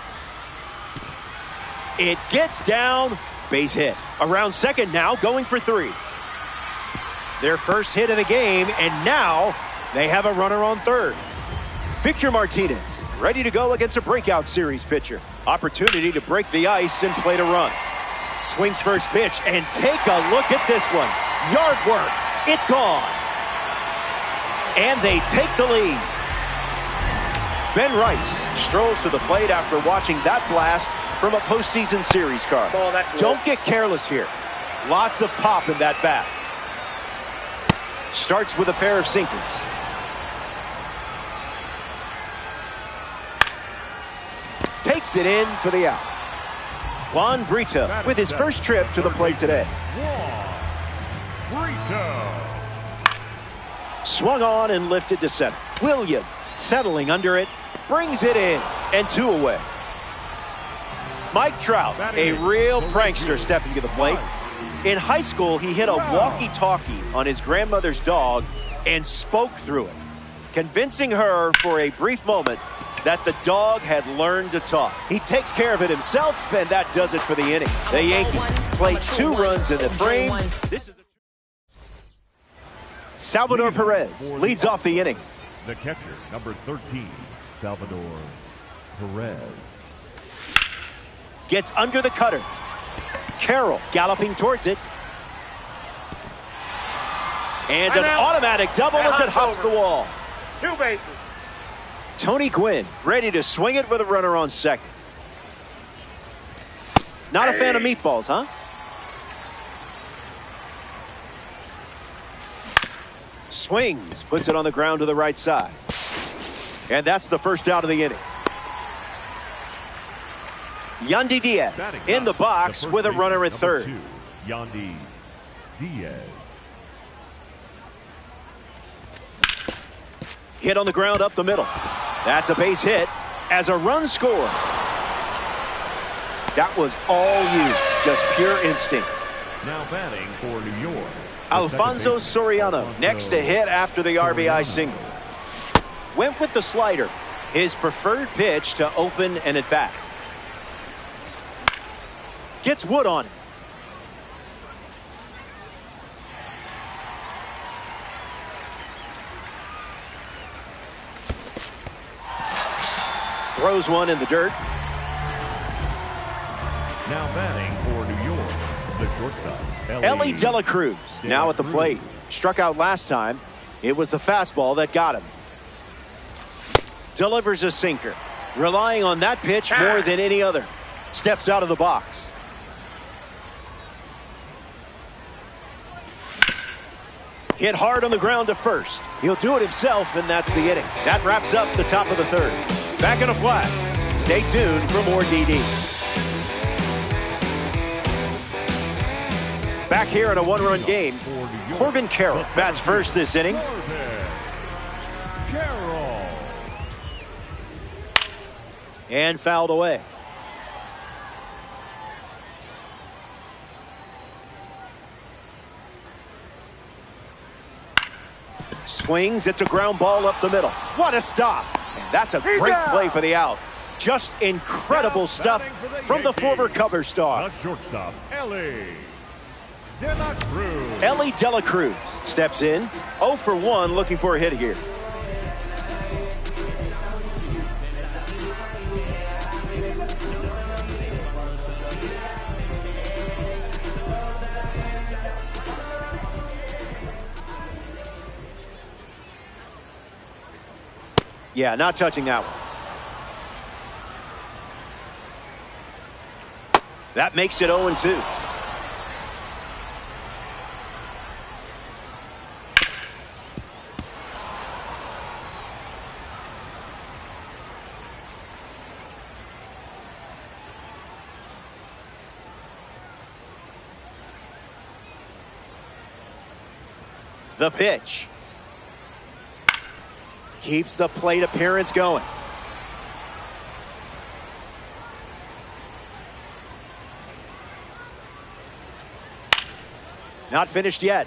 It gets down. Base hit. Around second now, going for 3. Their first hit of the game, and now they have a runner on third. Victor Martinez ready to go against a breakout series pitcher. Opportunity to break the ice and play to run. Swings first pitch, and take a look at this one. Yard work. It's gone. And they take the lead. Ben Rice strolls to the plate after watching that blast from a postseason series card. Don't get careless here. Lots of pop in that bat. Starts with a pair of sinkers. Takes it in for the out. Juan Brito with his first trip to the plate today. Swung on and lifted to center. Williams settling under it, brings it in, and 2 away. Mike Trout, a real prankster stepping to the plate. In high school, he hit a walkie-talkie on his grandmother's dog and spoke through it, convincing her for a brief moment that the dog had learned to talk. He takes care of it himself, and that does it for the inning. The Yankees play 2 runs in the frame. This is Salvador Perez leads off the inning. The catcher, number 13, Salvador Perez. Gets under the cutter. Carroll galloping towards it. And an automatic double as it hops the wall. 2 bases. Tony Gwynn ready to swing it with a runner on second. Not a fan of meatballs, huh? Swings, puts it on the ground to the right side. And that's the first out of the inning. Yandy Diaz in the box with a runner at third. Yandy Diaz. Hit on the ground up the middle. That's a base hit as a run scored. That was all you, just pure instinct. Now batting for New York. Alfonso Soriano next to hit after the RBI single. Went with the slider, his preferred pitch to open an at-bat. Gets wood on it. Throws one in the dirt. Now batting for New York, the shortstop, Ellie De La Cruz now at the plate. Struck out last time. It was the fastball that got him. Delivers a sinker. Relying on that pitch more than any other. Steps out of the box. Hit hard on the ground to first. He'll do it himself, and that's the inning. That wraps up the top of the third. Back in a flat. Stay tuned for more DD. Back here in a one-run game, Corbin Carroll bats first this inning. Carroll. And fouled away. Swings. It's a ground ball up the middle. What a stop. And that's a great play for the out. Just incredible stuff from the former Cubs star. The shortstop, Ellie De La Cruz. Ellie De La Cruz steps in. 0 for 1, looking for a hit here. Yeah, not touching that one. That makes it 0-2. The pitch. Keeps the plate appearance going. Not finished yet.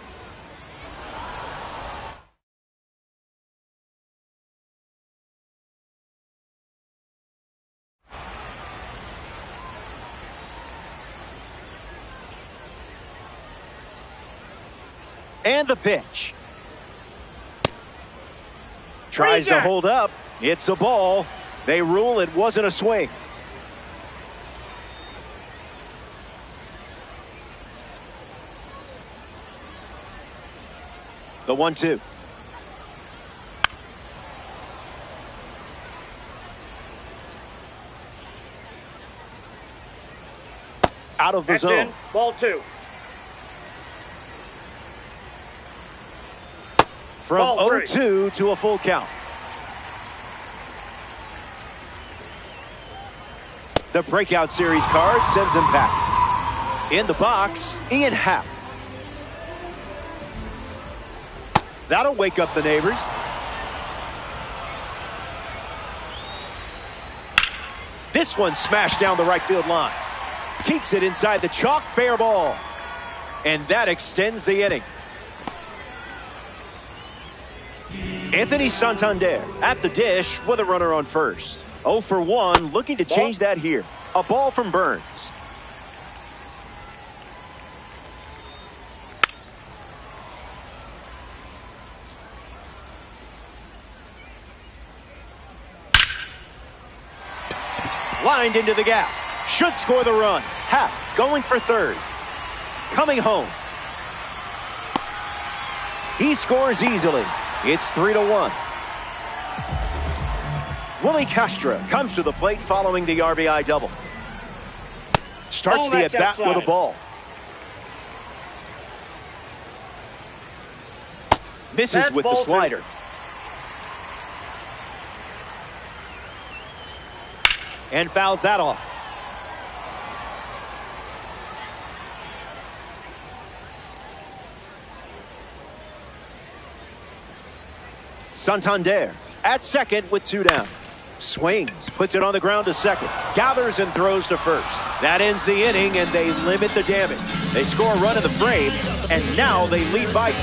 And the pitch. Tries to hold up. It's a ball. They rule it wasn't a swing. The 1-2. Out of the zone. In. Ball 2. From 0-2 to a full count. The breakout series card sends him back. In the box, Ian Happ. That'll wake up the neighbors. This one smashed down the right field line. Keeps it inside the chalk, fair ball. And that extends the inning. Anthony Santander at the dish with a runner on first. 0 for 1, looking to change that here. A ball from Burns. Lined into the gap. Should score the run. Happ going for third. Coming home. He scores easily. It's 3-1. Willie Castro comes to the plate following the RBI double. Starts the at-bat with a ball. Misses with the slider. And fouls that off. Santander at second with 2 down. Swings, puts it on the ground to second. Gathers and throws to first. That ends the inning, and they limit the damage. They score a run in the frame, and now they lead by 2.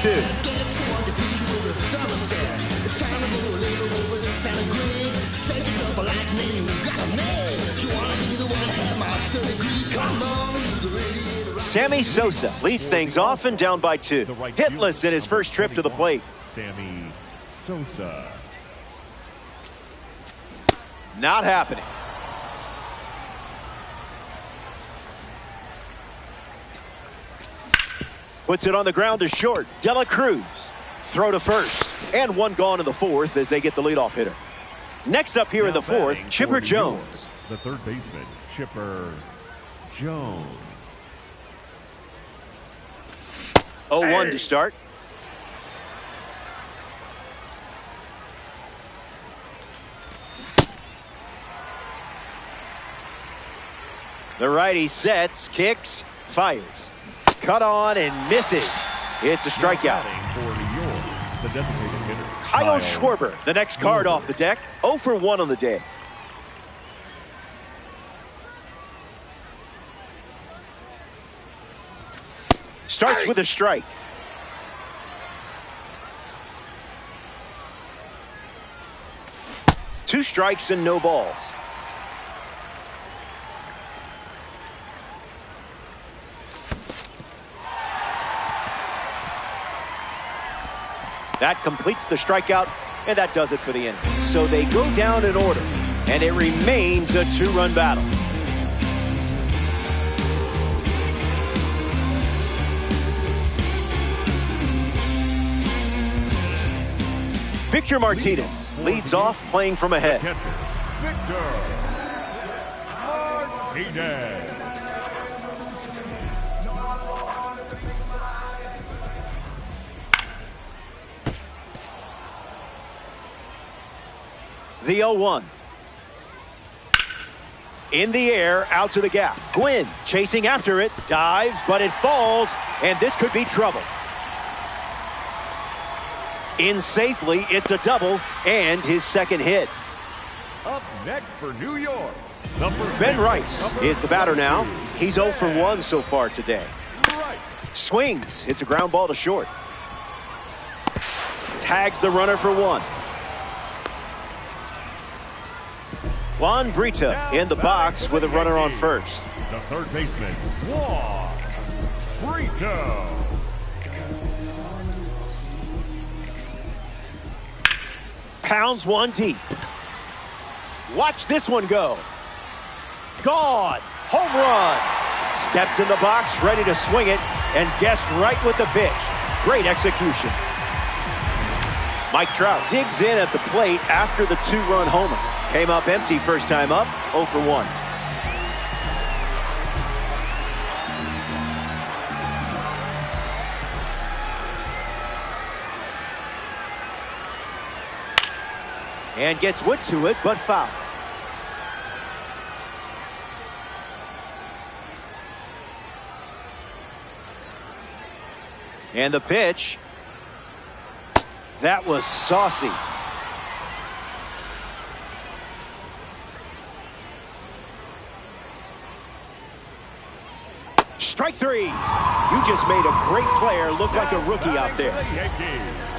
Sammy Sosa leads things off and down by 2. Hitless in his first trip to the plate. Sammy Sosa. Not happening. Puts it on the ground to short. De La Cruz. Throw to first. And 1 gone in the 4th as they get the leadoff hitter. Next up here in the 4th, Chipper Jones. The third baseman, Chipper Jones. 0-1 to start. The righty sets, kicks, fires. Cut on and misses. It's a strikeout. Kyle Schwarber, the next card off the deck. 0 for 1 on the day. Starts with a strike. 2 strikes and no balls. That completes the strikeout, and that does it for the inning. So they go down in order, and it remains a 2-run battle. Victor Martinez leads off playing from ahead. Victor Martinez. The 0-1. In the air, out to the gap. Gwynn chasing after it, dives, but it falls, and this could be trouble. In safely, it's a double, and his second hit. Up next for New York, Ben Rice is the batter now. He's 0 for 1 so far today. Swings, hits a ground ball to short. Tags the runner for 1. Juan Brito in the box with a runner on first. The third baseman, Juan Brito. Pounds one deep. Watch this one go. Gone. Home run. Stepped in the box, ready to swing it, and guessed right with the pitch. Great execution. Mike Trout digs in at the plate after the 2-run homer. Came up empty first time up, 0 for 1. And gets wood to it, but foul. And the pitch. That was saucy. Strike 3. You just made a great player look like a rookie out there.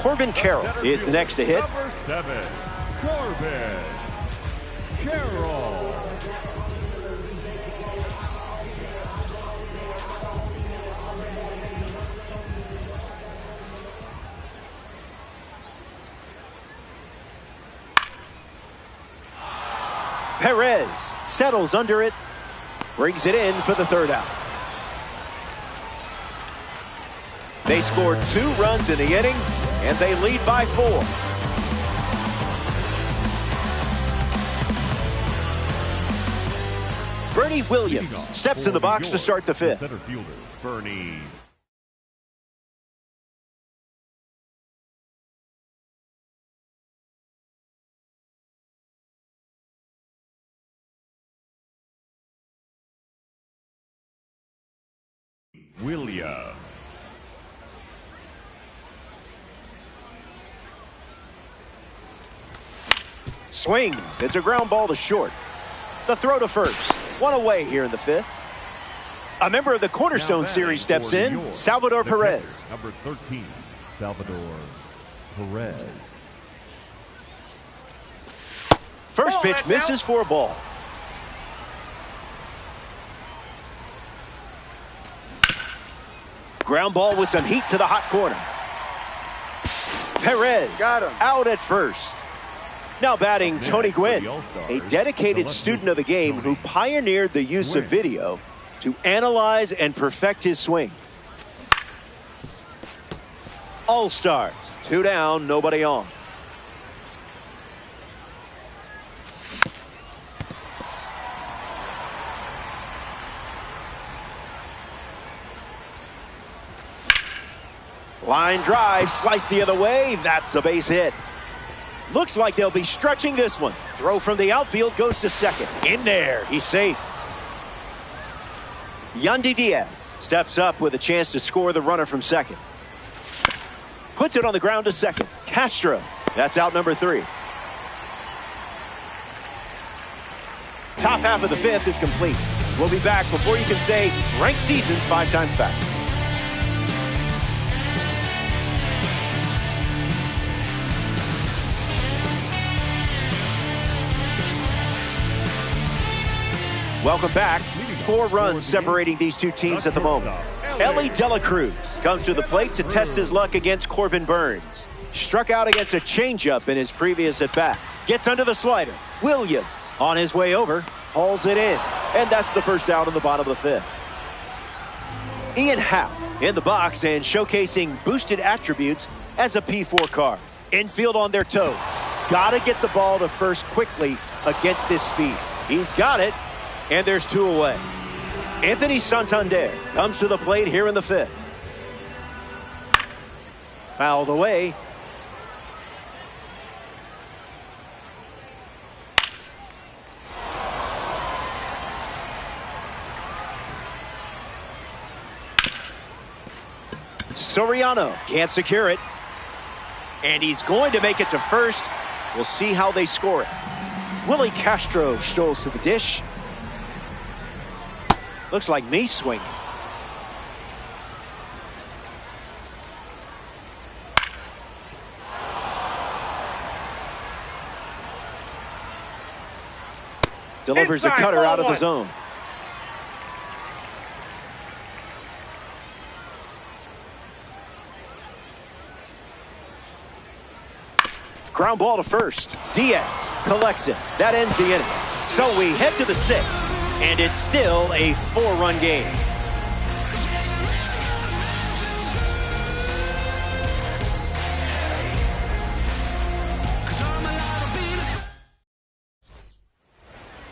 Corbin Carroll is the next to hit. Number 7, Corbin Carroll. Perez settles under it, brings it in for the 3rd out. They scored 2 runs in the inning, and they lead by 4. Bernie Williams steps in the box to start the 5th. Center fielder, Bernie. Williams. Swings. It's a ground ball to short. The throw to first. 1 away here in the 5th. A member of the Cornerstone Series steps in, Salvador Perez. Number 13, Salvador Perez. First pitch misses for a ball. Ground ball with some heat to the hot corner. Perez Got him. out at first. Now batting Tony Gwynn, a dedicated student of the game who pioneered the use of video to analyze and perfect his swing. All-Stars, 2 down, nobody on. Line drive, slice the other way. That's a base hit. Looks like they'll be stretching this one. Throw from the outfield goes to second. In there, he's safe. Yandy Diaz steps up with a chance to score the runner from second. Puts it on the ground to second. Castro, that's out number 3. Top half of the 5th is complete. We'll be back before you can say ranked seasons 5 times faster. Welcome back. 4 runs separating these two teams at the moment. Ellie De La Cruz comes to the plate to test his luck against Corbin Burns. Struck out against a changeup in his previous at-bat. Gets under the slider. Williams on his way over, hauls it in. And that's the first out in the bottom of the 5th. Ian Howe in the box and showcasing boosted attributes as a P4 card. Infield on their toes. Gotta get the ball to first quickly against this speed. He's got it, and there's 2 away. Anthony Santander comes to the plate here in the 5th. Fouled away. Soriano can't secure it. And he's going to make it to first. We'll see how they score it. Willie Castro strolls to the dish. Looks like me swinging. Delivers a cutter out of the zone. Ground ball to first. Diaz collects it. That ends the inning. So we head to the 6th, and it's still a 4-run game.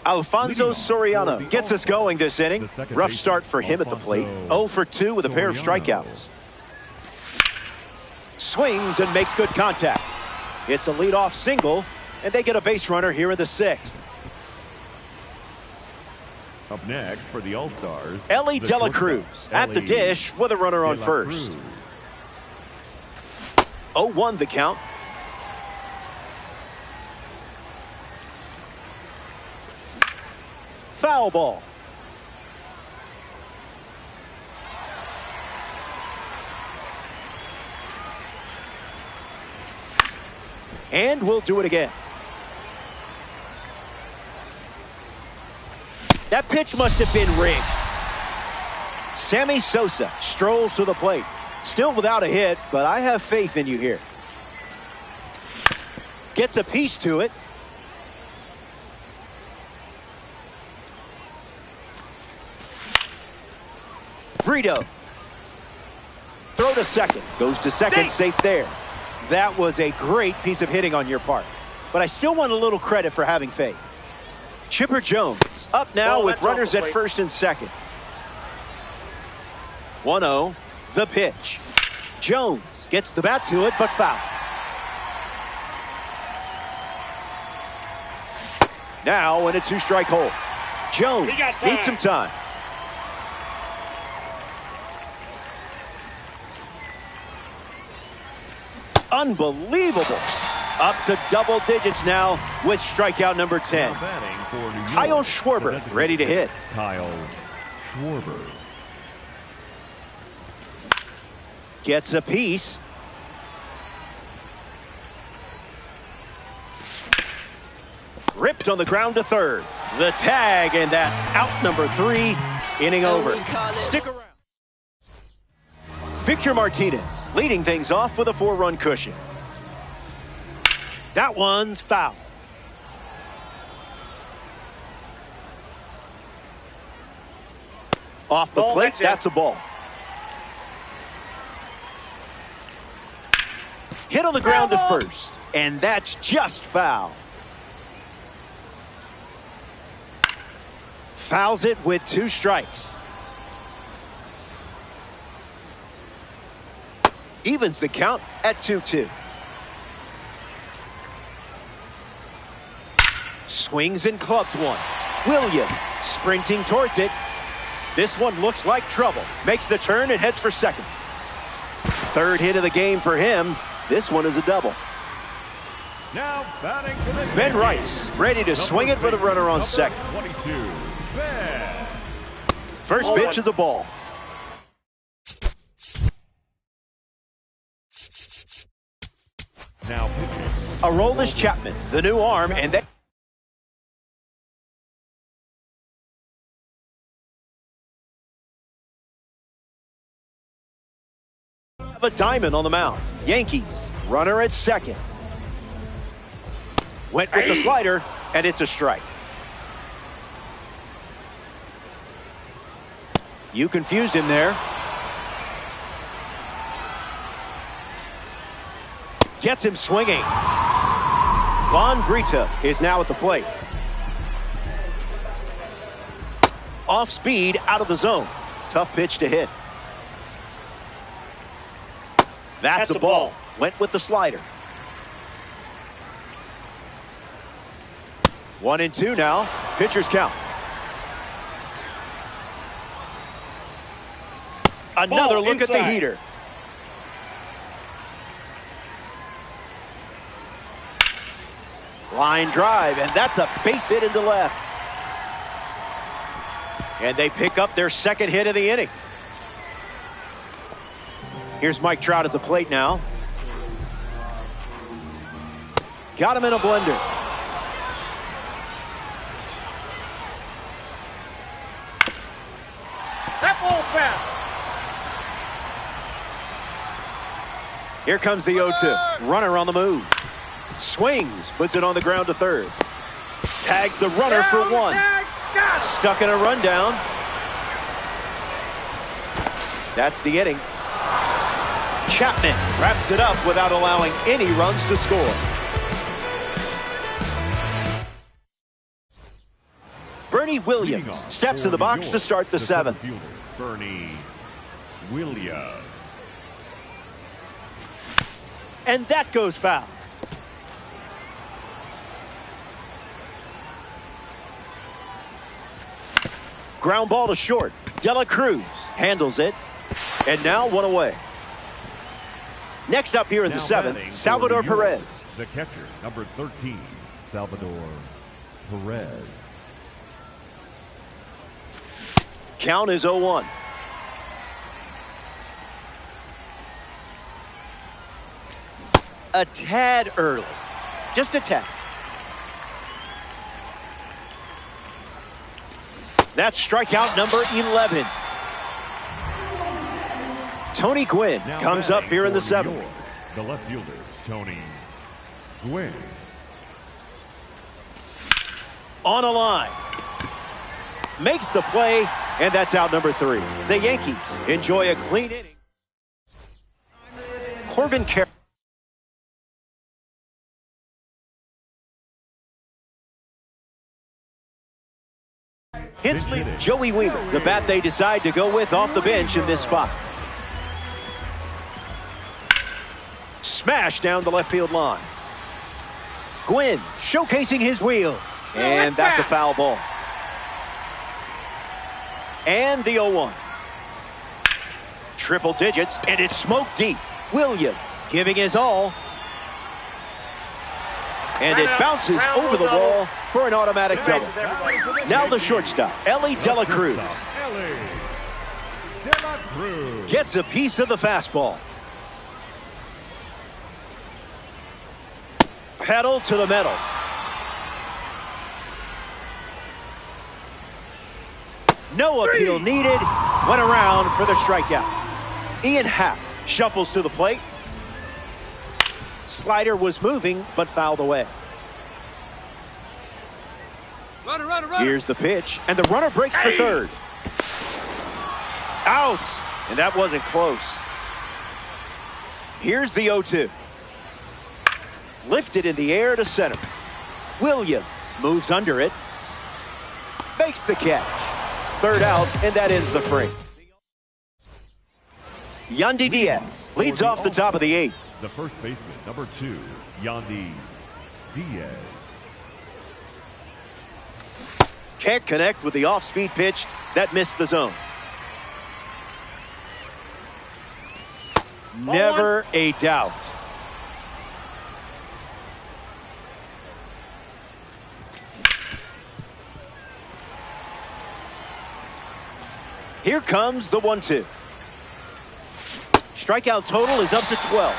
Alfonso Soriano gets us going this inning. Rough start for him at the plate. 0 for 2 with a pair of strikeouts. Swings and makes good contact. It's a leadoff single, and they get a base runner here in the 6th. Up next for the All-Stars, Ellie De La Cruz at the dish with a runner on first. 0-1 the count. Foul ball. And we'll do it again. That pitch must have been rigged. Sammy Sosa strolls to the plate. Still without a hit, but I have faith in you here. Gets a piece to it. Brito. Throw to second. Goes to second, safe there. That was a great piece of hitting on your part. But I still want a little credit for having faith. Chipper Jones up now with runners at first and second. 1-0, the pitch. Jones gets the bat to it, but foul. Now in a 2-strike hole. Jones needs some time. Unbelievable. Up to double digits now with strikeout number 10. Kyle Schwarber ready to hit. Kyle Schwarber gets a piece. Ripped on the ground to third. The tag, and that's out number 3. Inning over. Stick around. Victor Martinez leading things off with a 4-run cushion. That one's foul. Off the plate, that's a ball. Hit on the ground to first, and that's just foul. Fouls it with 2 strikes. Evens the count at 2-2. Swings and clubs one. Williams sprinting towards it. This one looks like trouble. Makes the turn and heads for second. 3rd hit of the game for him. This one is a double. now batting for the Ben Rice ready to swing it with a runner on second. 22. Ben. First pitch of the ball. Now Aroldis Chapman, the new arm, and that a diamond on the mound. Yankees, runner at second. Went with the slider, and it's a strike. You confused him there. Gets him swinging. Juan Brita is now at the plate. Off speed, out of the zone. Tough pitch to hit. That's a ball. Went with the slider. 1-2 now. Pitcher's count. Another look at the heater. Line drive, and that's a base hit into left. And they pick up their second hit of the inning. Here's Mike Trout at the plate now. Got him in a blender. That ball fast. Here comes the 0-2. Runner on the move. Swings, puts it on the ground to third. Tags the runner for one. Stuck in a rundown. That's the inning. Chapman wraps it up without allowing any runs to score. Bernie Williams steps in the box to start the seventh. Bernie Williams. And that goes foul. Ground ball to short. Dela Cruz handles it. And now one away. Next up here in the seventh, Salvador Perez. Perez. The catcher, number 13, Salvador Perez. Count is 0-1. A tad early. Just a tad. That's strikeout number 11. Tony Gwynn comes up here in the seventh. The left fielder, Tony Gwynn. On a line. Makes the play, and that's out number 3. The Yankees enjoy a clean inning. Corbin Carroll. Hensley, Joey Weaver, the bat they decide to go with off the bench in this spot. Smash down the left field line. Gwynn showcasing his wheels. And that's a foul ball. And the 0-1. Triple digits, and it's smoked deep. Williams giving his all. And it bounces over the wall for an automatic double. Now the shortstop, Ellie Dela Cruz. Gets a piece of the fastball. Pedal to the metal. No appeal needed. Went around for the strikeout. Ian Happ shuffles to the plate. Slider was moving, but fouled away. Runner. Here's the pitch, and the runner breaks for third. Out, and that wasn't close. Here's the 0-2. Lifted in the air to center. Williams moves under it. Makes the catch. Third out, and that ends the frame. Yandy Diaz leads off the top of the 8th. The first baseman, number 2, Yandy Diaz. Can't connect with the off-speed pitch. That missed the zone. Never a doubt. Here comes the 1-2. Strikeout total is up to 12.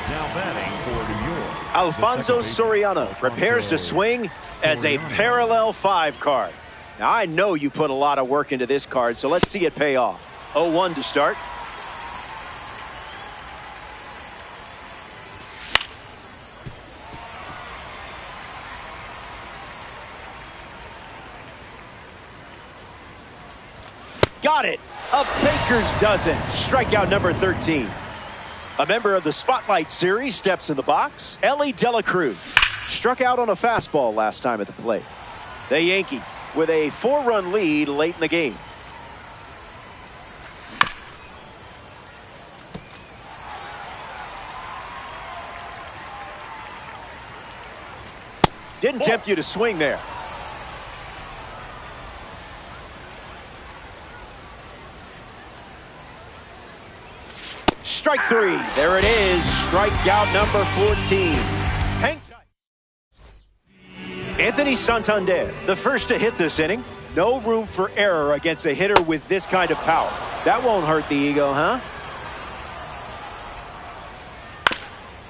Now batting for New York. Alfonso Soriano prepares to swing as a parallel 5 card. Now, I know you put a lot of work into this card, so let's see it pay off. 0-1 to start. Got it. A baker's dozen. Strikeout number 13. A member of the Spotlight Series steps in the box. Ellie Dela Cruz struck out on a fastball last time at the plate. The Yankees with a 4-run lead late in the game. Didn't tempt you to swing there. Strike three. There it is. Strikeout number 14. Hang tight. Anthony Santander, the first to hit this inning. No room for error against a hitter with this kind of power. That won't hurt the ego, huh?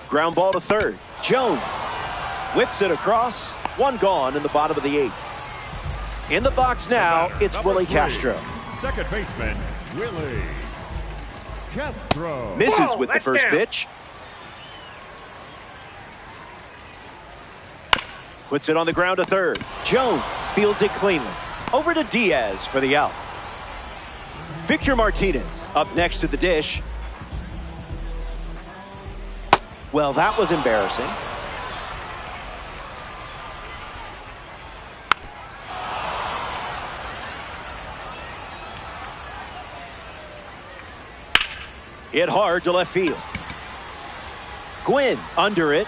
Ground ball to third. Jones whips it across. One gone in the bottom of the 8th. In the box now, it's Willie Castro. Second baseman, Willie Castro. Misses with the first pitch. Puts it on the ground to third. Jones fields it cleanly. Over to Diaz for the out. Victor Martinez up next to the dish. Well, that was embarrassing. Hit hard to left field. Gwynn under it.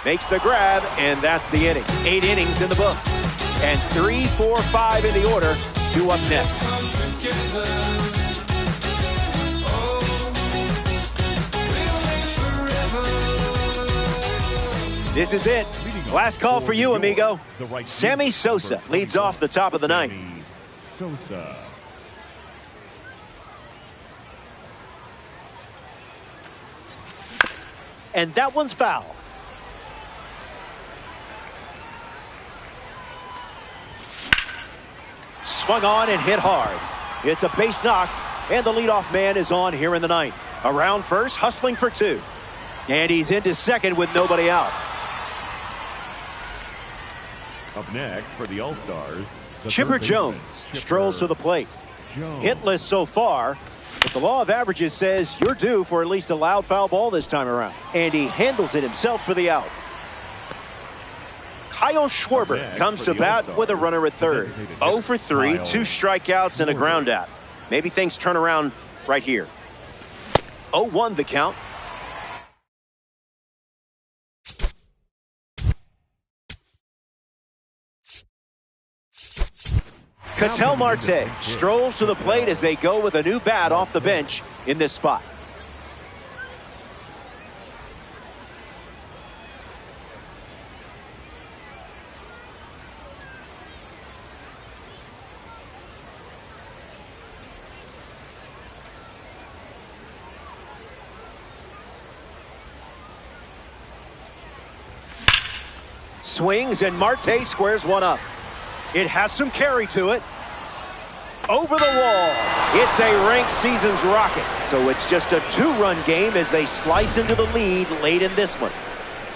Makes the grab, and that's the inning. 8 innings in the books. And 3, 4, 5 in the order. 2 up next. This is it. Last call for you, amigo. Sammy Sosa leads off the top of the 9th. Sosa. And that one's foul. Swung on and hit hard. It's a base knock, and the leadoff man is on here in the 9th. Around first, hustling for 2. And he's into second with nobody out. Up next for the All-Stars, Chipper Jones strolls to the plate. Hitless so far, but the law of averages says you're due for at least a loud foul ball this time around. And he handles it himself for the out. Kyle Schwarber comes to bat with a runner at third. 0 for 3, 2 strikeouts and a ground out. Maybe things turn around right here. 0-1 the count. Ketel Marte strolls to the plate as they go with a new bat off the bench in this spot. Swings and Marte squares one up. It has some carry to it. Over the wall. It's a ranked season's rocket. So it's just a 2-run game as they slice into the lead late in this one.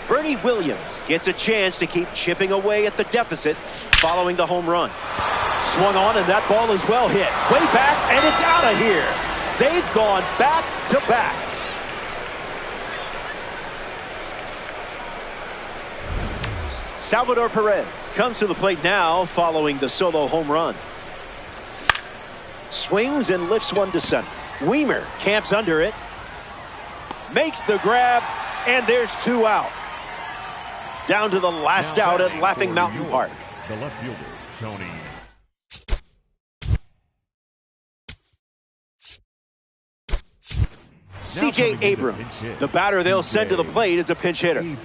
Bernie Williams gets a chance to keep chipping away at the deficit following the home run. Swung on, and that ball is well hit. Way back, and it's out of here. They've gone back to back. Salvador Perez comes to the plate now following the solo home run. Swings and lifts one to center. Weimer camps under it. Makes the grab, and there's 2 out. Down to the last out at Laughing Mountain Park. The left fielder, Tony. C.J. Abrams, the batter they'll send to the plate, is a pinch hitter.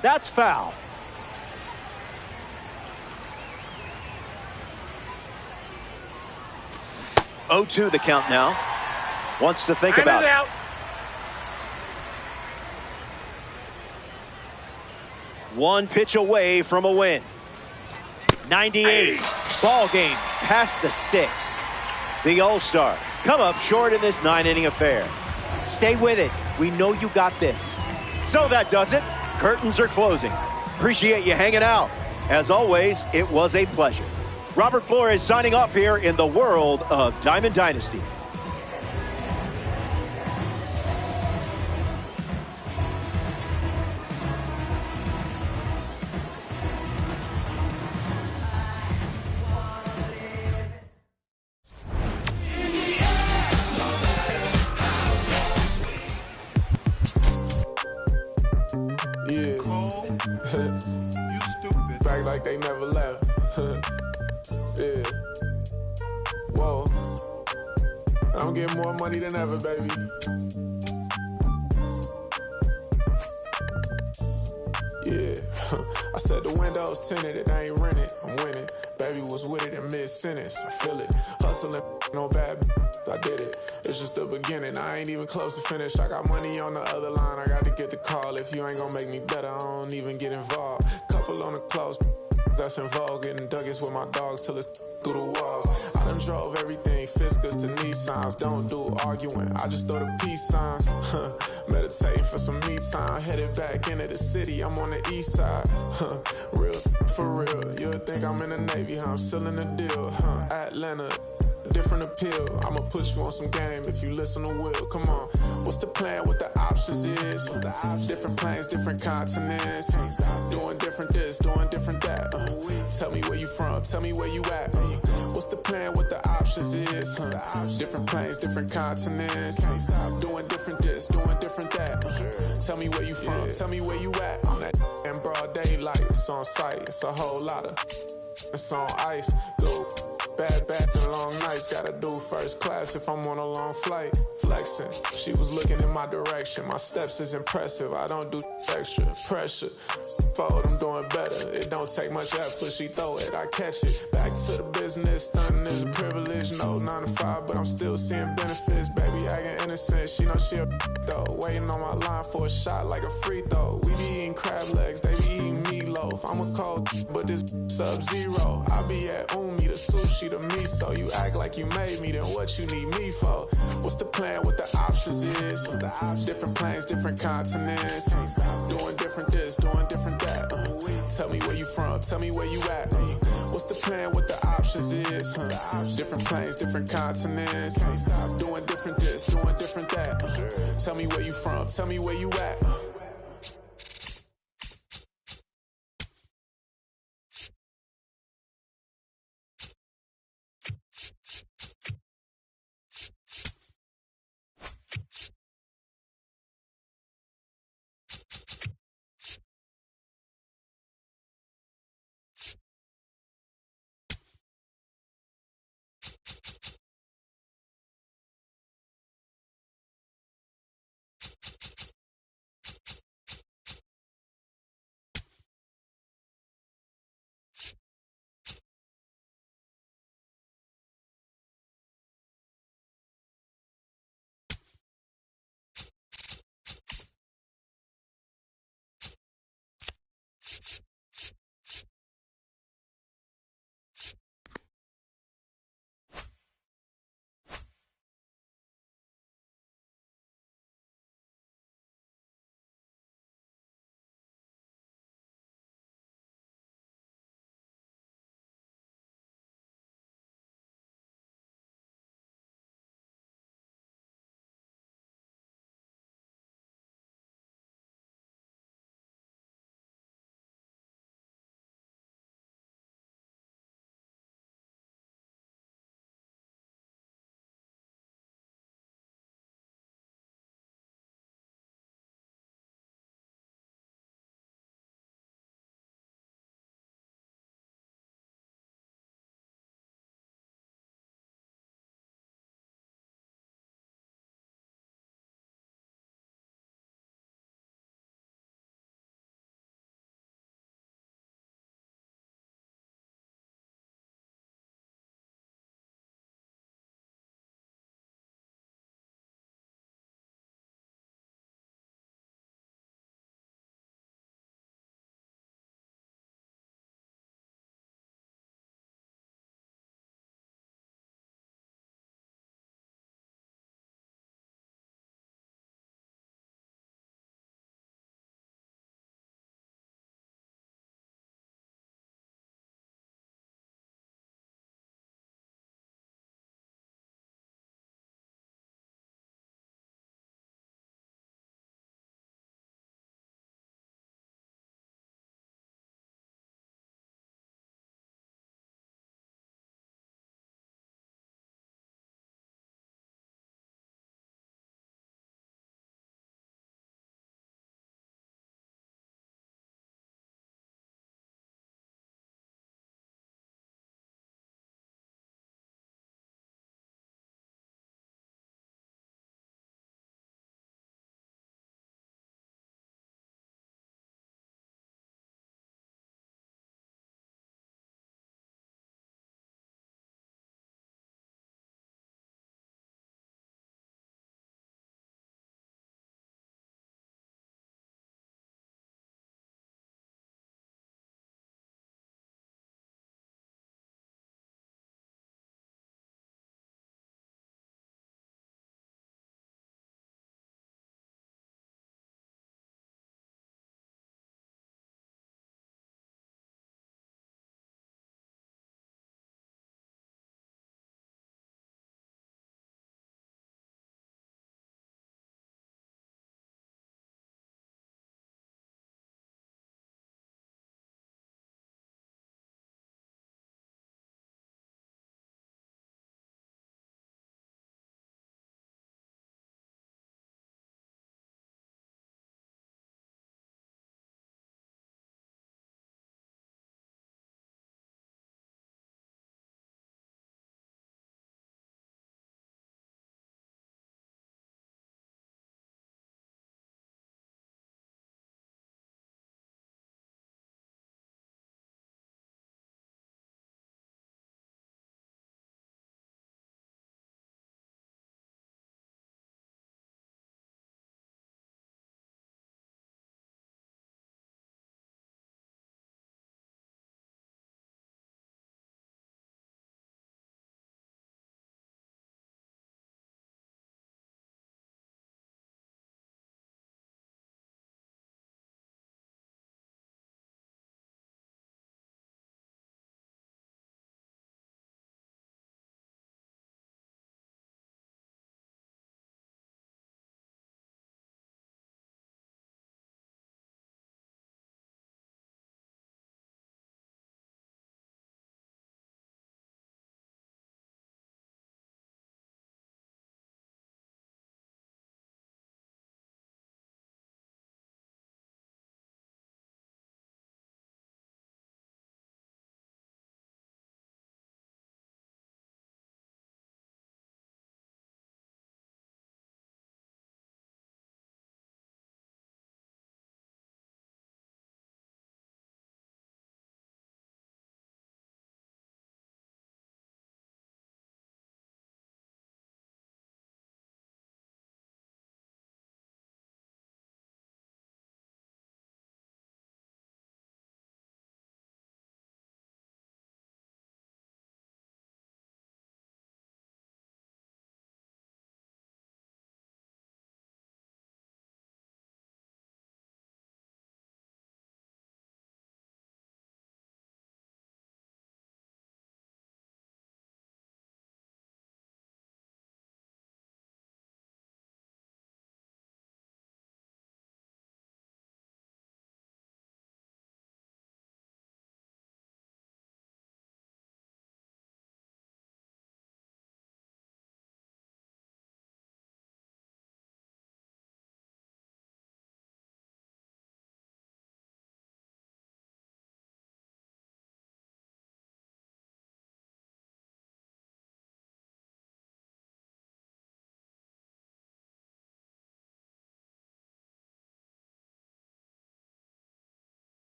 That's foul. Oh, 2 the count now. Wants to think about it. Out. One pitch away from a win. 98. Ball game past the sticks. The All-Stars come up short in this 9-inning affair. Stay with it. We know you got this. So that does it. Curtains are closing. Appreciate you hanging out. As always, it was a pleasure. Robert Flores signing off here in the world of Diamond Dynasty. Yeah. You stupid. Back like they never left. Yeah. Whoa. I'm getting more money than ever, baby. Yeah. I said the windows tinted, it ain't rented. I'm winning. Baby was with it in mid-sentence. I feel it. Hustling, no bad. I did it. It's just the beginning. I ain't even close to finish. I got money on the other line. I got to get the call. If you ain't gonna make me better, I don't even get involved. Couple on the close. That's involved. Getting Douglas with my dogs till it's through the walls. I done drove everything, Fiskars to Nissans. Don't do arguing, I just throw the peace signs. Meditating for some me time. Headed back into the city, I'm on the east side. Real for real. You'll think I'm in the Navy, I'm still in the deal. Atlanta. Different appeal. I'ma push you on some game if you listen to Will. Come on. What's the plan? What the options is? Different planes, different continents. Doing different this, doing different that. Tell me where you from. Tell me where you at. What's the plan? What the options is? Different planes, different continents. Doing different this, doing different that. Tell me where you from. Tell me where you at. On that damn broad daylight. It's on sight. It's a whole lot of. It's on ice. Go. Bad and long nights, gotta do first class if I'm on a long flight. Flexing, she was looking in my direction. My steps is impressive, I don't do extra pressure. Forward, I'm doing better. It don't take much effort, she throw it, I catch it. Back to the business, stunning is a privilege. No 9 to 5, but I'm still seeing benefits. Baby acting innocent, she know she a though. Waiting on my line for a shot like a free throw. We be eating crab legs, they be eating meatloaf. I'm a cold, but this sub-zero. I be at Umi, the sushi, the miso. You act like you made me, then what you need me for? What's the plan? What the options is? Different planes, different continents. Doing different this, doing different that. Tell me where you from, tell me where you at. What's the plan? What the options is? Different planes, different continents. Doing different this, doing different that. Tell me where you from, tell me where you at.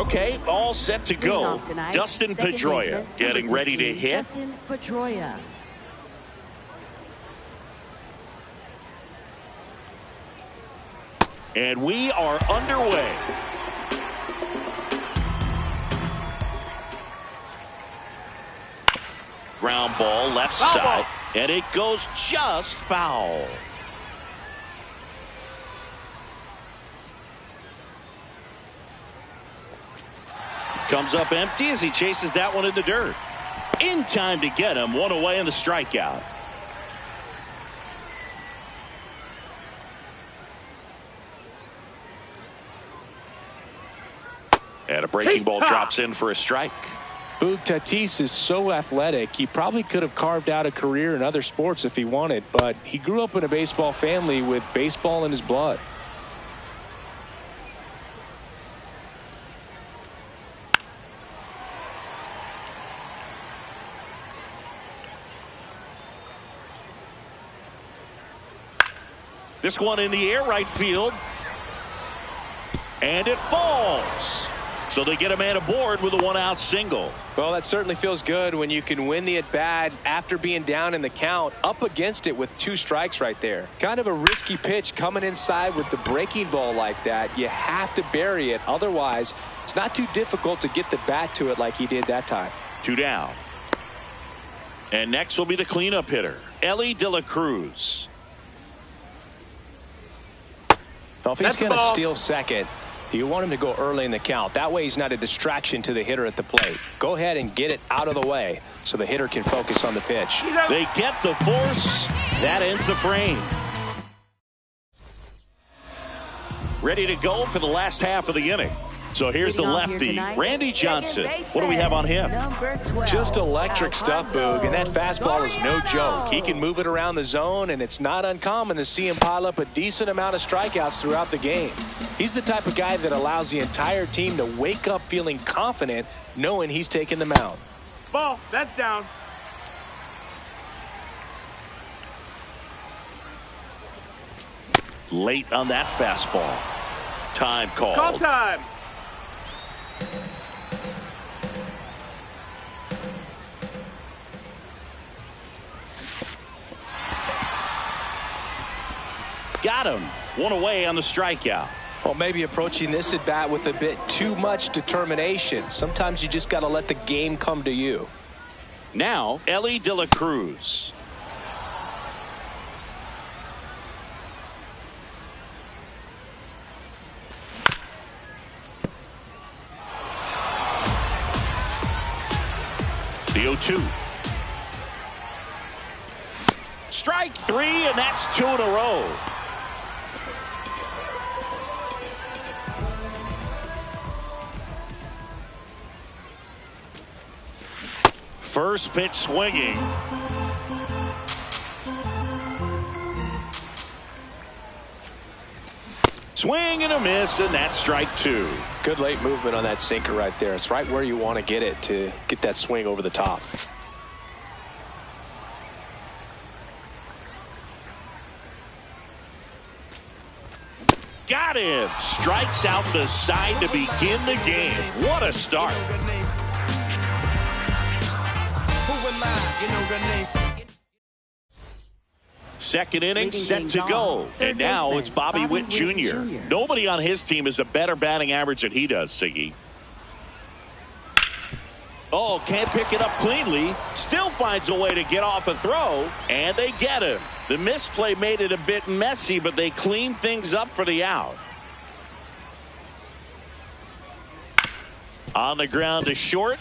Okay, all set to Leading go. off tonight, Dustin second Pedroia baseman, getting number ready to 15, hit. Dustin Pedroia. And we are underway. Ground ball left side. And it goes just foul. Comes up empty as he chases that one in the dirt. In time to get him. One away in the strikeout. And a breaking ball drops in for a strike. Boog, Tatis is so athletic, he probably could have carved out a career in other sports if he wanted, but he grew up in a baseball family with baseball in his blood. This one in the air, right field. And it falls. So they get a man aboard with a one-out single. Well, that certainly feels good when you can win the at-bat after being down in the count, up against it with 2 strikes right there. Kind of a risky pitch coming inside with the breaking ball like that. You have to bury it. Otherwise, it's not too difficult to get the bat to it like he did that time. 2 down. And next will be the cleanup hitter, Ellie De La Cruz. Well, if he's going to steal second, you want him to go early in the count. That way he's not a distraction to the hitter at the plate. Go ahead and get it out of the way so the hitter can focus on the pitch. They get the force. That ends the frame. Ready to go for the last half of the inning. So here's the lefty, Randy Johnson. What do we have on him? Just electric stuff, Boog, and that fastball is no joke. He can move it around the zone, and it's not uncommon to see him pile up a decent amount of strikeouts throughout the game. He's the type of guy that allows the entire team to wake up feeling confident, knowing he's taking the mound. Ball, that's down. Late on that fastball. Time called. Call time. Got him. One away on the strikeout. Well, maybe approaching this at bat with a bit too much determination. Sometimes you just got to let the game come to you. Now, Ellie De La Cruz. The 0-2. Strike 3, and that's 2 in a row. First pitch swinging. Swing and a miss, and that's strike 2. Good late movement on that sinker right there. It's right where you want to get it to get that swing over the top. Got him. Strikes out the side to begin the game. What a start. Second inning set to go. And now it's Bobby Witt Jr. Nobody on his team has a better batting average than he does, Siggy. Oh, can't pick it up cleanly. Still finds a way to get off a throw. And they get him. The misplay made it a bit messy, but they cleaned things up for the out. On the ground to short.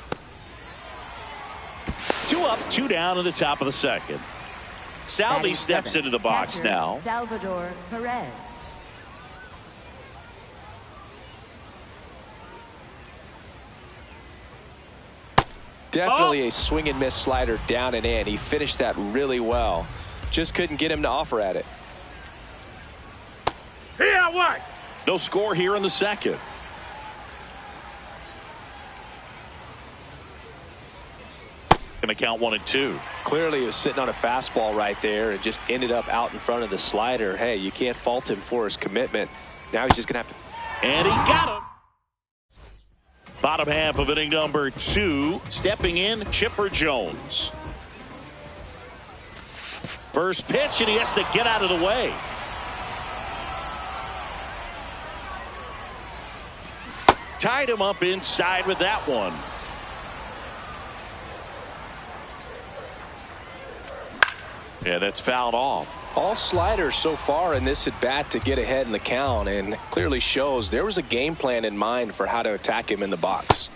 2 up, 2 down in the top of the second. Salvi steps into the box now. Salvador Perez. Definitely a swing and miss slider down and in. He finished that really well. Just couldn't get him to offer at it. Here, what? No score here in the second. Going to count 1 and 2. Clearly he was sitting on a fastball right there and just ended up out in front of the slider. Hey, you can't fault him for his commitment. Now he's just going to have to. And he got him. Bottom half of inning number 2. Stepping in, Chipper Jones. First pitch, and he has to get out of the way. Tied him up inside with that one. Yeah, that's fouled off. All sliders so far in this at bat to get ahead in the count, and clearly shows there was a game plan in mind for how to attack him in the box.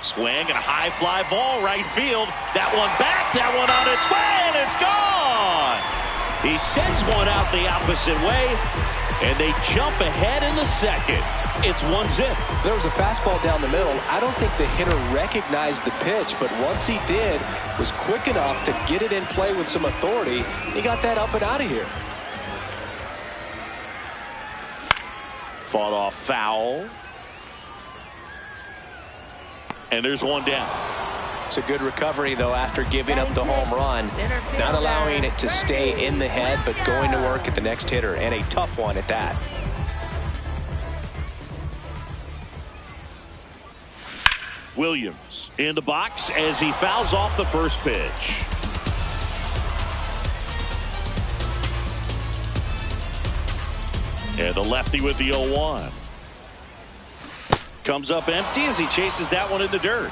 Swing and a high fly ball right field. That one back, that one on its way, and it's gone. He sends one out the opposite way, and they jump ahead in the second. It's 1-zip. There was a fastball down the middle. I don't think the hitter recognized the pitch, but once he did, was quick enough to get it in play with some authority. He got that up and out of here. Fought off foul. And there's one down. It's a good recovery, though, after giving up the home run. Not allowing it to stay in the head, but going to work at the next hitter, and a tough one at that. Williams in the box as he fouls off the first pitch. And the lefty with the 0-1. Comes up empty as he chases that one in the dirt.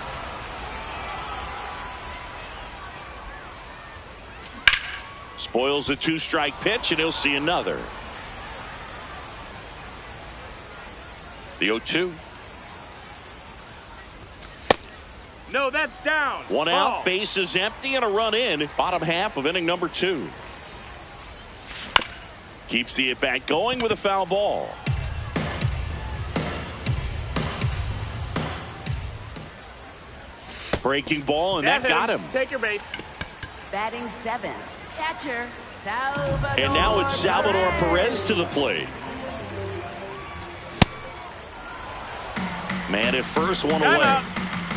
Spoils the 2-strike pitch, and he'll see another. The 0-2. No, that's down. One Ball. out, base is empty, and a run in. Bottom half of inning number 2. Keeps the at-bat going with a foul ball. Breaking ball, and that got him. Take your base. Batting 7th, catcher Salvador. And now it's Salvador Perez to the plate. Man at first, one away.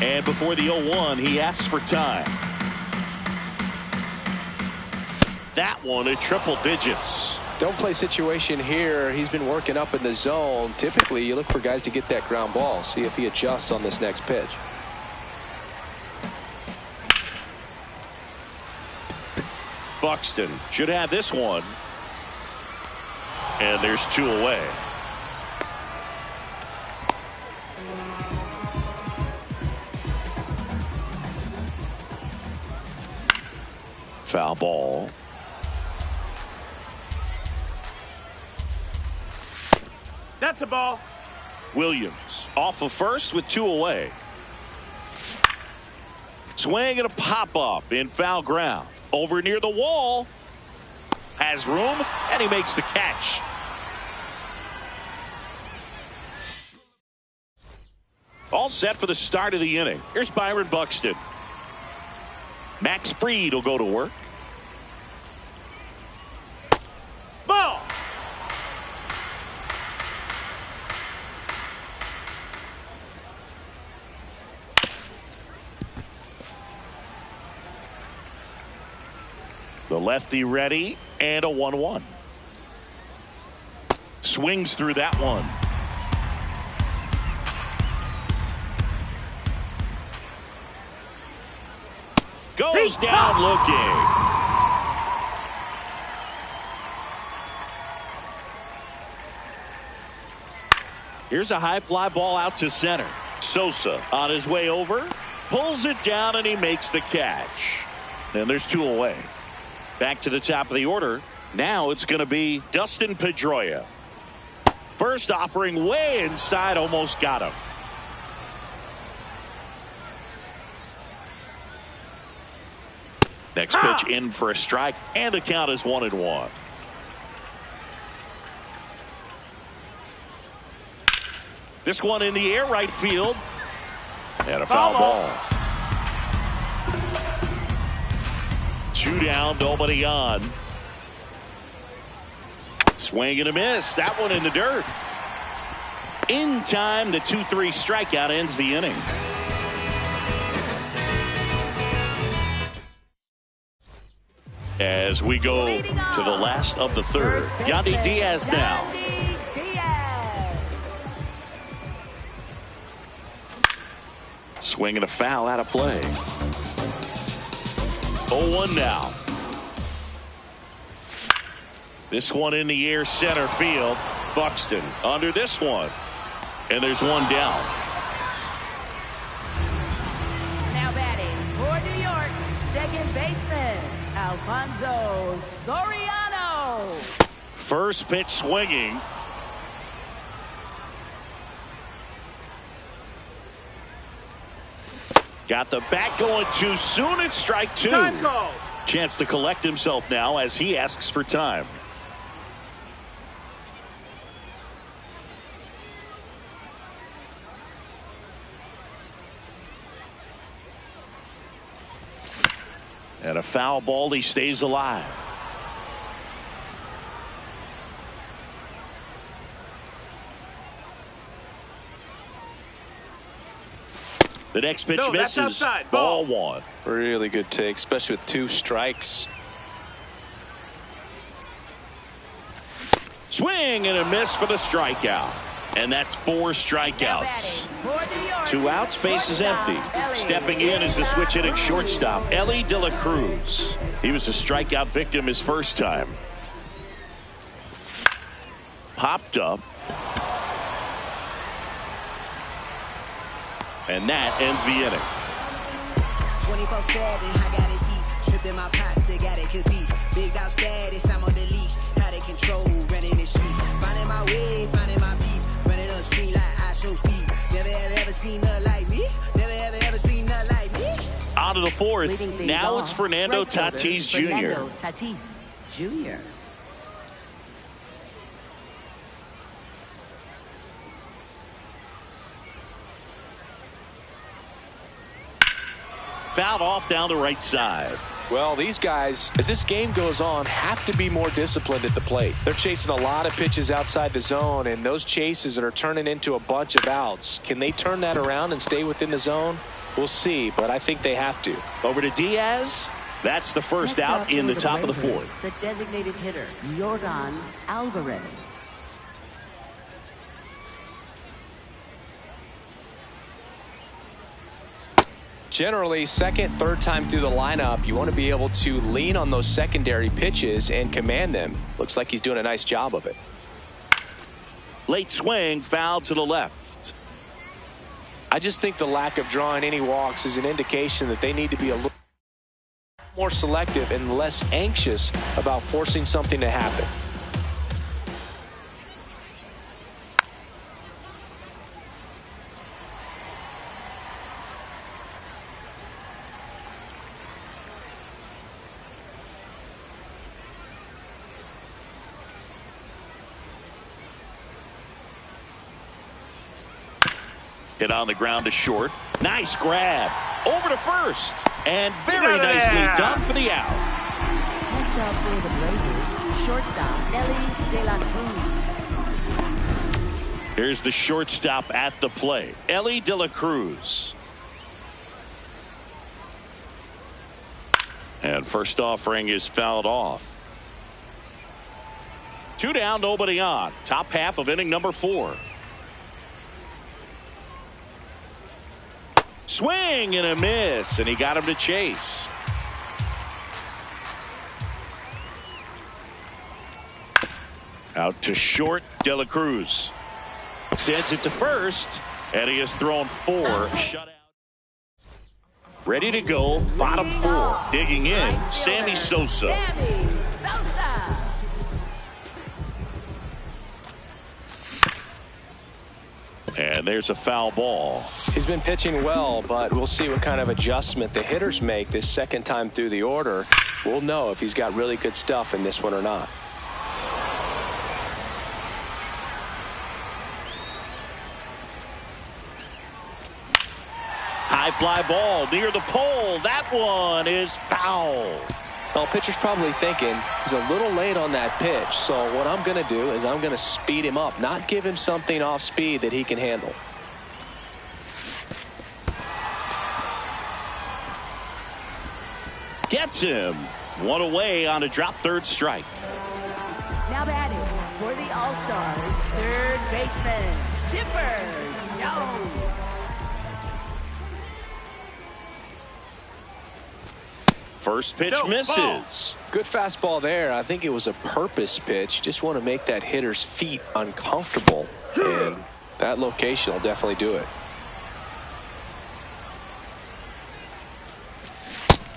And before the 0-1, he asks for time. That one at triple digits. Don't play situation here. He's been working up in the zone. Typically, you look for guys to get that ground ball. See if he adjusts on this next pitch. Buxton should have this one. And there's 2 away. Foul ball. That's a ball. Williams off of first with 2 away. Swing and a pop up in foul ground. Over near the wall. Has room, and he makes the catch. All set for the start of the inning. Here's Byron Buxton. Max Fried will go to work. Ball. The lefty ready, and a 1-1. Swings through that one. Goes down looking. Here's a high fly ball out to center. Sosa on his way over, pulls it down, and he makes the catch. And there's 2 away. Back to the top of the order. Now it's going to be Dustin Pedroia. First offering way inside, almost got him. Next pitch in for a strike, and the count is 1-1. This one in the air, right field, and a foul ball. 2 down, nobody on. Swing and a miss. That one in the dirt. In time, the 2-3 strikeout ends the inning. As we go to the last of the third. Yandy Diaz now. Swinging a foul out of play. 0-1 now. This one in the air center field. Buxton under this one. And there's one down. Now batting for New York, second baseman, Alfonso Soriano. First pitch swinging. Got the bat going too soon. It's strike two. Time call. Chance to collect himself now as he asks for time. And a foul ball. He stays alive. The next pitch misses. Outside. Ball one. Really good take, especially with 2 strikes. Swing and a miss for the strikeout. And that's 4 strikeouts. 2 outs, base is empty. Stepping in is the switch hitting shortstop, Ellie De La Cruz. He was a strikeout victim his first time. Popped up. And that ends the inning. 24/7, I gotta eat. Tripping my pasta, gotta compete. Big dog status, I'm on the leash. How they control, running the streets. Finding my way, finding my peace. Running the street like I show speed. Never ever seen nothing like me. Never ever seen nothing like me. Out of the fourth. Now it's Fernando Tatis Jr. Fernando Tatis Jr. Fouled off down the right side. Well, these guys, as this game goes on, have to be more disciplined at the plate. They're chasing a lot of pitches outside the zone, and those chases that are turning into a bunch of outs. Can they turn that around and stay within the zone? We'll see, but I think they have to. Over to Diaz. That's the first out in the top of the fourth. The designated hitter, Yordan Alvarez. Generally, second, third time through the lineup, you want to be able to lean on those secondary pitches and command them. Looks like he's doing a nice job of it. Late swing, foul to the left. I just think the lack of drawing any walks is an indication that they need to be a little more selective and less anxious about forcing something to happen. Hit on the ground to short. Nice grab. Over to first. And very nicely done for the out. Next up for the Blazers, shortstop Ellie De La Cruz. Here's the shortstop at the plate, Ellie De La Cruz. And first offering is fouled off. 2 down, nobody on. Top half of inning number 4. Swing and a miss, and he got him to chase. Out to short, De La Cruz sends it to first, and he has thrown 4 shutout. Ready to go, bottom 4. Digging in, Sammy Sosa. And there's a foul ball. He's been pitching well, but we'll see what kind of adjustment the hitters make this second time through the order. We'll know if he's got really good stuff in this one or not. High fly ball near the pole. That one is foul. Well, pitcher's probably thinking he's a little late on that pitch, so what I'm going to do is I'm going to speed him up, not give him something off speed that he can handle. Gets him. One away on a drop third strike. Now batting for the All-Stars, third baseman, Chipper Jones. First pitch misses. Good fastball there. I think it was a purpose pitch. Just want to make that hitter's feet uncomfortable. And that location will definitely do it.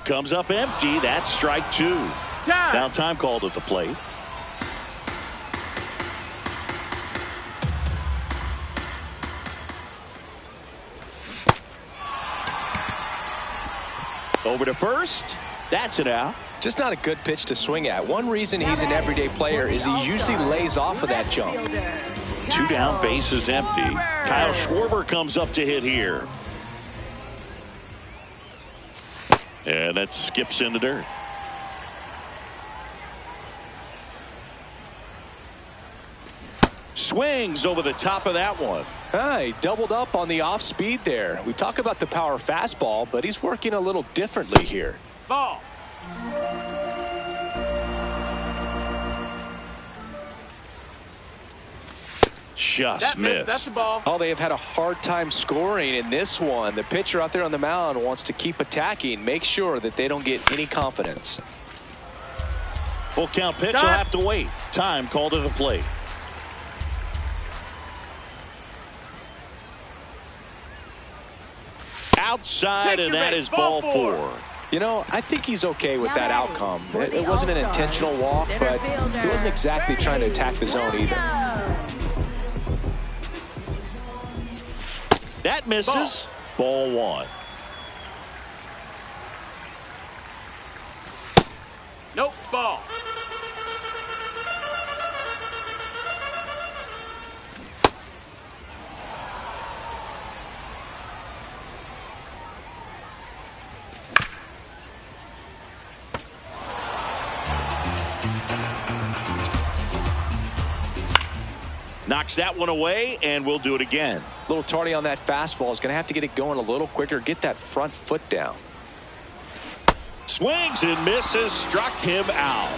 Comes up empty. That's strike two. Now time called at the plate. Over to first. That's it out. Just not a good pitch to swing at. One reason he's an everyday player is he usually lays off of that jump. Two down, bases empty. Kyle Schwarber comes up to hit here. And that skips in the dirt. Swings over the top of that one. He doubled up on the off speed there. We talk about the power fastball, but he's working a little differently here. Ball. Just missed. That's a ball. Oh, they have had a hard time scoring in this one. The pitcher out there on the mound wants to keep attacking, make sure that they don't get any confidence. Full count pitch will have to wait. Time called to the plate. Outside, and that is ball four. You know, I think he's okay with that outcome. It wasn't an intentional walk, but he wasn't exactly trying to attack the zone either. That misses. Ball one. Nope, ball. Knocks that one away, and we'll do it again. A little tardy on that fastball. Is going to have to get it going a little quicker. Get that front foot down. Swings and misses. Struck him out.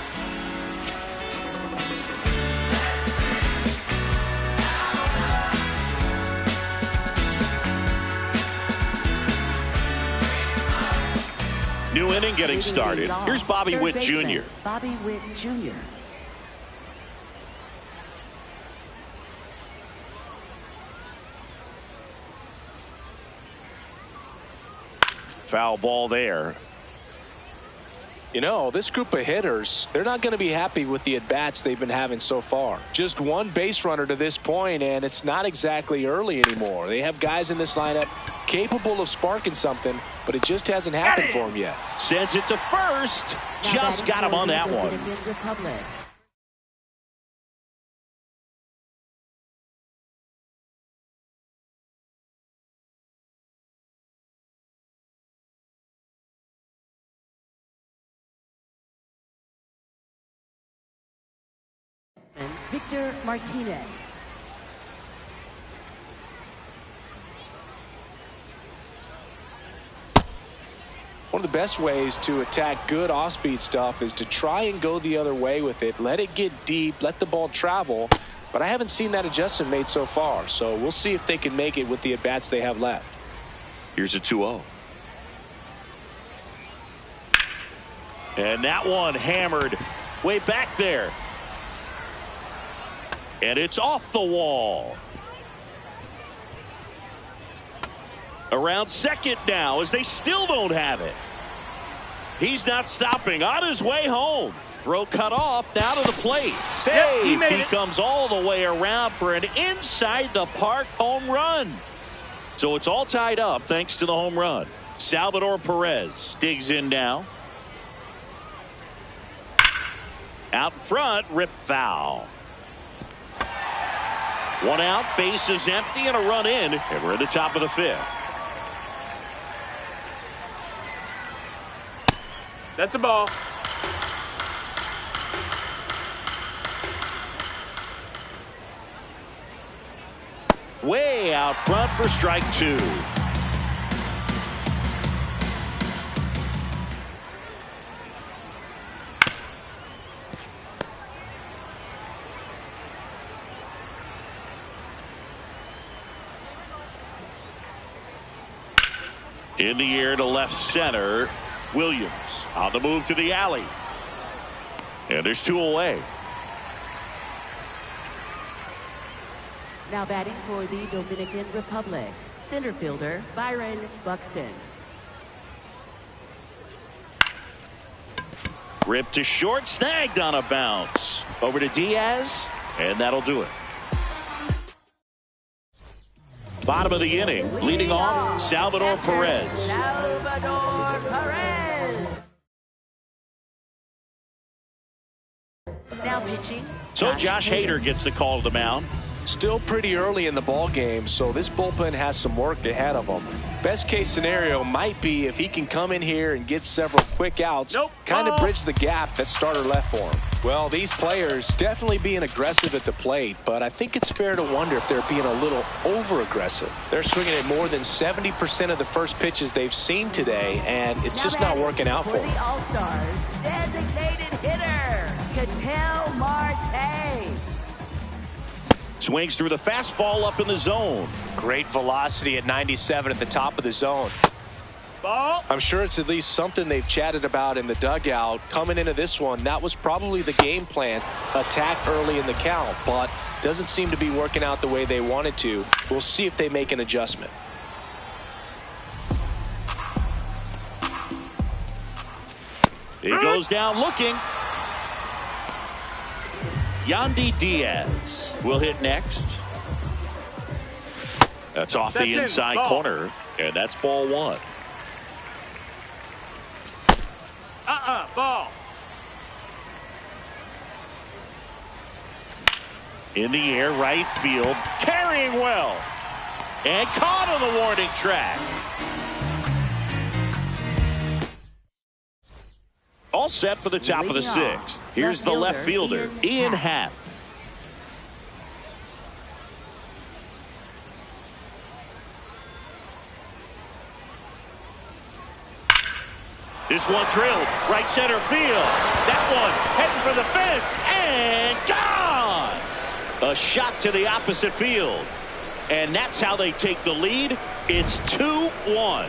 New inning getting started. Here's Bobby Witt Jr. Bobby Witt Jr. Foul ball there. You know, this group of hitters, they're not going to be happy with the at-bats they've been having so far. Just one base runner to this point, and it's not exactly early anymore. They have guys in this lineup capable of sparking something, but it just hasn't happened for them yet. Sends it to first. Just got him on that one. And Victor Martinez. One of the best ways to attack good off-speed stuff is to try and go the other way with it. Let it get deep, let the ball travel. But I haven't seen that adjustment made so far. So we'll see if they can make it with the at-bats they have left. Here's a 2-0. And that one hammered way back there. And it's off the wall. Around second now as they still don't have it. He's not stopping. On his way home. Throw cut off. Down to the plate. Save. Yep, he comes all the way around for an inside the park home run. So it's all tied up thanks to the home run. Salvador Perez digs in now. Out front, rip foul. One out, base is empty, and a run in, and we're at the top of the fifth. That's a ball. Way out front for strike two. In the air to left center. Williams on the move to the alley. And there's 2 away. Now batting for the Dominican Republic, center fielder Byron Buxton. Ripped to short, snagged on a bounce. Over to Diaz, and that'll do it. Bottom of the inning, leading off Salvador Perez. Salvador Perez. Now pitching. So Josh Hader gets the call to the mound. Still pretty early in the ball game, so this bullpen has some work ahead of them. Best case scenario might be if he can come in here and get several quick outs, kind of bridge the gap that starter left for him. Well, these players definitely being aggressive at the plate, but I think it's fair to wonder if they're being a little over-aggressive. They're swinging at more than 70% of the first pitches they've seen today, and it's just not working out for them. The All-Stars designated hitter, Ketel Marte. Swings through the fastball up in the zone. Great velocity at 97 at the top of the zone. Ball. I'm sure it's at least something they've chatted about in the dugout. Coming into this one, that was probably the game plan. Attack early in the count, but doesn't seem to be working out the way they wanted to. We'll see if they make an adjustment. He goes down looking. Yandy Diaz will hit next. That's off the inside corner, and that's ball 1. Ball. In the air, right field, carrying well, and caught on the warning track. All set for the top of the 6th. Here's the left fielder, Ian Happ. This one drilled right center field. That one heading for the fence and gone. A shot to the opposite field. And that's how they take the lead. It's 2-1.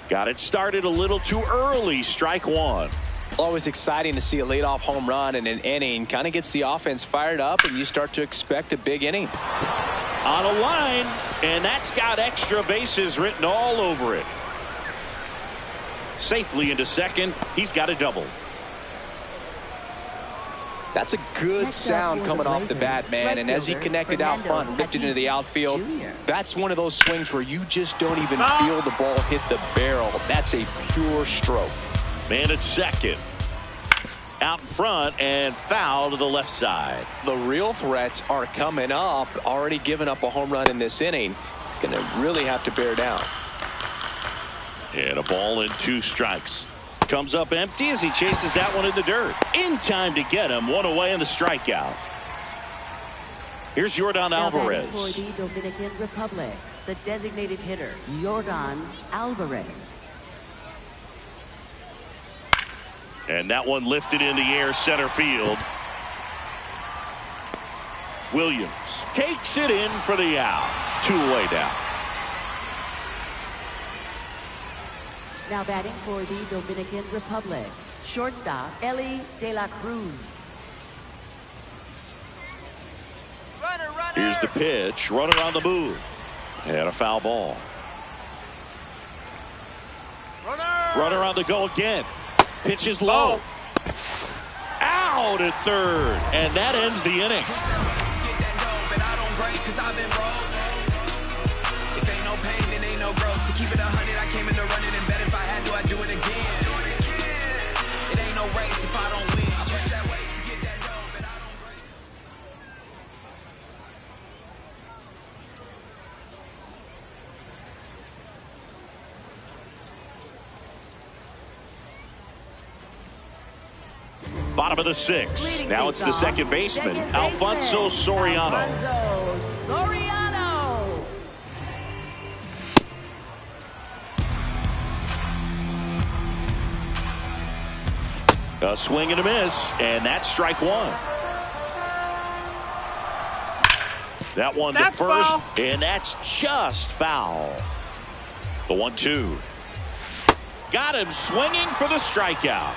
Got it started a little too early. Strike 1. Always exciting to see a leadoff home run in an inning. Kind of gets the offense fired up, and you start to expect a big inning. On a line, and that's got extra bases written all over it. Safely into second. He's got a double. That's a good sound coming off the bat, man. And as he connected out front and ripped it into the outfield, that's one of those swings where you just don't even feel the ball hit the barrel. That's a pure stroke. Man at second. Out in front and foul to the left side. The real threats are coming up. Already giving up a home run in this inning. He's going to really have to bear down. And a ball and 2 strikes. Comes up empty as he chases that one in the dirt. In time to get him. 1 away in the strikeout. Here's Yordan Alvarez. For the Dominican Republic, the designated hitter, Yordan Alvarez. And that one lifted in the air center field. Williams takes it in for the out. 2 away down. Now batting for the Dominican Republic, shortstop Eli De La Cruz. Here's the pitch. Runner on the move. And a foul ball. Runner on the go again. Pitch is low. Out at third. And that ends the inning. If ain't no pain, then ain't no growth. To keep it 100, I came in to run it and bet if I had to, I'd do it again. It ain't no race if I don't win. I push that weight to get that dough, but I don't break. Bottom of the 6th. Now it's the second baseman, Alfonso Soriano. A swing and a miss, and that's strike 1. That one to That's first, foul. and that's just foul. The 1-2. Got him swinging for the strikeout.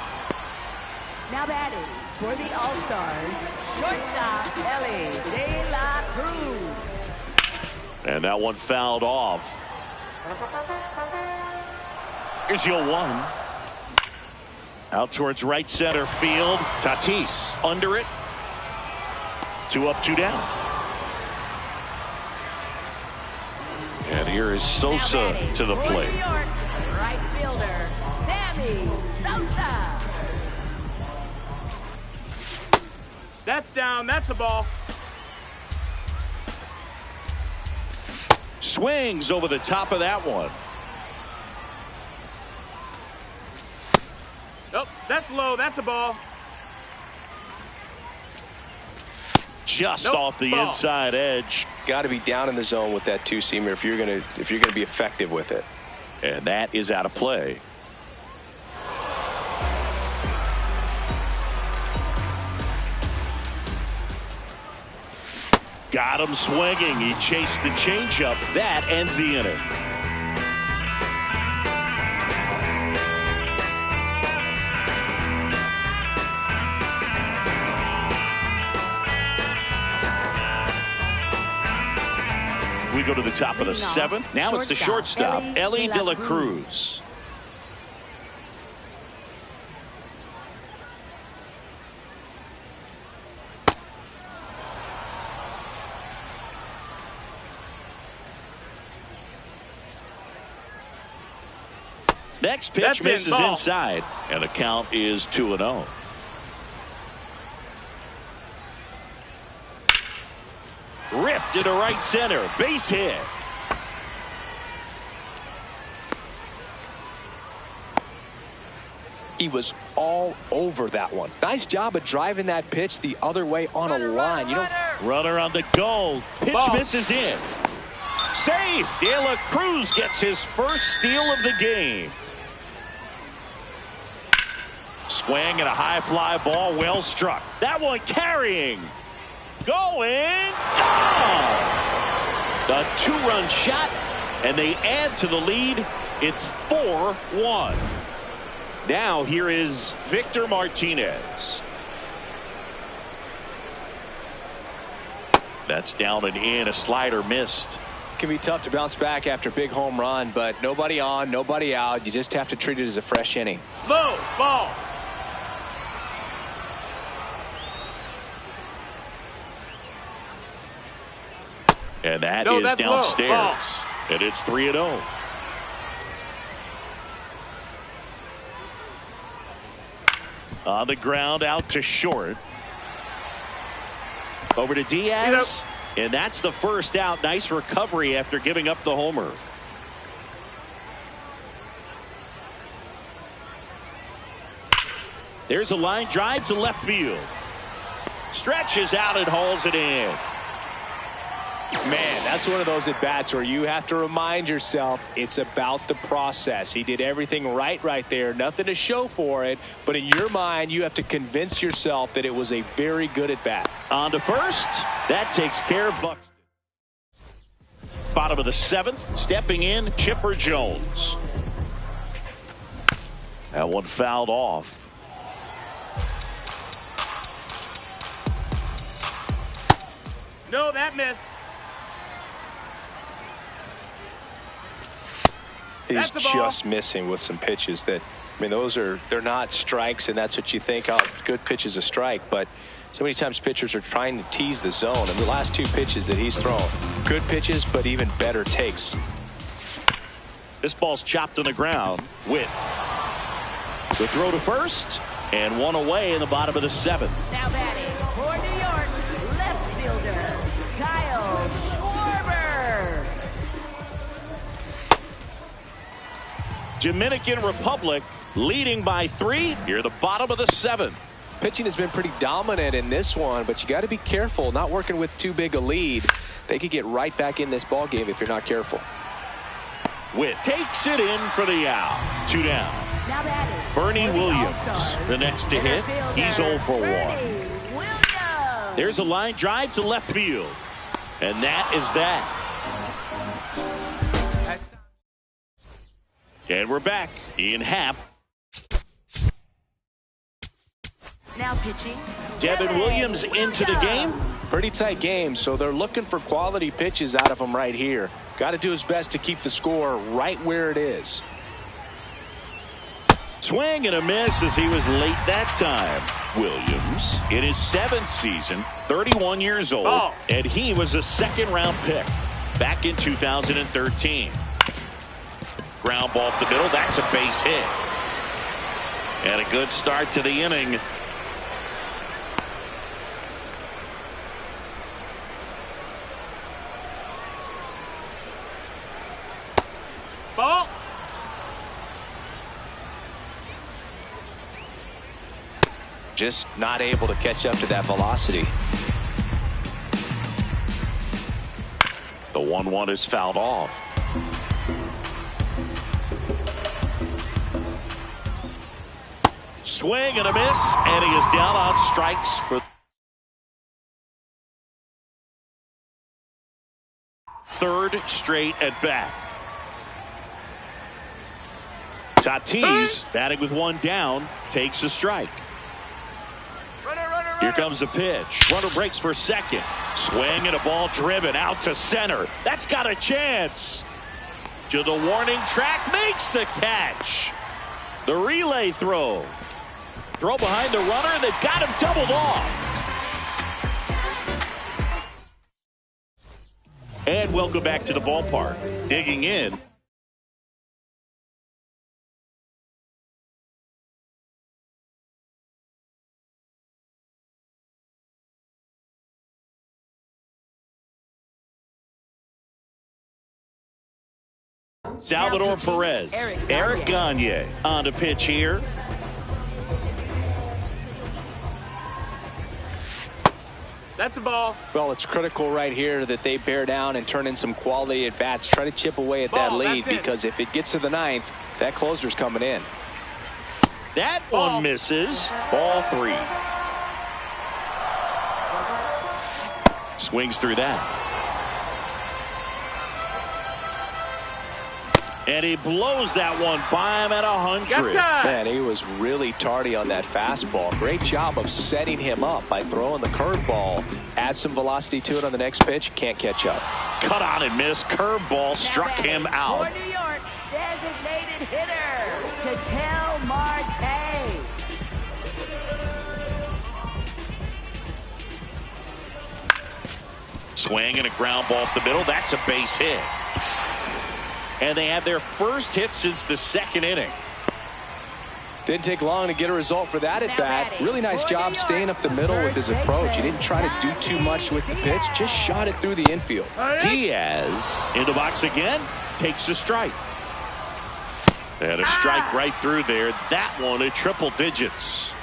Now batting for the All-Stars, shortstop Ellie De La Cruz. And that one fouled off. Here's your 1. Out towards right center field. Tatis under it. 2 up, 2 down. And here is Sosa to the plate. New York, right fielder Sammy Sosa. That's down. That's a ball. Swings over the top of that one. Nope. That's low. That's a ball. Just Nope, off the ball. inside edge. Got to be down in the zone with that two-seamer if you're gonna be effective with it. And that is out of play. Got him swinging. He chased the changeup. That ends the inning. We go to the top of the 7th. Now it's the shortstop, Ellie De La Cruz. Next pitch That's misses ball. inside, and the count is 2-0. Ripped into right center. Base hit. He was all over that one. Nice job of driving that pitch the other way on a line. Runner on the goal. Pitch Ball. misses in. Save. De La Cruz gets his first steal of the game. Swing and a high fly ball, well struck. That one carrying. Going. Gone. A 2-run shot, and they add to the lead. It's 4-1. Now here is Victor Martinez. That's down and in. A slider missed. Can be tough to bounce back after a big home run, but nobody on, nobody out. You just have to treat it as a fresh inning. Low ball. And that No, is that's low. downstairs. Ball. And it's 3-0. On the ground, out to short. Over to Diaz. And that's the first out. Nice recovery after giving up the homer. There's a line drive to left field. Stretches out and hauls it in. Man, that's one of those at-bats where you have to remind yourself it's about the process. He did everything right there. Nothing to show for it. But in your mind, you have to convince yourself that it was a very good at-bat. On to first. That takes care of Buxton. Bottom of the 7th. Stepping in, Chipper Jones. That one fouled off. No, that missed. He's That's a ball. just missing with some pitches that, I mean, they're not strikes, and that's what you think, oh, good pitch is a strike. But so many times pitchers are trying to tease the zone. And the last 2 pitches that he's thrown, good pitches, but even better takes. This ball's chopped on the ground. Witt. The throw to first, and one away in the bottom of the 7th. Now batting for New York, left fielder Kyle Schwarber. Dominican Republic leading by 3 here, the bottom of the 7th. Pitching has been pretty dominant in this one, but you got to be careful. Not working with too big a lead. They could get right back in this ball game if you're not careful. Witt takes it in for the out. 2 down. Now batting Bernie for the Williams, All-Stars, the next to hit. center He's fielder 0 for 1. Bernie Williams. There's a line drive to left field. And that is that. And we're back. Ian Happ. Now pitching. Devin Williams into the game. Pretty tight game, so they're looking for quality pitches out of him right here. Got to do his best to keep the score right where it is. Swing and a miss as he was late that time. Williams in his 7th season, 31 years old, and he was a second-round pick back in 2013. Ground ball up the middle. That's a base hit. And a good start to the inning. Ball. Just not able to catch up to that velocity. The 1-1 is fouled off. Swing and a miss, and he is down on strikes for third straight at bat. Tatis, batting with one down, takes a strike. Here comes the pitch. Runner breaks for second. Swing and a ball driven out to center. That's got a chance. To the warning track, makes the catch. The relay throw. Throw behind the runner, and they've got him doubled off. And welcome back to the ballpark. Digging in. Salvador Perez. Eric Gagne on the pitch here. That's a ball. Well, it's critical right here that they bear down and turn in some quality at bats. Try to chip away at that lead, because if it gets to the 9th, that closer's coming in. That one misses. Ball 3. Swings through that. And he blows that one by him at 100. Man, he was really tardy on that fastball. Great job of setting him up by throwing the curveball. Add some velocity to it on the next pitch. Can't catch up. Cut on and miss. Curveball struck him out. For New York, designated hitter, Ketel Marte. Swing and a ground ball up the middle. That's a base hit. And they have their first hit since the 2nd inning. Didn't take long to get a result for that at bat. Really nice job staying up the middle with his approach. He didn't try to do too much with the pitch, just shot it through the infield. Diaz in the box again, takes a strike. And a strike right through there. That one at triple digits.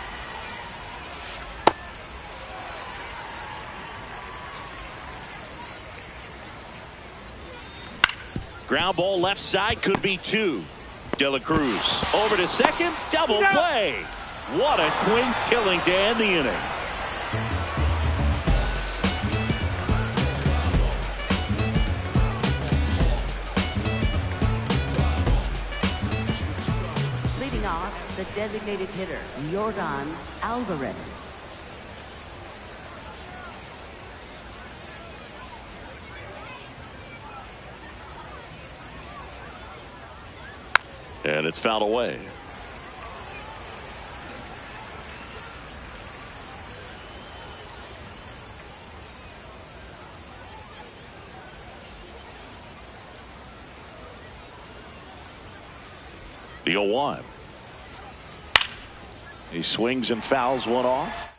Ground ball left side, could be 2. De La Cruz over to second, double play. What a twin killing to end the inning. Leading off, the designated hitter, Yordan Alvarez. And it's fouled away. The 0-1. He swings and fouls one off.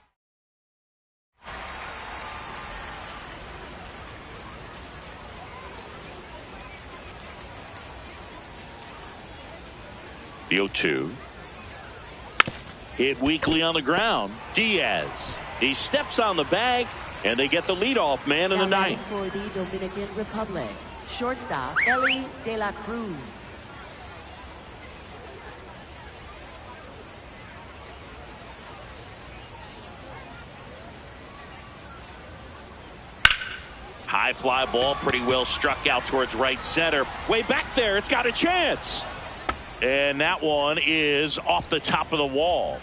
The 0-2. Hit weakly on the ground. Diaz. He steps on the bag, and they get the leadoff man in the 9th. For the Dominican Republic, shortstop Ellie De La Cruz. High High fly ball, pretty well struck out towards right center. Way back there, it's got a chance. And that one is off the top of the wall.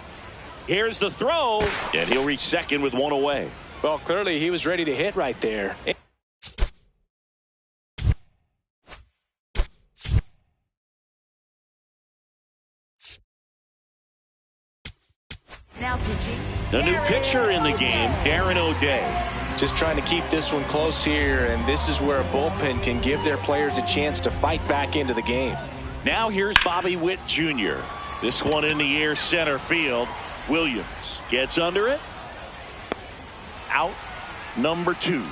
Here's the throw, and he'll reach second with one away. Well, clearly he was ready to hit right there. Now pitching. The new pitcher in the game, Aaron O'Day. Just trying to keep this one close here, and this is where a bullpen can give their players a chance to fight back into the game. Now here's Bobby Witt Jr. This one in the air center field. Williams gets under it. Out number 2.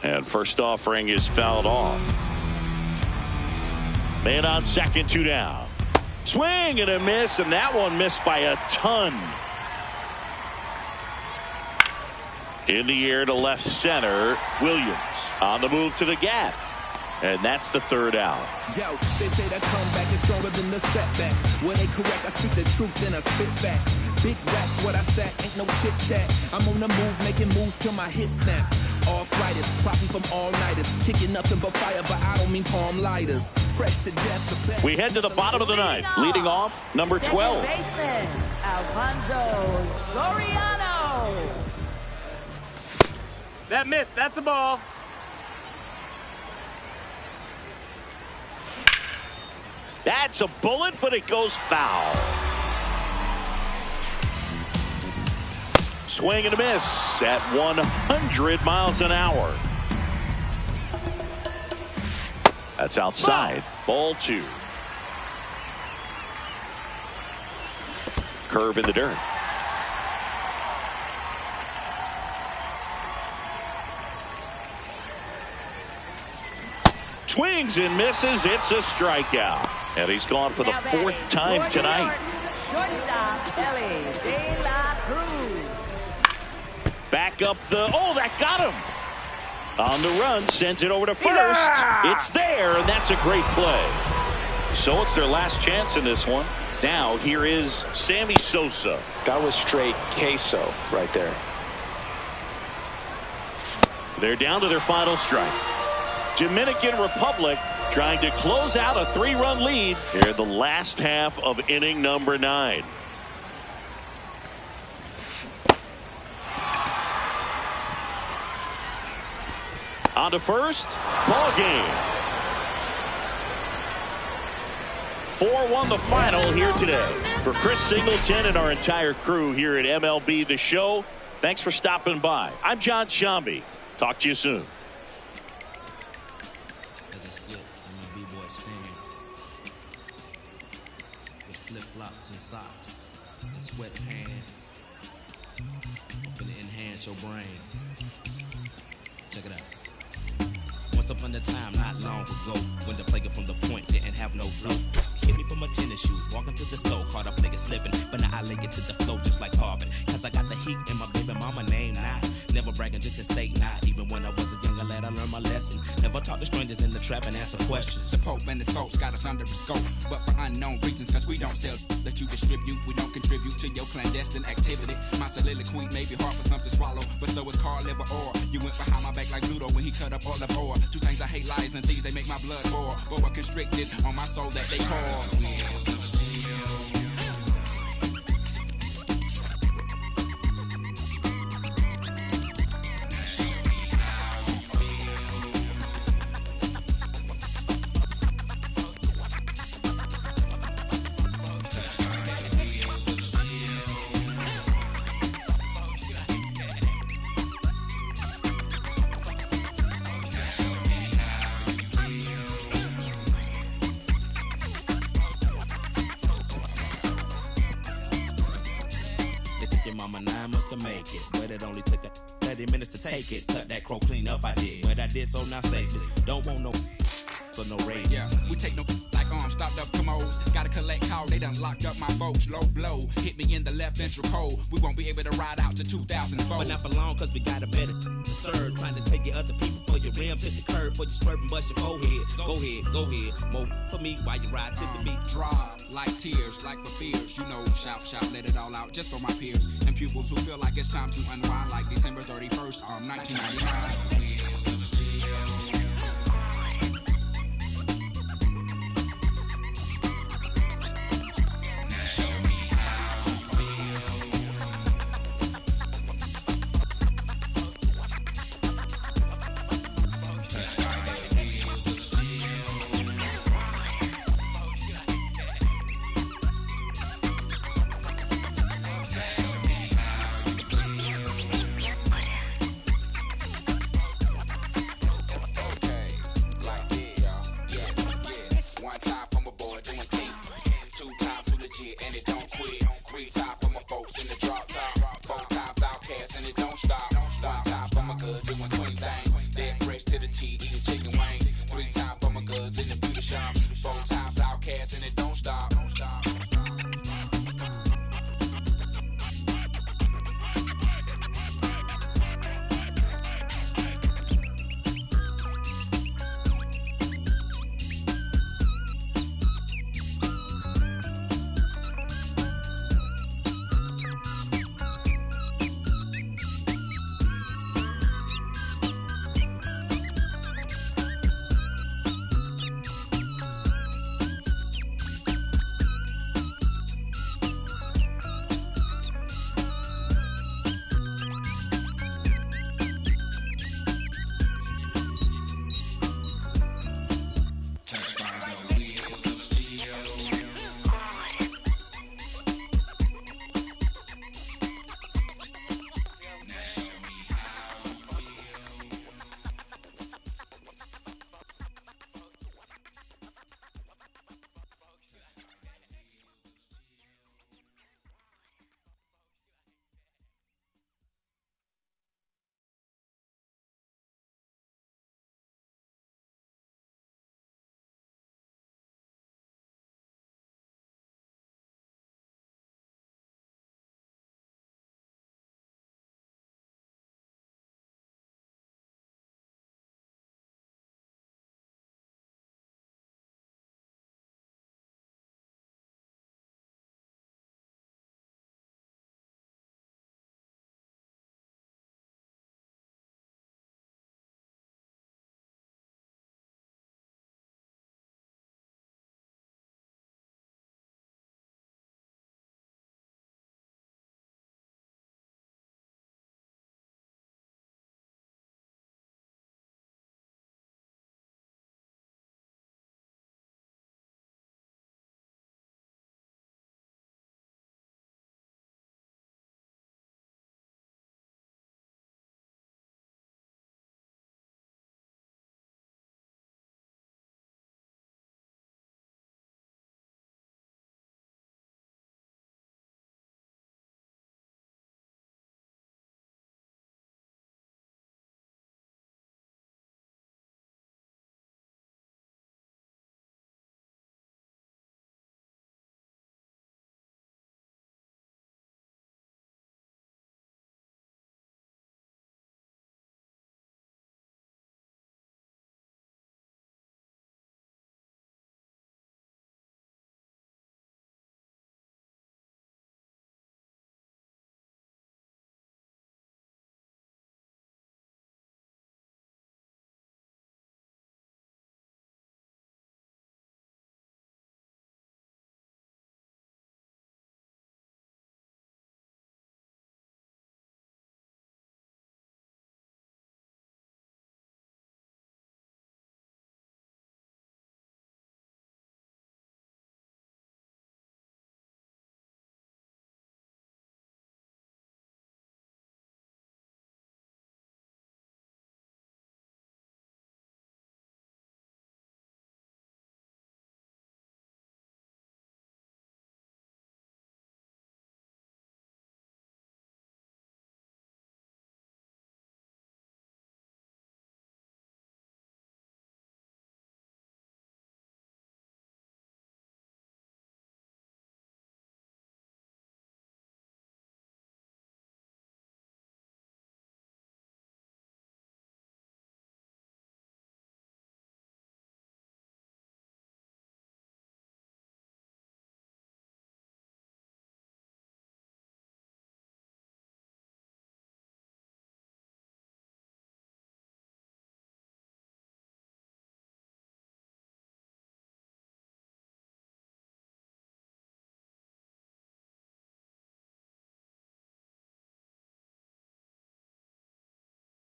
And first offering is fouled off. Man on second, 2 down. Swing and a miss, and that one missed by a ton. In the air to left center, Williams on the move to the gap. And that's the 3rd out. Yo, they say that comeback is stronger than the setback. When they correct, I speak the truth, then I spit facts. Big racks, what I stack, ain't no chit chat. I'm on the move, making moves till my hit snaps. Arthritis, probably from all-nighters. Kicking nothing but fire, but I don't mean palm lighters. Fresh to death, the best. We head to the bottom of the 9th. Leading off, number 12. Second baseman, Alfonso Soriano. That missed. That's a ball. That's a bullet, but it goes foul. Swing and a miss at 100 miles an hour. That's outside. Ball 2. Curve in the dirt. Swings and misses. It's a strikeout. And he's gone for the 4th time tonight. Shortstop, Ellie De La Cruz. Back up the... Oh, that got him. On the run, sends it over to first. It's there, and that's a great play. So it's their last chance in this one. Now, here is Sammy Sosa. That was straight queso right there. They're down to their final strike. Dominican Republic trying to close out a 3-run lead here in the last half of inning number 9. On to first. Ball game. 4-1 the final here today. For Chris Singleton and our entire crew here at MLB The Show, thanks for stopping by. I'm John Shambi. Talk to you soon. As I sit in my B-boy stance with flip-flops and socks and sweatpants, I'm finna enhance your brain. Check it out. Once upon a time, not long ago, when the player from the point didn't have no flow. Hit me from my tennis shoes, walking to the store, caught a player slipping, but now I lay it to the flow just like Harvard. Cause I got the heat and my baby mama name not. Never bragging just to say not. Even when I was a younger lad, I learned my lesson. Never talk to strangers in the trap and answer questions. The Pope and his folks got us under the scope, but for unknown reasons, cause we don't sell that you distribute. We don't contribute to your clandestine activity. My soliloquy may be hard for some to swallow, but so is Carl Liver Or. You went behind my back like Ludo when he cut up all of ore. 2 things I hate, lies and thieves, they make my blood boil. But we're constricted on my soul that they call. Cut that crow clean up, I did. But I did so now safely. Don't want no for no ratings. Yeah, we take no like arms, stopped up commodes. Gotta collect call, they done locked up my folks. Low blow, hit me in the left ventral cold. We won't be able to ride out to 2004. But not for long, cause we got a better serve. Trying to take your other people for your rims hit the curb for you swerving, bust your forehead. Go ahead. More for me while you ride to the beat. Drop like tears, like for fears. You know, shout, let it all out just for my peers and pupils who feel like it's time to unwind like December 31st, 1999. Chicken wings, 3 times for my goods in the beauty shop, 4 times outcast and it don't stop.